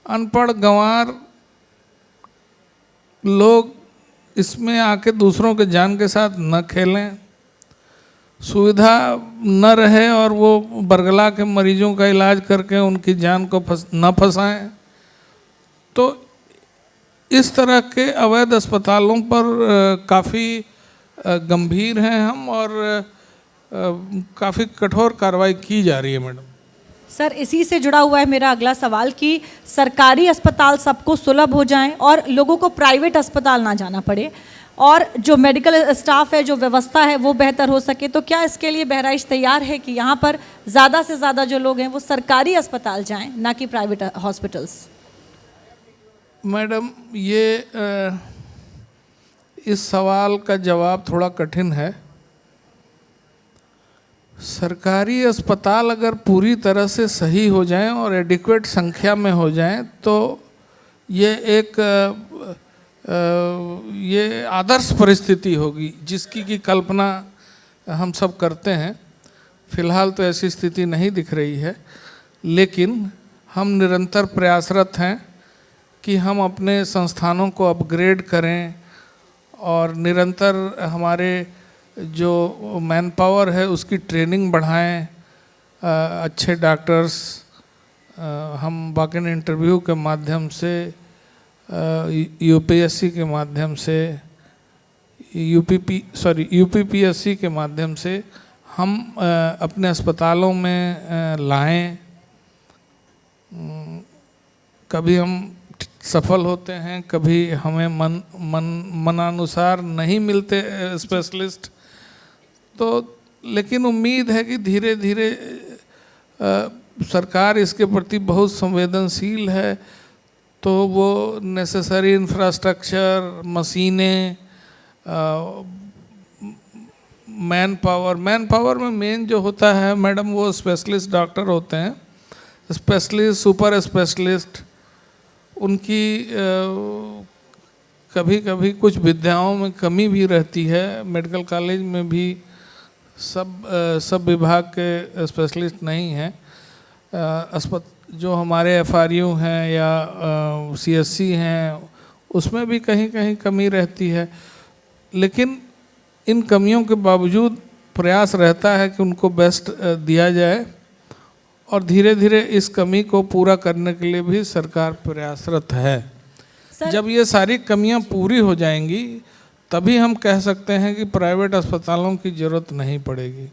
अनपढ़ गंवार लोग इसमें आके दूसरों के जान के साथ न खेलें, सुविधा न रहे और वो बरगला के मरीजों का इलाज करके उनकी जान को न फंसाएं। तो इस तरह के अवैध अस्पतालों पर काफ़ी गंभीर हैं हम, और काफ़ी कठोर कार्रवाई की जा रही है मैडम। सर, इसी से जुड़ा हुआ है मेरा अगला सवाल कि सरकारी अस्पताल सबको सुलभ हो जाएं और लोगों को प्राइवेट अस्पताल ना जाना पड़े, और जो मेडिकल स्टाफ है, जो व्यवस्था है वो बेहतर हो सके। तो क्या इसके लिए बहराइच तैयार है कि यहाँ पर ज़्यादा से ज़्यादा जो लोग हैं वो सरकारी अस्पताल जाएं, ना कि प्राइवेट हॉस्पिटल्स? मैडम, ये इस सवाल का जवाब थोड़ा कठिन है। सरकारी अस्पताल अगर पूरी तरह से सही हो जाएं और एडिक्वेट संख्या में हो जाएं तो ये आदर्श परिस्थिति होगी जिसकी की कल्पना हम सब करते हैं। फिलहाल तो ऐसी स्थिति नहीं दिख रही है, लेकिन हम निरंतर प्रयासरत हैं कि हम अपने संस्थानों को अपग्रेड करें और निरंतर हमारे जो मैन पावर है उसकी ट्रेनिंग बढ़ाएं। अच्छे डॉक्टर्स हम वॉक-इन इंटरव्यू के माध्यम से, यूपीएससी के माध्यम से, यूपीपीएससी के माध्यम से हम अपने अस्पतालों में लाएं। कभी हम सफल होते हैं, कभी हमें मनानुसार नहीं मिलते स्पेशलिस्ट। तो लेकिन उम्मीद है कि धीरे धीरे सरकार इसके प्रति बहुत संवेदनशील है, तो वो नेसेसरी इंफ्रास्ट्रक्चर, मशीनें, मैन पावर में मेन जो होता है मैडम, वो स्पेशलिस्ट डॉक्टर होते हैं, स्पेशलिस्ट, सुपर स्पेशलिस्ट। उनकी कभी कभी कुछ विद्याओं में कमी भी रहती है। मेडिकल कॉलेज में भी सब विभाग के स्पेशलिस्ट नहीं हैं। जो हमारे FRU हैं या CSC हैं, उसमें भी कहीं कहीं कमी रहती है। लेकिन इन कमियों के बावजूद प्रयास रहता है कि उनको बेस्ट दिया जाए, और धीरे धीरे इस कमी को पूरा करने के लिए भी सरकार प्रयासरत है। जब ये सारी कमियां पूरी हो जाएंगी तभी हम कह सकते हैं कि प्राइवेट अस्पतालों की ज़रूरत नहीं पड़ेगी।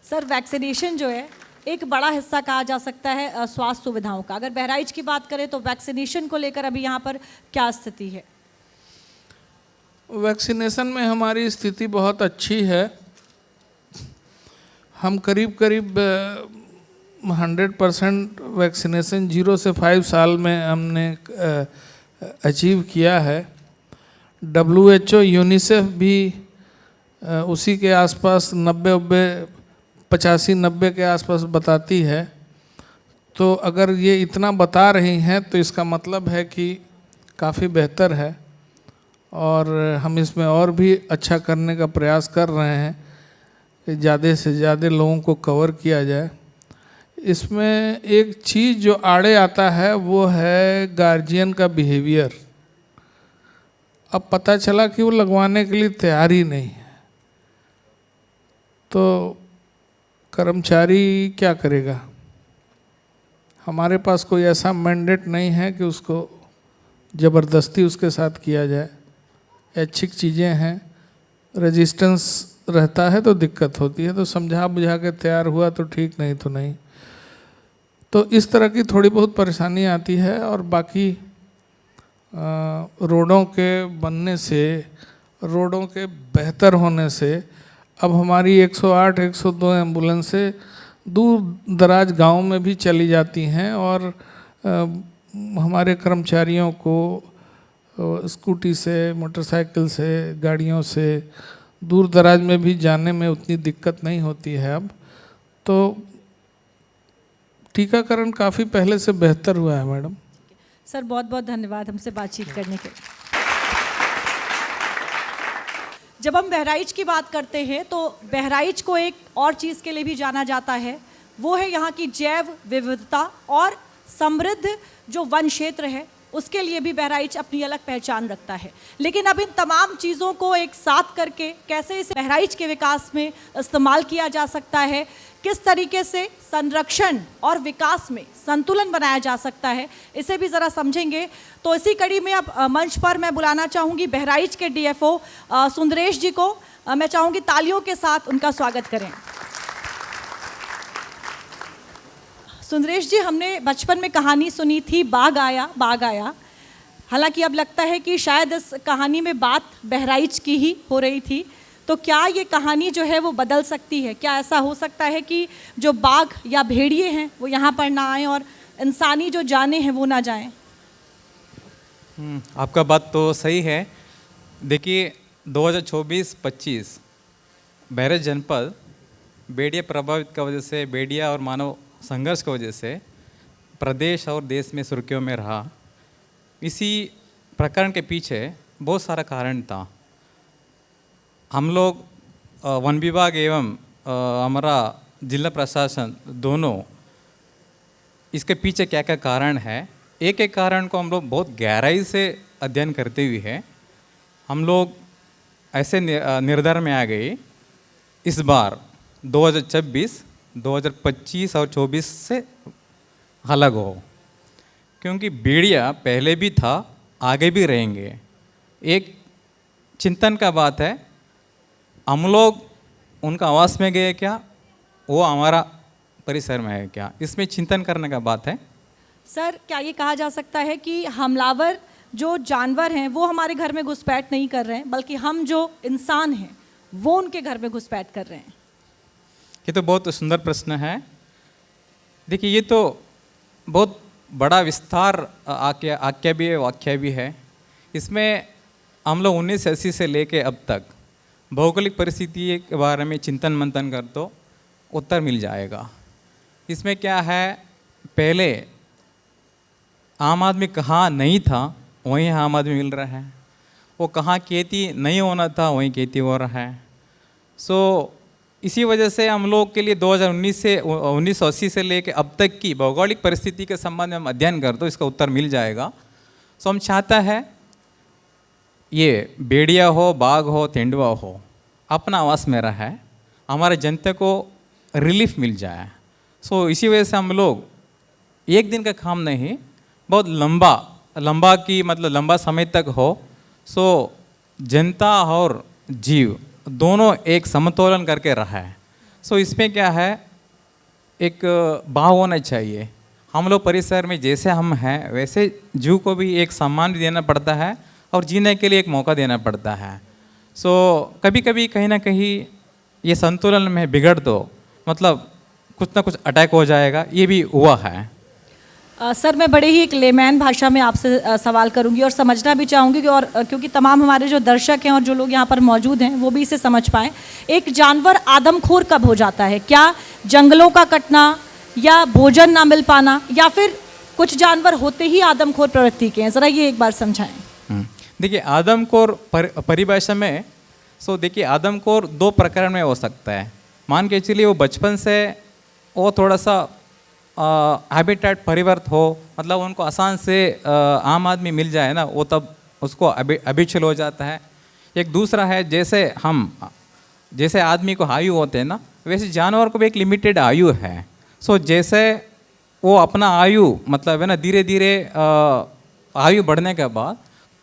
सर, वैक्सीनेशन जो है एक बड़ा हिस्सा कहा जा सकता है स्वास्थ्य सुविधाओं का। अगर बहराइच की बात करें तो वैक्सीनेशन को लेकर अभी यहाँ पर क्या स्थिति है? वैक्सीनेशन में हमारी स्थिति बहुत अच्छी है। हम करीब 100% वैक्सीनेशन 0 से 5 साल में हमने अचीव किया है। WHO, यूनिसेफ भी उसी के आसपास 85-90 के आसपास बताती है। तो अगर ये इतना बता रही हैं तो इसका मतलब है कि काफ़ी बेहतर है, और हम इसमें और भी अच्छा करने का प्रयास कर रहे हैं कि ज़्यादा से ज़्यादा लोगों को कवर किया जाए। इसमें एक चीज़ जो आड़े आता है वो है गार्जियन का बिहेवियर। अब पता चला कि वो लगवाने के लिए तैयार ही नहीं है, तो कर्मचारी क्या करेगा? हमारे पास कोई ऐसा मैंडेट नहीं है कि उसको ज़बरदस्ती उसके साथ किया जाए। ऐच्छिक चीज़ें हैं, रेजिस्टेंस रहता है तो दिक्कत होती है। तो समझा बुझा के तैयार हुआ तो ठीक, नहीं तो नहीं। तो इस तरह की थोड़ी बहुत परेशानी आती है। और बाकी रोडों के बनने से, रोडों के बेहतर होने से अब हमारी 108, 102 एम्बुलेंसें दूर दराज गांव में भी चली जाती हैं, और हमारे कर्मचारियों को स्कूटी से, मोटरसाइकिल से, गाड़ियों से दूर दराज में भी जाने में उतनी दिक्कत नहीं होती है अब। तो टीकाकरण काफ़ी पहले से बेहतर हुआ है मैडम। सर, बहुत बहुत धन्यवाद हमसे बातचीत करने के लिए। जब हम बहराइच की बात करते हैं तो बहराइच को एक और चीज़ के लिए भी जाना जाता है, वो है यहाँ की जैव विविधता और समृद्ध जो वन क्षेत्र है, उसके लिए भी बहराइच अपनी अलग पहचान रखता है। लेकिन अब इन तमाम चीज़ों को एक साथ करके कैसे इसे बहराइच के विकास में इस्तेमाल किया जा सकता है, किस तरीके से संरक्षण और विकास में संतुलन बनाया जा सकता है, इसे भी ज़रा समझेंगे। तो इसी कड़ी में अब मंच पर मैं बुलाना चाहूँगी बहराइच के DFO सुंदरेश जी को। मैं चाहूँगी तालियों के साथ उनका स्वागत करें। सुंदरेश जी, हमने बचपन में कहानी सुनी थी, बाघ आया बाघ आया। हालांकि अब लगता है कि शायद इस कहानी में बात बहराइच की ही हो रही थी। तो क्या ये कहानी जो है वो बदल सकती है? क्या ऐसा हो सकता है कि जो बाघ या भेड़िए हैं वो यहाँ पर ना आएँ और इंसानी जो जाने हैं वो ना जाएं? आपका बात तो सही है। देखिए 2024-25 बहराइच जनपद भेड़िया प्रभावित की वजह से, भेड़िया और मानव संघर्ष की वजह से प्रदेश और देश में सुर्खियों में रहा। इसी प्रकरण के पीछे बहुत सारा कारण था। हम लोग वन विभाग एवं हमारा जिला प्रशासन दोनों इसके पीछे क्या क्या कारण है, एक एक कारण को हम लोग बहुत गहराई से अध्ययन करते हुए हैं हम लोग ऐसे निर्धार में आ गए इस बार 2026, 2025 और 24 से अलग हो, क्योंकि भेड़िया पहले भी था, आगे भी रहेंगे। एक चिंतन का बात है, हम लोग उनका आवास में गए क्या, वो हमारा परिसर में है क्या, इसमें चिंतन करने का बात है। सर क्या ये कहा जा सकता है कि हमलावर जो जानवर हैं वो हमारे घर में घुसपैठ नहीं कर रहे हैं, बल्कि हम जो इंसान हैं वो उनके घर में घुसपैठ कर रहे हैं? ये तो बहुत सुंदर प्रश्न है। देखिए, ये तो बहुत बड़ा विस्तार आख्या भी है, वाक्य भी है। इसमें हम लोग 1980 से लेके अब तक भौगोलिक परिस्थिति के बारे में चिंतन मंथन कर तो उत्तर मिल जाएगा। इसमें क्या है, पहले आम आदमी कहाँ नहीं था वहीं आम आदमी मिल रहा है, वो कहाँ खेती नहीं होना था वहीं खेती हो रहा है। सो इसी वजह से हम लोग के लिए 2019 से 1980 से लेके अब तक की भौगोलिक परिस्थिति के संबंध में हम अध्ययन कर तो इसका उत्तर मिल जाएगा। सो हम चाहता है ये भेड़िया हो, बाघ हो, तेंदुआ हो, अपना आवास में रहा है, हमारे जनता को रिलीफ मिल जाए। सो इसी वजह से हम लोग एक दिन का काम नहीं, बहुत लंबा की मतलब लंबा समय तक हो, सो जनता और जीव दोनों एक समतोलन करके रहा है। सो इसमें क्या है, एक भाव होना चाहिए। हम लोग परिसर में जैसे हम हैं वैसे जीव को भी एक सम्मान भी देना पड़ता है और जीने के लिए एक मौका देना पड़ता है। सो कभी कभी कहीं ना कहीं ये संतुलन में बिगड़ दो मतलब कुछ ना कुछ अटैक हो जाएगा, ये भी हुआ है। सर मैं बड़े ही एक लेमैन भाषा में आपसे सवाल करूंगी और समझना भी चाहूंगी कि और क्योंकि तमाम हमारे जो दर्शक हैं और जो लोग यहाँ पर मौजूद हैं वो भी इसे समझ पाएँ। एक जानवर आदमखोर कब हो जाता है? क्या जंगलों का कटना या भोजन ना मिल पाना, या फिर कुछ जानवर होते ही आदमखोर प्रवृत्ति के हैं? ज़रा ये एक बार समझाएं। देखिए, आदमखोर परिभाषा में देखिए आदमखोर दो प्रकार में हो सकता है। मान के चलिए वो बचपन से वो थोड़ा सा हैबिटेट परिवर्त हो, मतलब उनको आसान से आम आदमी मिल जाए ना, वो तब उसको अभिचल हो जाता है। एक दूसरा है जैसे आदमी को आयु होते हैं ना, वैसे जानवर को भी एक लिमिटेड आयु है। जैसे वो अपना आयु मतलब है ना धीरे धीरे आयु बढ़ने के बाद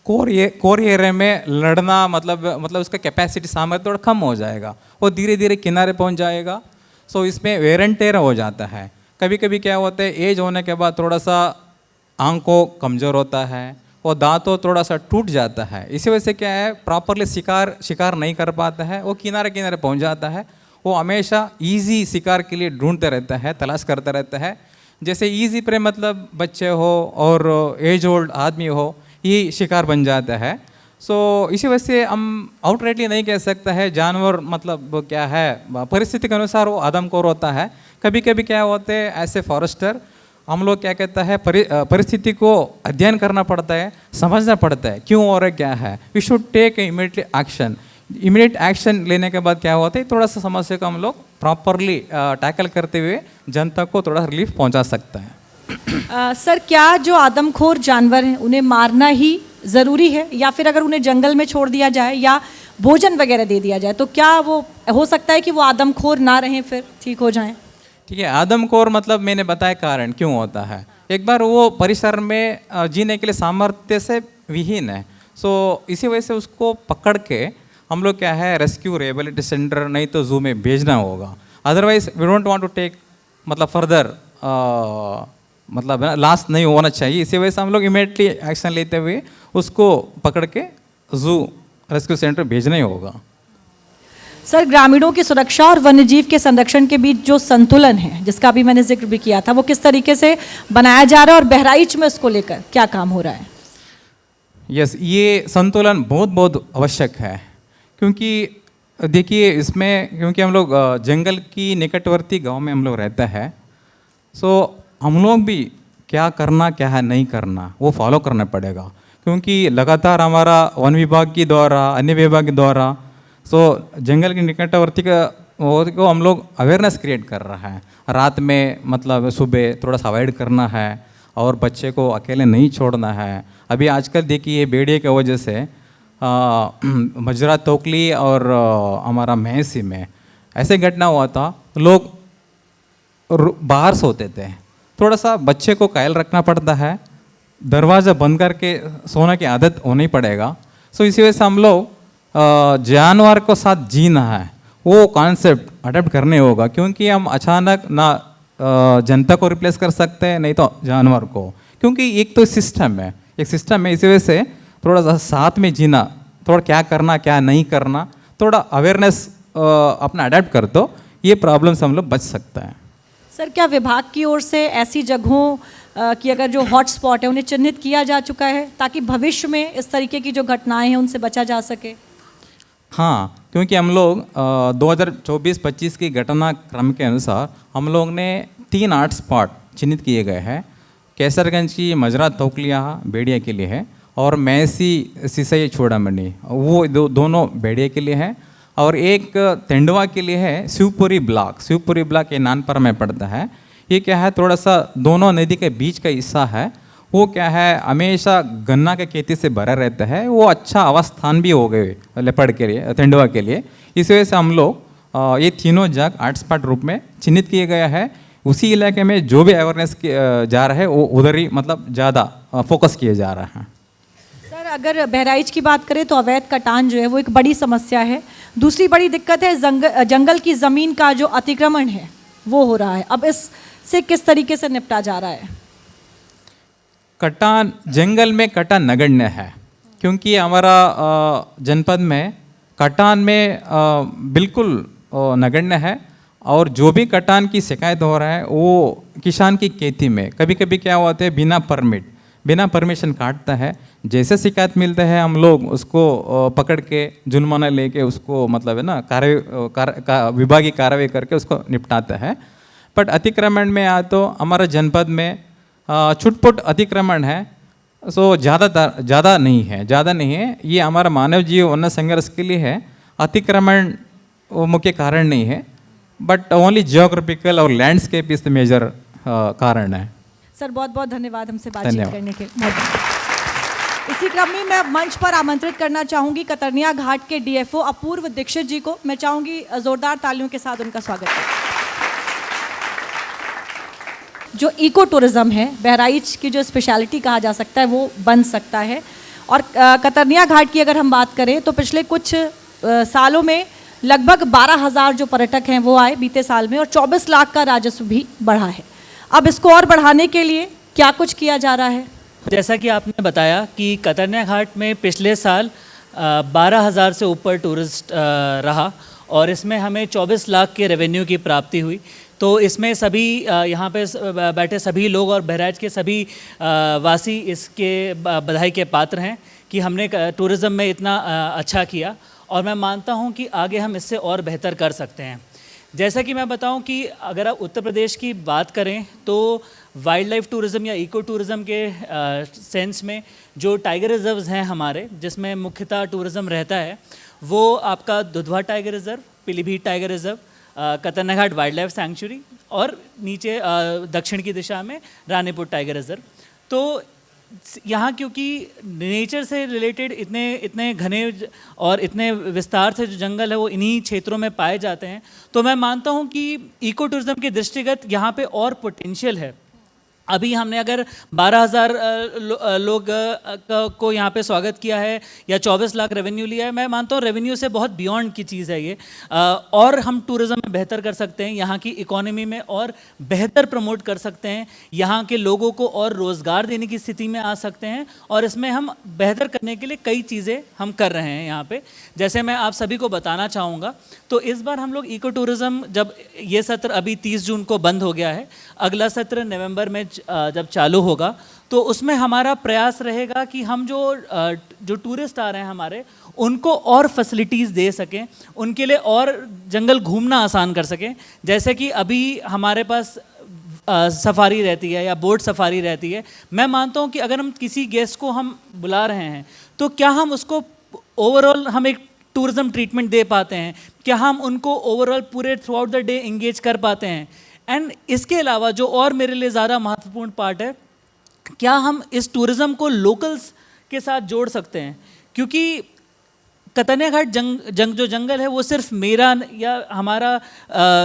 कोर एरिया में लड़ना मतलब उसका कैपेसिटी सामर्थ्य थोड़ा कम हो जाएगा, वो धीरे धीरे किनारे पहुंच जाएगा। इसमें वेर एंड टेयर हो जाता है। कभी कभी क्या होता है, एज होने के बाद थोड़ा सा आंखों कमज़ोर होता है और दांतों थोड़ा सा टूट जाता है। इसी वजह से क्या है, प्रॉपरली शिकार नहीं कर पाता है, वो किनारे पहुंच जाता है। वो हमेशा इजी शिकार के लिए ढूंढते रहता है, तलाश करता रहता है। जैसे इजी पर मतलब बच्चे हो और एज ओल्ड आदमी हो, ये शिकार बन जाता है। इसी वजह से हम आउटराइटली नहीं कह सकता है जानवर मतलब क्या है, परिस्थिति के अनुसार वो आदमखोर होता है। कभी कभी क्या होते हैं, ऐसे फॉरेस्टर हम लोग क्या कहता है, परिस्थिति को अध्ययन करना पड़ता है, समझना पड़ता है क्यों और क्या है। We should take immediate action. Immediate action लेने के बाद क्या होता है, थोड़ा सा समस्या को हम लोग प्रॉपरली टैकल करते हुए जनता को थोड़ा रिलीफ पहुंचा सकता है। सर क्या जो आदमखोर जानवर हैं उन्हें मारना ही ज़रूरी है, या फिर अगर उन्हें जंगल में छोड़ दिया जाए या भोजन वगैरह दे दिया जाए तो क्या वो हो सकता है कि वो आदमखोर ना रहें, फिर ठीक हो जाएं? ठीक है, आदमखोर मतलब मैंने बताया कारण क्यों होता है। एक बार वो परिसर में जीने के लिए सामर्थ्य से विहीन है, इसी वजह से उसको पकड़ के हम लोग क्या है, रेस्क्यू रिहेबिलिटी सेंटर नहीं तो जू में भेजना होगा। Otherwise we don't want to take मतलब फर्दर मतलब लास्ट नहीं होना चाहिए। इसी वजह से हम लोग इमीडिएटली एक्शन लेते हुए उसको पकड़ के जू रेस्क्यू सेंटर भेजना ही होगा। सर ग्रामीणों की सुरक्षा और वन्यजीव के संरक्षण के बीच जो संतुलन है जिसका भी मैंने जिक्र भी किया था, वो किस तरीके से बनाया जा रहा है और बहराइच में इसको लेकर क्या काम हो रहा है? यस, ये संतुलन बहुत आवश्यक है, क्योंकि देखिए इसमें क्योंकि हम लोग जंगल की निकटवर्ती गांव में हम लोग रहते हैं, हम लोग भी क्या करना क्या है नहीं करना वो फॉलो करना पड़ेगा। क्योंकि लगातार हमारा वन विभाग के द्वारा अन्य विभाग के द्वारा जंगल की निकटवर्ती को हम लोग अवेयरनेस क्रिएट कर रहा है। रात में मतलब सुबह थोड़ा सा अवॉइड करना है और बच्चे को अकेले नहीं छोड़ना है। अभी आजकल देखिए भेड़िए की वजह से मजरा तोकली और हमारा महसी में ऐसे घटना हुआ था, लोग बाहर सोते थे, थोड़ा सा बच्चे को कायल रखना पड़ता है, दरवाज़ा बंद करके सोने की आदत होनी पड़ेगा। इसी वजह से हम लोग जानवर को साथ जीना है वो कॉन्सेप्ट अडॉप्ट करने होगा, क्योंकि हम अचानक ना जनता को रिप्लेस कर सकते हैं, नहीं तो जानवर को, क्योंकि एक तो सिस्टम है, एक सिस्टम है। इसी वजह से थोड़ा सा साथ में जीना, थोड़ा क्या करना क्या नहीं करना, थोड़ा अवेयरनेस अपना अडेप्ट कर दो, ये प्रॉब्लम से हम लोग बच सकते हैं। सर, क्या विभाग की ओर से ऐसी जगहों की अगर जो हॉटस्पॉट है उन्हें चिन्हित किया जा चुका है ताकि भविष्य में इस तरीके की जो घटनाएं हैं उनसे बचा जा सके? हाँ, क्योंकि हम लोग 2024-25 की घटना क्रम के अनुसार हम लोग ने 3 हॉट स्पॉट चिन्हित किए गए हैं। कैसरगंज की मजरा तोकलिया भेड़िया के लिए है, और मैसी सिसई छोड़ामणि वो दोनों भेड़िया के लिए है, और एक तेंडुआ के लिए है शिवपुरी ब्लॉक। शिवपुरी ब्लॉक ये नानपर में पड़ता है। ये क्या है, थोड़ा सा दोनों नदी के बीच का हिस्सा है। वो क्या है, हमेशा गन्ना के खेती से भरा रहता है। वो अच्छा अवस्थान भी हो गए लेपर्ड के लिए, तेंदुआ के लिए। इस वजह से हम लोग ये तीनों जगह हॉटस्पॉट रूप में चिन्हित किए गया है। उसी इलाके में जो भी अवेयरनेस जा रहा है वो उधर ही मतलब ज़्यादा फोकस किए जा रहा है। सर, अगर बहराइच की बात करें तो अवैध कटान जो है वो एक बड़ी समस्या है। दूसरी बड़ी दिक्कत है जंगल की ज़मीन का जो अतिक्रमण है वो हो रहा है। अब इससे किस तरीके से निपटा जा रहा है? कटान, जंगल में कटान नगण्य है, क्योंकि हमारा जनपद में कटान में बिल्कुल नगण्य है। और जो भी कटान की शिकायत हो रहा है वो किसान की खेती में कभी कभी क्या होता है, बिना परमिशन काटता है। जैसे शिकायत मिलता है हम लोग उसको पकड़ के जुर्माना लेके उसको मतलब है ना विभागीय कार्रवाई करके उसको निपटाता है। बट अतिक्रमण में आ तो हमारा जनपद में छुटपुट अतिक्रमण है, सो ज़्यादा नहीं है। ये हमारा मानव जीव वन्य संघर्ष के लिए है। अतिक्रमण वो मुख्य कारण नहीं है, बट ओनली जियोग्राफिकल और लैंडस्केप इज द मेजर कारण है। सर, बहुत बहुत धन्यवाद हमसे बातचीत धन्यवाद। करने के लिए। इसी क्रम में मैं मंच पर आमंत्रित करना चाहूंगी कतरनिया घाट के डीएफओ अपूर्व दीक्षित जी को। मैं चाहूंगी जोरदार तालियों के साथ उनका स्वागत करें। जो इको टूरिज्म है, बहराइच की जो स्पेशलिटी कहा जा सकता है वो बन सकता है। और कतरनिया घाट की अगर हम बात करें तो पिछले कुछ सालों में लगभग 12,000 जो पर्यटक हैं वो आए बीते साल में, और 24 लाख का राजस्व भी बढ़ा है। अब इसको और बढ़ाने के लिए क्या कुछ किया जा रहा है? जैसा कि आपने बताया कि कतरनिया घाट में पिछले साल 12,000 से ऊपर टूरिस्ट रहा, और इसमें हमें 24 लाख के रेवेन्यू की प्राप्ति हुई। तो इसमें सभी यहाँ पे बैठे सभी लोग और बहराइच के सभी वासी इसके बधाई के पात्र हैं कि हमने टूरिज़्म में इतना अच्छा किया, और मैं मानता हूँ कि आगे हम इससे और बेहतर कर सकते हैं। जैसा कि मैं बताऊं कि अगर आप उत्तर प्रदेश की बात करें तो वाइल्ड लाइफ टूरिज़्म या इको टूरिज़्म के सेंस में जो टाइगर रिजर्व्स हैं हमारे, जिसमें मुख्यतः टूरिज़्म रहता है, वो आपका Dudhwa tiger reserve, Pilibhit tiger reserve, Katarniya Ghat wildlife sanctuary, और नीचे दक्षिण की दिशा में रानीपुर टाइगर रिजर्व। तो यहाँ क्योंकि नेचर से रिलेटेड इतने घने और इतने विस्तार से जो जंगल है वो इन्हीं क्षेत्रों में पाए जाते हैं, तो मैं मानता हूँ कि इको टूरिज़्म के दृष्टिगत यहाँ पे और पोटेंशियल है। अभी हमने अगर 12,000 लोग को यहाँ पे स्वागत किया है या 24 लाख रेवेन्यू लिया है, मैं मानता हूँ रेवेन्यू से बहुत बियॉन्ड की चीज़ है ये। और हम टूरिज़्म में बेहतर कर सकते हैं, यहाँ की इकोनॉमी में और बेहतर प्रमोट कर सकते हैं, यहाँ के लोगों को और रोज़गार देने की स्थिति में आ सकते हैं, और इसमें हम बेहतर करने के लिए कई चीज़ें हम कर रहे हैं यहाँ पे। जैसे मैं आप सभी को बताना चाहूँगा, तो इस बार हम लोग इको टूरिज़्म, जब ये सत्र अभी 30 जून को बंद हो गया है, अगला सत्र नवंबर में जब चालू होगा, तो उसमें हमारा प्रयास रहेगा कि हम जो टूरिस्ट आ रहे हैं हमारे, उनको और फैसिलिटीज़ दे सकें, उनके लिए और जंगल घूमना आसान कर सकें। जैसे कि अभी हमारे पास सफारी रहती है या बोट सफारी रहती है। मैं मानता हूँ कि अगर हम किसी गेस्ट को हम बुला रहे हैं तो क्या हम उसको ओवरऑल हम एक टूरिज़्म ट्रीटमेंट दे पाते हैं, क्या हम उनको ओवरऑल पूरे through out the day engage कर पाते हैं। एंड इसके अलावा जो और मेरे लिए ज़्यादा महत्वपूर्ण पार्ट है, क्या हम इस टूरिज़्म को लोकल्स के साथ जोड़ सकते हैं, क्योंकि कतनिया घाट जो जंगल है वो सिर्फ मेरा या हमारा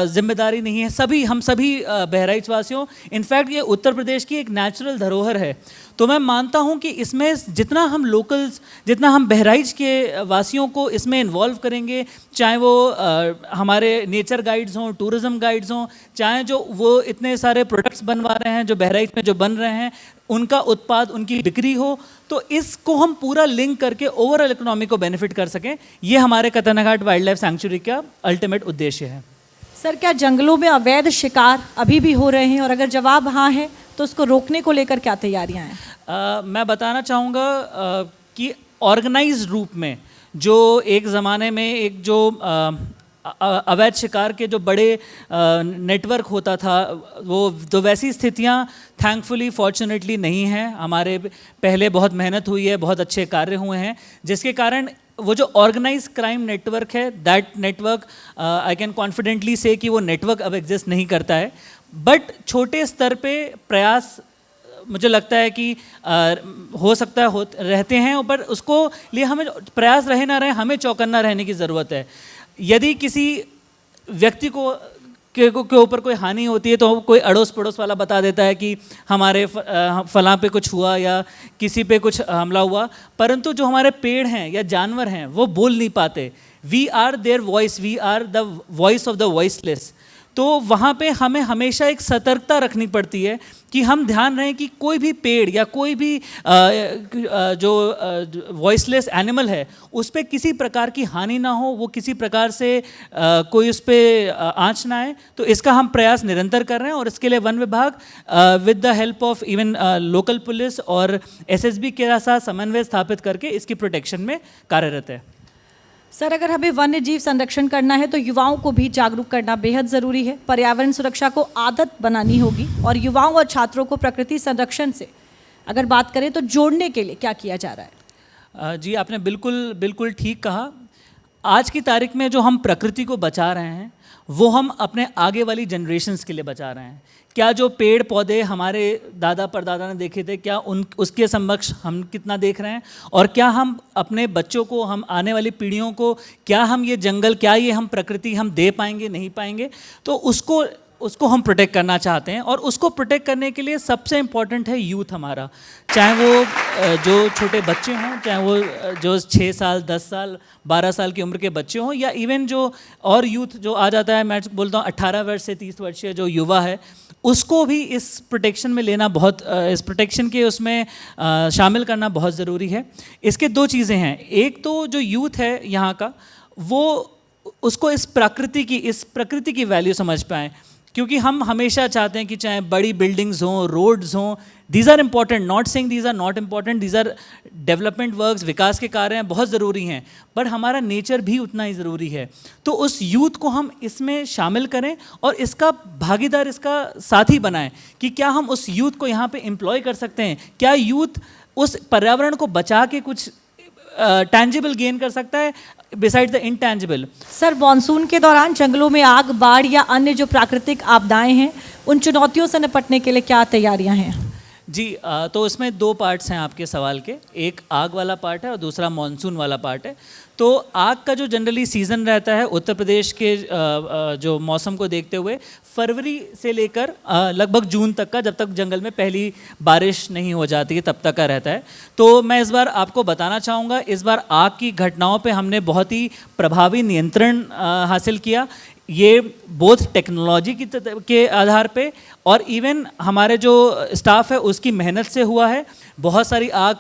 जिम्मेदारी नहीं है, हम सभी बहराइच वासियों, इनफैक्ट ये उत्तर प्रदेश की एक नेचुरल धरोहर है। तो मैं मानता हूँ कि इसमें जितना हम लोकल्स, जितना हम बहराइच के वासियों को इसमें इन्वॉल्व करेंगे, चाहे वो हमारे नेचर गाइड्स हों, टूरिज़्म गाइड्स हों, चाहे जो वो इतने सारे प्रोडक्ट्स बनवा रहे हैं जो बहराइच में जो बन रहे हैं, उनका उत्पाद, उनकी बिक्री हो, तो इसको हम पूरा लिंक करके ओवरऑल इकोनॉमी को बेनिफिट कर सकें, ये हमारे कतनिया घाट वाइल्ड लाइफ सैंक्चुरी का अल्टीमेट उद्देश्य है। सर, क्या जंगलों में अवैध शिकार अभी भी हो रहे हैं, और अगर जवाब हाँ है तो उसको रोकने को लेकर क्या तैयारियां हैं? मैं बताना चाहूँगा कि ऑर्गेनाइज्ड रूप में जो एक ज़माने में एक जो अवैध शिकार के जो बड़े नेटवर्क होता था, वो तो वैसी स्थितियां थैंकफुली फॉर्चुनेटली नहीं हैं। हमारे पहले बहुत मेहनत हुई है, बहुत अच्छे कार्य हुए हैं, जिसके कारण वो जो ऑर्गेनाइज क्राइम नेटवर्क है, that network I can confidently से कि वो नेटवर्क अब एग्जिस्ट नहीं करता है। बट छोटे स्तर पे प्रयास मुझे लगता है कि हो सकता है रहते हैं, पर उसको लिए हमें प्रयास रहे ना रहे, हमें चौकन्ना रहने की ज़रूरत है। यदि किसी व्यक्ति को के ऊपर कोई हानि होती है तो कोई अड़ोस पड़ोस वाला बता देता है कि हमारे फलां पे कुछ हुआ या किसी पे कुछ हमला हुआ, परंतु जो हमारे पेड़ हैं या जानवर हैं वो बोल नहीं पाते। We are their voice, we are the voice of the voiceless. तो वहाँ पे हमें हमेशा एक सतर्कता रखनी पड़ती है कि हम ध्यान रहें कि कोई भी पेड़ या कोई भी जो वॉइसलेस एनिमल है उस पर किसी प्रकार की हानि ना हो, वो किसी प्रकार से कोई उस पर आँच ना आए। तो इसका हम प्रयास निरंतर कर रहे हैं, और इसके लिए वन विभाग with the help of even local police और एसएसबी के साथ समन्वय स्थापित करके इसकी प्रोटेक्शन में कार्यरत है। सर, अगर हमें वन्य जीव संरक्षण करना है तो युवाओं को भी जागरूक करना बेहद ज़रूरी है। पर्यावरण सुरक्षा को आदत बनानी होगी, और युवाओं और छात्रों को प्रकृति संरक्षण से अगर बात करें तो जोड़ने के लिए क्या किया जा रहा है? जी, आपने बिल्कुल ठीक कहा। आज की तारीख में जो हम प्रकृति को बचा रहे हैं वो हम अपने आगे वाली जनरेशन्स के लिए बचा रहे हैं। क्या जो पेड़ पौधे हमारे दादा परदादा ने देखे थे, क्या उसके समक्ष हम कितना देख रहे हैं, और क्या हम अपने बच्चों को, हम आने वाली पीढ़ियों को, क्या हम ये जंगल, क्या ये हम प्रकृति हम दे पाएंगे, नहीं पाएंगे? तो उसको हम प्रोटेक्ट करना चाहते हैं, और उसको प्रोटेक्ट करने के लिए सबसे इम्पॉर्टेंट है यूथ हमारा। चाहे वो जो छोटे बच्चे हों, चाहे वो जो 6 साल 10 साल 12 साल की उम्र के बच्चे हों, या इवन जो और यूथ जो आ जाता है, मैं बोलता हूँ 18 वर्ष से 30 वर्षीय जो युवा है, उसको भी इस प्रोटेक्शन में लेना बहुत, इस प्रोटेक्शन के उसमें शामिल करना बहुत ज़रूरी है। इसके 2 चीज़ें हैं। एक तो जो यूथ है यहाँ का, वो उसको इस प्रकृति की वैल्यू समझ पाएँ, क्योंकि हम हमेशा चाहते हैं कि चाहे बड़ी बिल्डिंग्स हों, रोड्स हों, these are important, not saying these are not important, these are development works, विकास के कार्य हैं, बहुत ज़रूरी हैं, पर हमारा नेचर भी उतना ही ज़रूरी है। तो उस यूथ को हम इसमें शामिल करें और इसका भागीदार, इसका साथी बनाएं कि क्या हम उस यूथ को यहाँ पे एम्प्लॉय कर सकते हैं, क्या यूथ उस पर्यावरण को बचा के कुछ टैंजिबल गेन कर सकता है beside the intangible. Sir, monsoon के दौरान जंगलों में आग, बाढ़ या अन्य जो प्राकृतिक आपदाएं हैं, उन चुनौतियों से निपटने के लिए क्या तैयारियां हैं? जी, तो इसमें 2 पार्ट्स हैं आपके सवाल के। एक आग वाला पार्ट है और दूसरा मॉनसून वाला पार्ट है। तो आग का जो जनरली सीज़न रहता है उत्तर प्रदेश के जो मौसम को देखते हुए, फरवरी से लेकर लगभग जून तक का, जब तक जंगल में पहली बारिश नहीं हो जाती है तब तक का रहता है। तो मैं इस बार आपको बताना चाहूँगा, इस बार आग की घटनाओं पे हमने बहुत ही प्रभावी नियंत्रण हासिल किया। ये बोथ टेक्नोलॉजी के आधार पे और इवन हमारे जो स्टाफ है उसकी मेहनत से हुआ है। बहुत सारी आग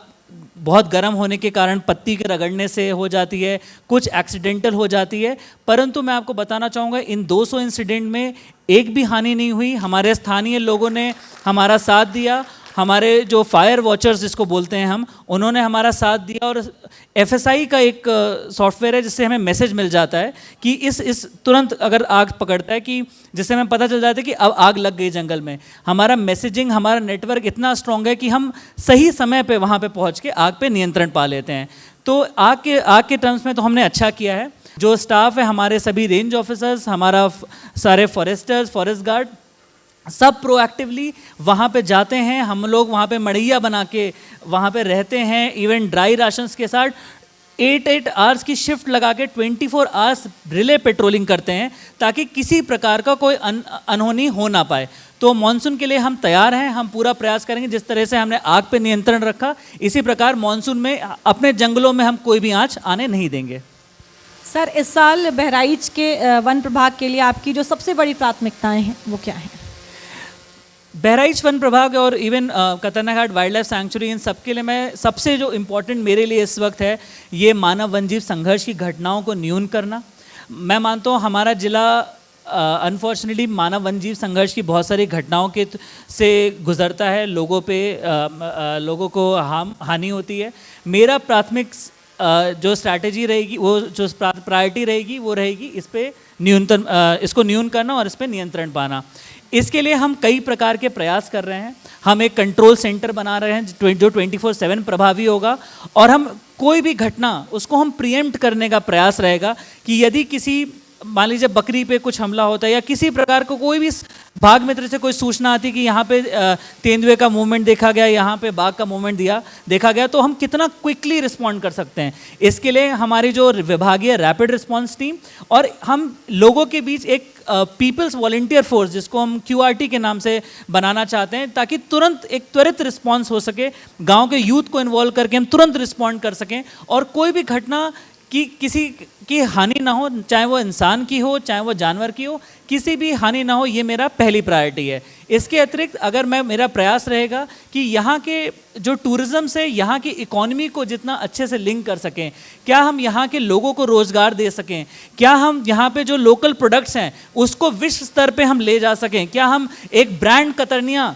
बहुत गर्म होने के कारण पत्ती के रगड़ने से हो जाती है, कुछ एक्सीडेंटल हो जाती है, परंतु मैं आपको बताना चाहूँगा इन 200 इंसिडेंट में एक भी हानि नहीं हुई। हमारे स्थानीय लोगों ने हमारा साथ दिया, हमारे जो फायर वॉचर्स जिसको बोलते हैं हम, उन्होंने हमारा साथ दिया, और FSI का एक सॉफ्टवेयर है जिससे हमें मैसेज मिल जाता है कि इस तुरंत अगर आग पकड़ता है कि जिससे हमें पता चल जाता है कि अब आग लग गई जंगल में। हमारा मैसेजिंग, हमारा नेटवर्क इतना स्ट्रॉन्ग है कि हम सही समय पे वहाँ पे पहुँच के आग पे नियंत्रण पा लेते हैं। तो आग के टर्म्स में तो हमने अच्छा किया है। जो स्टाफ है, हमारे सभी रेंज ऑफिसर्स, हमारा सारे फॉरेस्टर्स, फॉरेस्ट गार्ड, सब प्रोएक्टिवली वहाँ पे जाते हैं। हम लोग वहाँ पे मड़ैया बना के वहाँ पे रहते हैं, इवन ड्राई राशंस के साथ 8 आवर्स की शिफ्ट लगा के 24 आवर्स रिले पेट्रोलिंग करते हैं ताकि किसी प्रकार का कोई अनहोनी हो ना पाए। तो मानसून के लिए हम तैयार हैं, हम पूरा प्रयास करेंगे। जिस तरह से हमने आग पे नियंत्रण रखा, इसी प्रकार मानसून में अपने जंगलों में हम कोई भी आँच आने नहीं देंगे। सर, इस साल बहराइच के वन प्रभाग के लिए आपकी जो सबसे बड़ी प्राथमिकताएं हैं वो क्या हैं? बहराइच वन प्रभाग और इवन कतरना घाट वाइल्ड लाइफ सैंक्चुरी, इन सब के लिए मैं सबसे जो इम्पोर्टेंट मेरे लिए इस वक्त है ये मानव वन्यजीव संघर्ष की घटनाओं को न्यून करना। मैं मानता हूँ हमारा जिला अनफॉर्चुनेटली मानव वन्यजीव संघर्ष की बहुत सारी घटनाओं के से गुजरता है, लोगों को हानि होती है। मेरा प्राथमिक जो स्ट्रैटेजी रहेगी, वो जो प्रायोरिटी रहेगी वो रहेगी इस पे न्यूनतम इसको न्यून करना और इस पे नियंत्रण पाना। इसके लिए हम कई प्रकार के प्रयास कर रहे हैं। हम एक कंट्रोल सेंटर बना रहे हैं जो 24/7 प्रभावी होगा, और हम कोई भी घटना उसको हम प्रीएम्प्ट करने का प्रयास रहेगा कि यदि किसी, मान लीजिए बकरी पे कुछ हमला होता है या किसी प्रकार को कोई भी बाघ मित्र से कोई सूचना आती कि यहाँ पे तेंदुए का मूवमेंट देखा गया, यहाँ पे बाघ का मूवमेंट देखा गया, तो हम कितना क्विकली रिस्पॉन्ड कर सकते हैं। इसके लिए हमारी जो विभागीय रैपिड रिस्पॉन्स टीम और हम लोगों के बीच एक पीपल्स वॉलंटियर फोर्स, जिसको हम QRT के नाम से बनाना चाहते हैं, ताकि तुरंत एक त्वरित रिस्पॉन्स हो सके, गाँव के यूथ को इन्वॉल्व करके हम तुरंत रिस्पॉन्ड कर सकें और कोई भी घटना कि किसी की हानि ना हो, चाहे वो इंसान की हो चाहे वो जानवर की हो, किसी भी हानि ना हो, ये मेरा पहली प्रायोरिटी है। इसके अतिरिक्त अगर मेरा प्रयास रहेगा कि यहाँ के जो टूरिज़्म से यहाँ की इकोनॉमी को जितना अच्छे से लिंक कर सकें, क्या हम यहाँ के लोगों को रोज़गार दे सकें, क्या हम यहाँ पे जो लोकल प्रोडक्ट्स हैं उसको विश्व स्तर पे हम ले जा सकें, क्या हम एक ब्रांड कतरनिया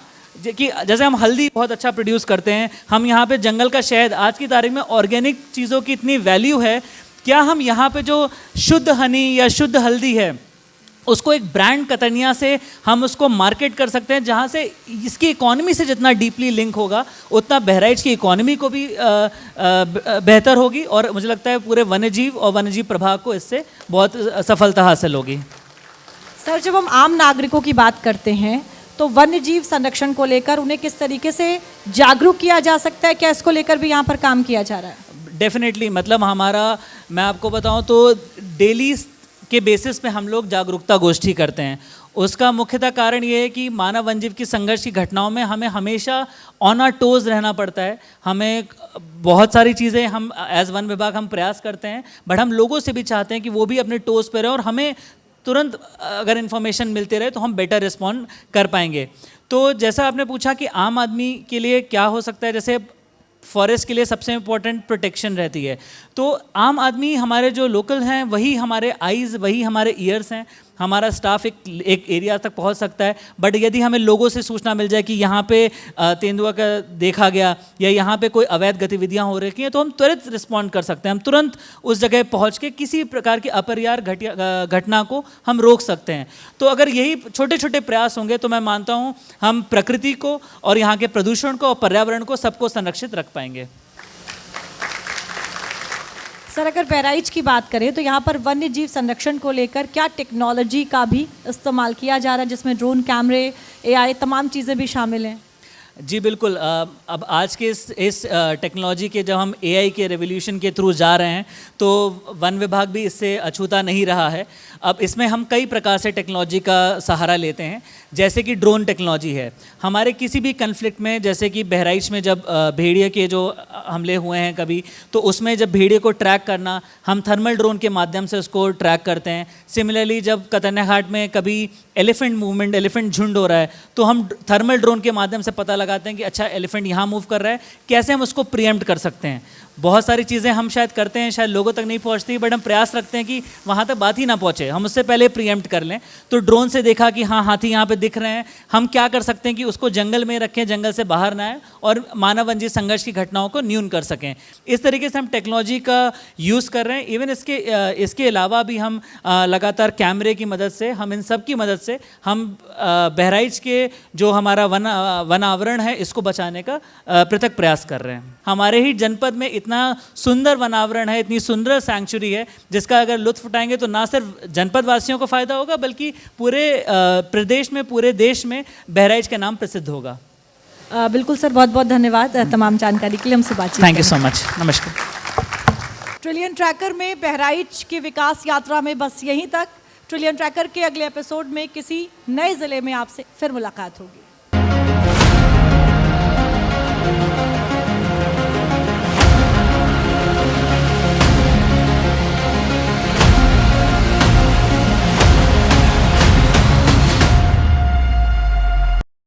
कि जैसे हम हल्दी बहुत अच्छा प्रोड्यूस करते हैं, हम यहाँ पे जंगल का शहद, आज की तारीख में ऑर्गेनिक चीज़ों की इतनी वैल्यू है, क्या हम यहाँ पे जो शुद्ध हनी या शुद्ध हल्दी है उसको एक ब्रांड कतरनिया से हम उसको मार्केट कर सकते हैं, जहाँ से इसकी इकोनॉमी से जितना डीपली लिंक होगा उतना बहराइच की इकोनॉमी को भी बेहतर होगी, और मुझे लगता है पूरे वन्यजीव और वन्यजीव प्रभाग को इससे बहुत सफलता हासिल होगी। सर, जब हम आम नागरिकों की बात करते हैं तो वन्य जीव संरक्षण को लेकर उन्हें किस तरीके से जागरूक किया जा सकता है, क्या इसको लेकर भी यहाँ पर काम किया जा रहा है? डेफिनेटली, मतलब हमारा, मैं आपको बताऊं तो डेली के बेसिस पे हम लोग जागरूकता गोष्ठी करते हैं। उसका मुख्यतः कारण ये है कि मानव वन्यजीव की संघर्ष की घटनाओं में हमें हमेशा ऑन आवर टोज रहना पड़ता है। हमें बहुत सारी चीज़ें हम एज वन विभाग हम प्रयास करते हैं, बट हम लोगों से भी चाहते हैं कि वो भी अपने टोज पे रहे और हमें तुरंत अगर इन्फॉर्मेशन मिलते रहे तो हम बेटर रिस्पॉन्ड कर पाएंगे। तो जैसा आपने पूछा कि आम आदमी के लिए क्या हो सकता है, जैसे फॉरेस्ट के लिए सबसे इम्पोर्टेंट प्रोटेक्शन रहती है, तो आम आदमी हमारे जो लोकल हैं वही हमारे आइज़, वही हमारे ईयर्स हैं। हमारा स्टाफ एक एरिया तक पहुंच सकता है, बट यदि हमें लोगों से सूचना मिल जाए कि यहाँ पे तेंदुआ का देखा गया या यहाँ पे कोई अवैध गतिविधियाँ हो रही हैं, तो हम त्वरित रिस्पॉन्ड कर सकते हैं। हम तुरंत उस जगह पहुँच के किसी प्रकार की अपरिहार घटना को हम रोक सकते हैं। तो अगर यही छोटे छोटे प्रयास होंगे तो मैं मानता हूँ हम प्रकृति को और यहाँ के प्रदूषण को और पर्यावरण को सबको संरक्षित रख पाएंगे। सर, अगर बहराइच की बात करें तो यहाँ पर वन्य जीव संरक्षण को लेकर क्या टेक्नोलॉजी का भी इस्तेमाल किया जा रहा है, जिसमें ड्रोन, कैमरे, AI तमाम चीज़ें भी शामिल हैं? जी बिल्कुल। अब आज के इस टेक्नोलॉजी के जब हम AI के रेवोल्यूशन के थ्रू जा रहे हैं तो वन विभाग भी इससे अछूता नहीं रहा है। अब इसमें हम कई प्रकार से टेक्नोलॉजी का सहारा लेते हैं, जैसे कि ड्रोन टेक्नोलॉजी है। हमारे किसी भी कन्फ्लिक्ट में, जैसे कि बहराइच में जब भेड़िए के जो हमले हुए हैं कभी, तो उसमें जब भेड़िए को ट्रैक करना, हम थर्मल ड्रोन के माध्यम से उसको ट्रैक करते हैं। सिमिलरली जब कतरना घाट में कभी एलिफेंट मूवमेंट, एलिफेंट झुंड हो रहा है, तो हम थर्मल ड्रोन के माध्यम से पता लगाते हैं कि अच्छा एलिफेंट यहाँ मूव कर रहा है, कैसे हम उसको प्रीएम्प्ट कर सकते हैं। बहुत सारी चीज़ें हम शायद करते हैं, शायद लोगों तक नहीं पहुँचती, बट हम प्रयास रखते हैं कि वहाँ तक बात ही ना पहुँचे, हम उससे पहले प्रीएम्प्ट कर लें। तो ड्रोन से देखा कि हाँ हाथी यहाँ पे दिख रहे हैं, हम क्या कर सकते हैं कि उसको जंगल में रखें, जंगल से बाहर ना आए और मानव वन्यजीव संघर्ष की घटनाओं को न्यून कर सकें। इस तरीके से हम टेक्नोलॉजी का यूज़ कर रहे हैं। इवन इसके अलावा भी हम लगातार कैमरे की मदद से, हम इन सब की मदद से हम बहराइच के जो हमारा वन आवरण है इसको बचाने का पृथक प्रयास कर रहे हैं। हमारे ही जनपद में इतना सुंदर वनावरण है, इतनी सुंदर सैंक्चुरी है, जिसका अगर लुत्फ उठाएंगे तो ना सिर्फ जनपद वासियों को फ़ायदा होगा बल्कि पूरे प्रदेश में, पूरे देश में बहराइच का नाम प्रसिद्ध होगा। बिल्कुल सर, बहुत बहुत धन्यवाद तमाम जानकारी के लिए हमसे बातचीत। Thank you so much. नमस्कार। ट्रिलियन ट्रैकर में बहराइच की विकास यात्रा में बस यहीं तक। ट्रिलियन ट्रैकर के अगले एपिसोड में किसी नए ज़िले में आपसे फिर मुलाकात होगी।